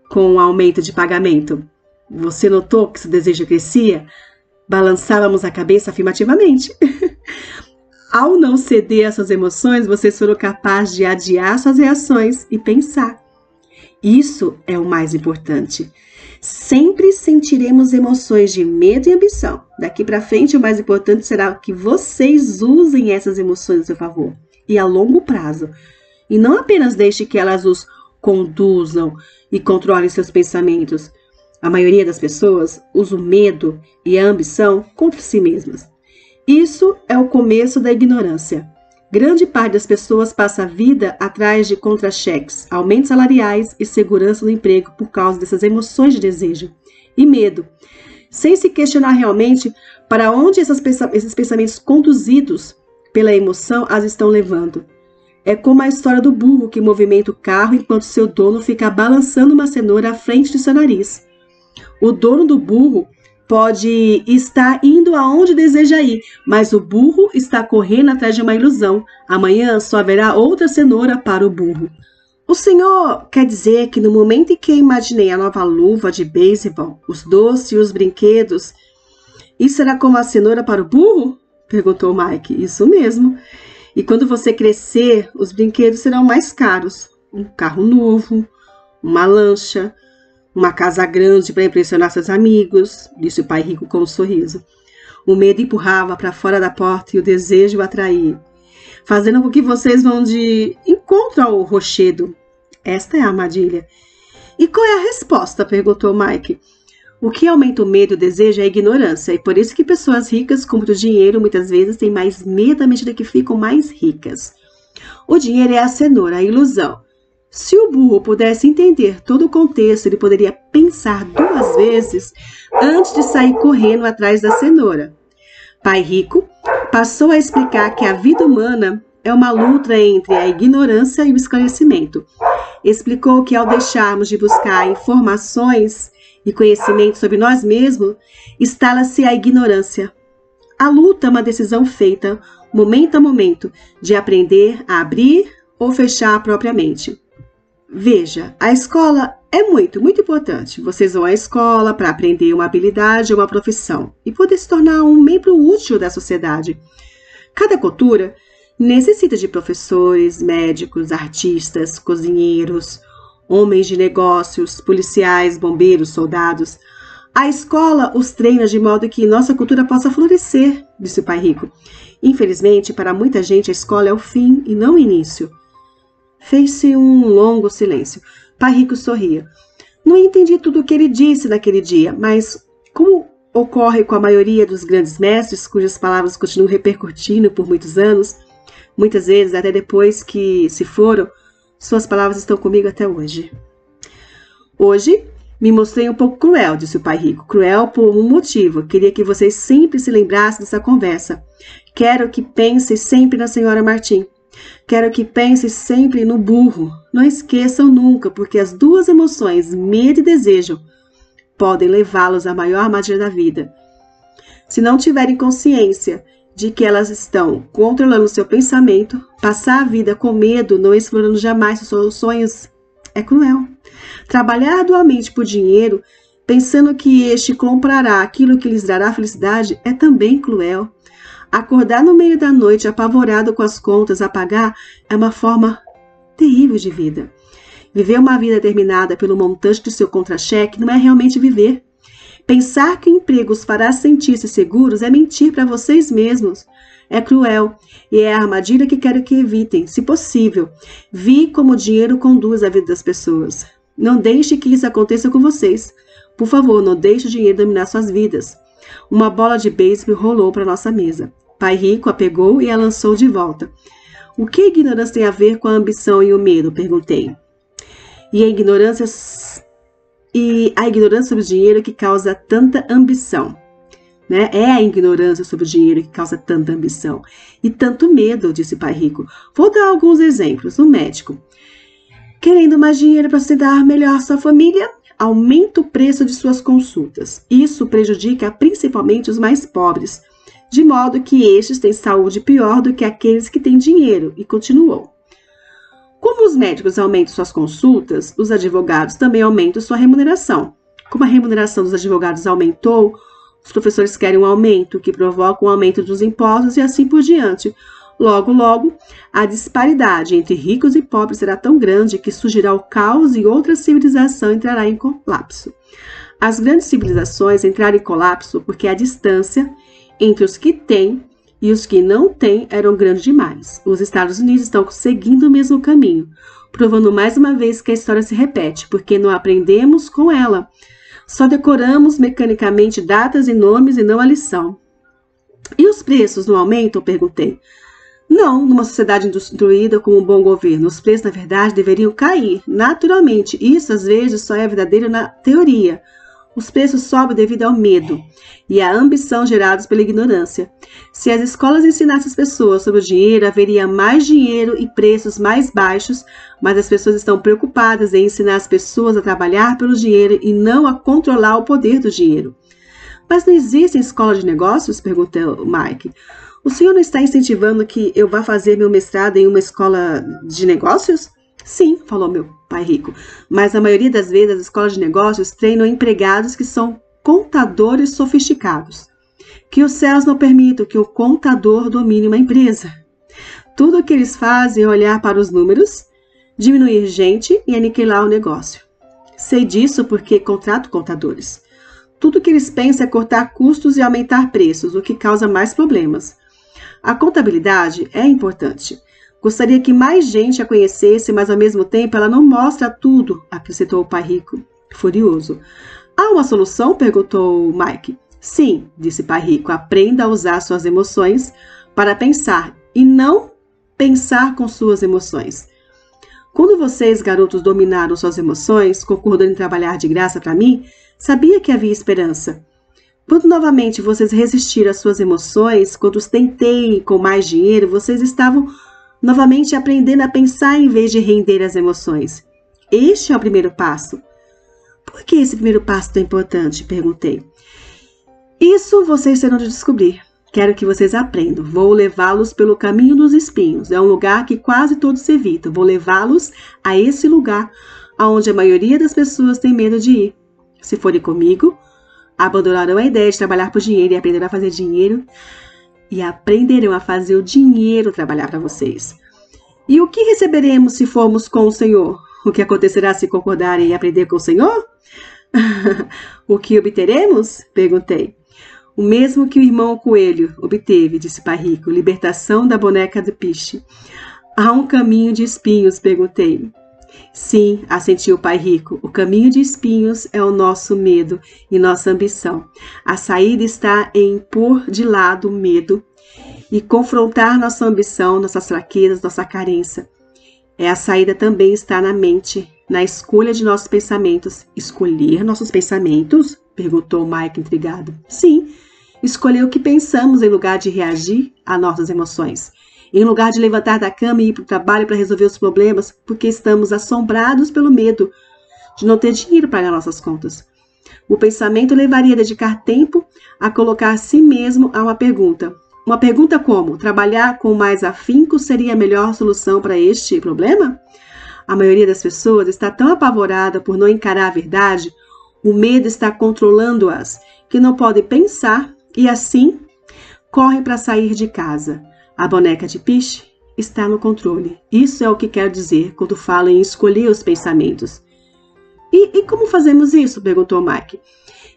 S2: com o aumento de pagamento? Você notou que seu desejo crescia? Balançávamos a cabeça afirmativamente. Ao não ceder às suas emoções, vocês foram capazes de adiar suas reações e pensar. Isso é o mais importante. Sempre sentiremos emoções de medo e ambição. Daqui para frente, o mais importante será que vocês usem essas emoções a seu favor e a longo prazo. E não apenas deixe que elas os conduzam e controlem seus pensamentos. A maioria das pessoas usa o medo e a ambição contra si mesmas. Isso é o começo da ignorância. Grande parte das pessoas passa a vida atrás de contra-cheques, aumentos salariais e segurança no emprego por causa dessas emoções de desejo e medo, sem se questionar realmente para onde esses pensamentos conduzidos pela emoção as estão levando. É como a história do burro que movimenta o carro enquanto seu dono fica balançando uma cenoura à frente de seu nariz. O dono do burro pode estar indo aonde deseja ir, mas o burro está correndo atrás de uma ilusão. Amanhã só haverá outra cenoura para o burro. O senhor quer dizer que no momento em que eu imaginei a nova luva de beisebol, os doces e os brinquedos, Isso será como a cenoura para o burro? Perguntou Mike. Isso mesmo. E quando você crescer, os brinquedos serão mais caros. Um carro novo, uma lancha, uma casa grande para impressionar seus amigos, disse o pai rico com um sorriso. O medo empurrava para fora da porta e o desejo o atraía, fazendo com que vocês vão de encontro ao rochedo. Esta é a armadilha. E qual é a resposta? Perguntou Mike. O que aumenta o medo e o desejo é a ignorância, e por isso que pessoas ricas com muito dinheiro muitas vezes têm mais medo à medida que ficam mais ricas. O dinheiro é a cenoura, a ilusão. Se o burro pudesse entender todo o contexto, ele poderia pensar 2 vezes antes de sair correndo atrás da cenoura. Pai Rico passou a explicar que a vida humana é uma luta entre a ignorância e o esclarecimento. Explicou que ao deixarmos de buscar informações e conhecimento sobre nós mesmos, instala-se a ignorância. A luta é uma decisão feita, momento a momento, de aprender a abrir ou fechar a própria mente. Veja, a escola é muito importante. Vocês vão à escola para aprender uma habilidade ou uma profissão e poder se tornar um membro útil da sociedade. Cada cultura necessita de professores, médicos, artistas, cozinheiros, homens de negócios, policiais, bombeiros, soldados. A escola os treina de modo que nossa cultura possa florescer, disse o pai rico. Infelizmente, para muita gente, a escola é o fim e não o início. Fez-se um longo silêncio. Pai rico sorria. Não entendi tudo o que ele disse naquele dia, mas como ocorre com a maioria dos grandes mestres, cujas palavras continuam repercutindo por muitos anos, muitas vezes até depois que se foram, suas palavras estão comigo até hoje. Hoje me mostrei um pouco cruel, disse o pai rico. Cruel por um motivo. Queria que vocês sempre se lembrassem dessa conversa. Quero que pensem sempre na senhora Martin. Quero que pensem sempre no burro. Não esqueçam nunca, porque as 2 emoções, medo e desejo, podem levá-los à maior armadilha da vida. Se não tiverem consciência de que elas estão controlando seu pensamento, passar a vida com medo, não explorando jamais seus sonhos, é cruel. Trabalhar arduamente por dinheiro, pensando que este comprará aquilo que lhes dará felicidade, é também cruel. Acordar no meio da noite apavorado com as contas a pagar é uma forma terrível de vida. Viver uma vida determinada pelo montante do seu contra-cheque não é realmente viver. Pensar que o emprego os fará sentir-se seguros é mentir para vocês mesmos. É cruel e é a armadilha que quero que evitem, se possível. Vi como o dinheiro conduz a vida das pessoas. Não deixe que isso aconteça com vocês. Por favor, não deixe o dinheiro dominar suas vidas. Uma bola de beisebol rolou para nossa mesa. Pai rico a pegou e a lançou de volta. O que a ignorância tem a ver com a ambição e o medo? Perguntei. E a ignorância sobre o dinheiro que causa tanta ambição. Né? É a ignorância sobre o dinheiro que causa tanta ambição. E tanto medo, disse pai rico. Vou dar alguns exemplos. Um médico, querendo mais dinheiro para sustentar melhor sua família, aumenta o preço de suas consultas. Isso prejudica principalmente os mais pobres, de modo que estes têm saúde pior do que aqueles que têm dinheiro, e continuou. Como os médicos aumentam suas consultas, os advogados também aumentam sua remuneração. Como a remuneração dos advogados aumentou, os professores querem um aumento, que provoca um aumento dos impostos e assim por diante. Logo, a disparidade entre ricos e pobres será tão grande que surgirá o caos e outra civilização entrará em colapso. As grandes civilizações entraram em colapso porque a distância entre os que têm e os que não têm eram grande demais. Os Estados Unidos estão seguindo o mesmo caminho, provando mais uma vez que a história se repete, porque não aprendemos com ela. Só decoramos mecanicamente datas e nomes e não a lição. E os preços não aumentam? Perguntei. Não, numa sociedade instruída com um bom governo. Os preços, na verdade, deveriam cair, naturalmente. Isso, às vezes, só é verdadeiro na teoria. Os preços sobem devido ao medo e à ambição gerados pela ignorância. Se as escolas ensinassem as pessoas sobre o dinheiro, haveria mais dinheiro e preços mais baixos, mas as pessoas estão preocupadas em ensinar as pessoas a trabalhar pelo dinheiro e não a controlar o poder do dinheiro. Mas não existem escolas de negócios? Perguntou Mike. O senhor não está incentivando que eu vá fazer meu mestrado em uma escola de negócios? Sim, falou meu pai rico, mas a maioria das vezes as escolas de negócios treinam empregados que são contadores sofisticados. Que os céus não permitam que o contador domine uma empresa. Tudo o que eles fazem é olhar para os números, diminuir gente e aniquilar o negócio. Sei disso porque contrato contadores. Tudo que eles pensam é cortar custos e aumentar preços, o que causa mais problemas. A contabilidade é importante. Gostaria que mais gente a conhecesse, mas ao mesmo tempo ela não mostra tudo, acrescentou o pai rico, furioso. Há uma solução? Perguntou Mike. Sim, disse o pai rico, aprenda a usar suas emoções para pensar e não pensar com suas emoções. Quando vocês, garotos, dominaram suas emoções, concordando em trabalhar de graça para mim, sabia que havia esperança. Quando novamente vocês resistiram às suas emoções, quando os tentei com mais dinheiro, vocês estavam novamente aprendendo a pensar em vez de render às emoções. Este é o primeiro passo. Por que esse primeiro passo é tão importante? Perguntei. Isso vocês terão de descobrir. Quero que vocês aprendam. Vou levá-los pelo caminho dos espinhos. É um lugar que quase todos evitam. Vou levá-los a esse lugar onde a maioria das pessoas tem medo de ir. Se forem comigo, abandonarão a ideia de trabalhar por dinheiro e aprenderão a fazer dinheiro e aprenderão a fazer o dinheiro trabalhar para vocês. E o que receberemos se formos com o Senhor? O que acontecerá se concordarem e aprender com o Senhor? O que obteremos? Perguntei. O mesmo que o irmão Coelho obteve, disse o pai rico, libertação da boneca de piche. Há um caminho de espinhos? Perguntei. Sim, assentiu o pai rico, o caminho de espinhos é o nosso medo e nossa ambição. A saída está em pôr de lado o medo e confrontar nossa ambição, nossas fraquezas, nossa carência. A saída também está na mente, na escolha de nossos pensamentos. Escolher nossos pensamentos? Perguntou Mike intrigado. Sim, escolher o que pensamos em lugar de reagir a nossas emoções. Em lugar de levantar da cama e ir para o trabalho para resolver os problemas, porque estamos assombrados pelo medo de não ter dinheiro para pagar nossas contas. O pensamento levaria a dedicar tempo a colocar a si mesmo a uma pergunta. Uma pergunta como: trabalhar com mais afinco seria a melhor solução para este problema? A maioria das pessoas está tão apavorada por não encarar a verdade, o medo está controlando-as, que não podem pensar e assim correm para sair de casa. A boneca de piche está no controle. Isso é o que quero dizer quando falo em escolher os pensamentos. E como fazemos isso? Perguntou Mike.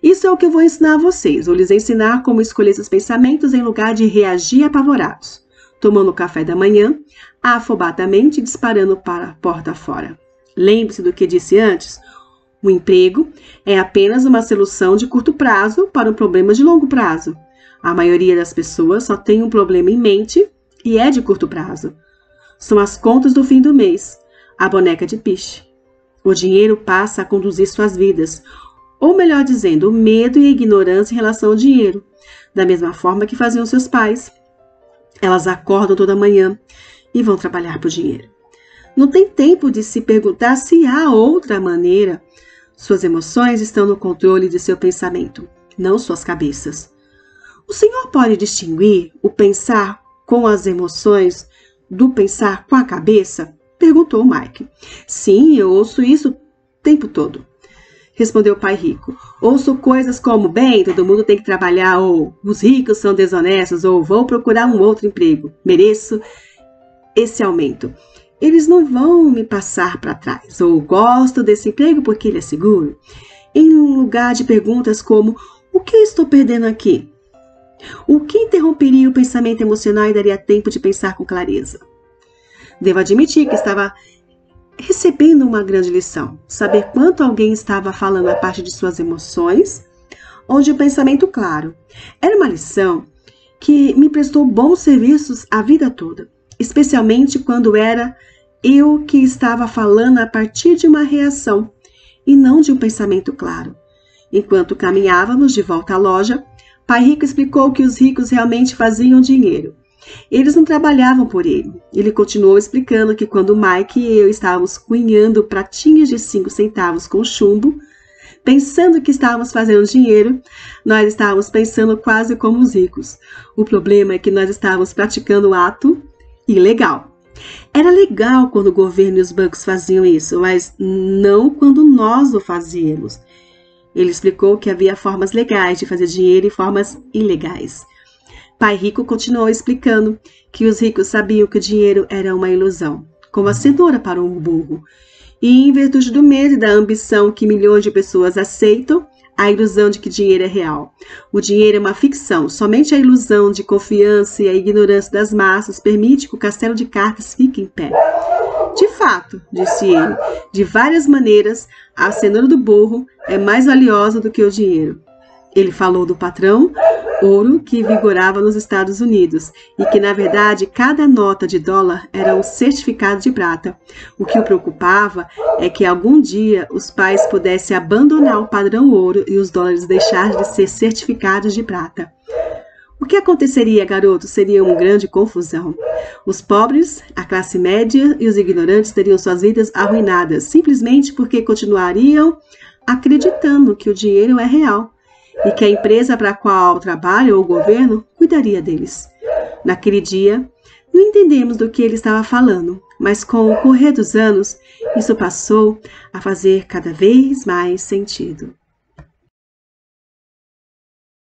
S2: Isso é o que eu vou ensinar a vocês. Vou lhes ensinar como escolher esses pensamentos em lugar de reagir apavorados. Tomando o café da manhã, afobadamente disparando para a porta fora. Lembre-se do que disse antes. O emprego é apenas uma solução de curto prazo para um problema de longo prazo. A maioria das pessoas só tem um problema em mente e é de curto prazo. São as contas do fim do mês, a boneca de piche. O dinheiro passa a conduzir suas vidas, ou melhor dizendo, o medo e a ignorância em relação ao dinheiro, da mesma forma que faziam seus pais. Elas acordam toda manhã e vão trabalhar por dinheiro. Não tem tempo de se perguntar se há outra maneira. Suas emoções estão no controle de seu pensamento, não suas cabeças. O senhor pode distinguir o pensar com as emoções do pensar com a cabeça? Perguntou Mike. Sim, eu ouço isso o tempo todo, respondeu o pai rico. Ouço coisas como, bem, todo mundo tem que trabalhar, ou os ricos são desonestos, ou vou procurar um outro emprego, mereço esse aumento. Eles não vão me passar para trás, ou gosto desse emprego porque ele é seguro. Em lugar de perguntas como, o que eu estou perdendo aqui? O que interromperia o pensamento emocional e daria tempo de pensar com clareza? Devo admitir que estava recebendo uma grande lição. Saber quanto alguém estava falando a parte de suas emoções, onde o pensamento claro. Era uma lição que me prestou bons serviços a vida toda, especialmente quando era eu que estava falando a partir de uma reação e não de um pensamento claro. Enquanto caminhávamos de volta à loja, Pai Rico explicou que os ricos realmente faziam dinheiro. Eles não trabalhavam por ele. Ele continuou explicando que quando Mike e eu estávamos cunhando pratinhas de 5 centavos com chumbo, pensando que estávamos fazendo dinheiro, nós estávamos pensando quase como os ricos. O problema é que nós estávamos praticando um ato ilegal. Era legal quando o governo e os bancos faziam isso, mas não quando nós o fazíamos. Ele explicou que havia formas legais de fazer dinheiro e formas ilegais. Pai Rico continuou explicando que os ricos sabiam que o dinheiro era uma ilusão, como a cenoura para um burro. E, em virtude do medo e da ambição que milhões de pessoas aceitam, a ilusão de que dinheiro é real. O dinheiro é uma ficção, somente a ilusão de confiança e a ignorância das massas permite que o castelo de cartas fique em pé. De fato, disse ele, de várias maneiras, a cenoura do burro é mais valiosa do que o dinheiro. Ele falou do patrão ouro que vigorava nos Estados Unidos e que, na verdade, cada nota de dólar era um certificado de prata. O que o preocupava é que algum dia os pais pudessem abandonar o padrão ouro e os dólares deixarem de ser certificados de prata. O que aconteceria, garoto, seria uma grande confusão. Os pobres, a classe média e os ignorantes teriam suas vidas arruinadas, simplesmente porque continuariam acreditando que o dinheiro é real e que a empresa para a qual trabalham ou o governo cuidaria deles. Naquele dia, não entendemos do que ele estava falando, mas com o correr dos anos, isso passou a fazer cada vez mais sentido.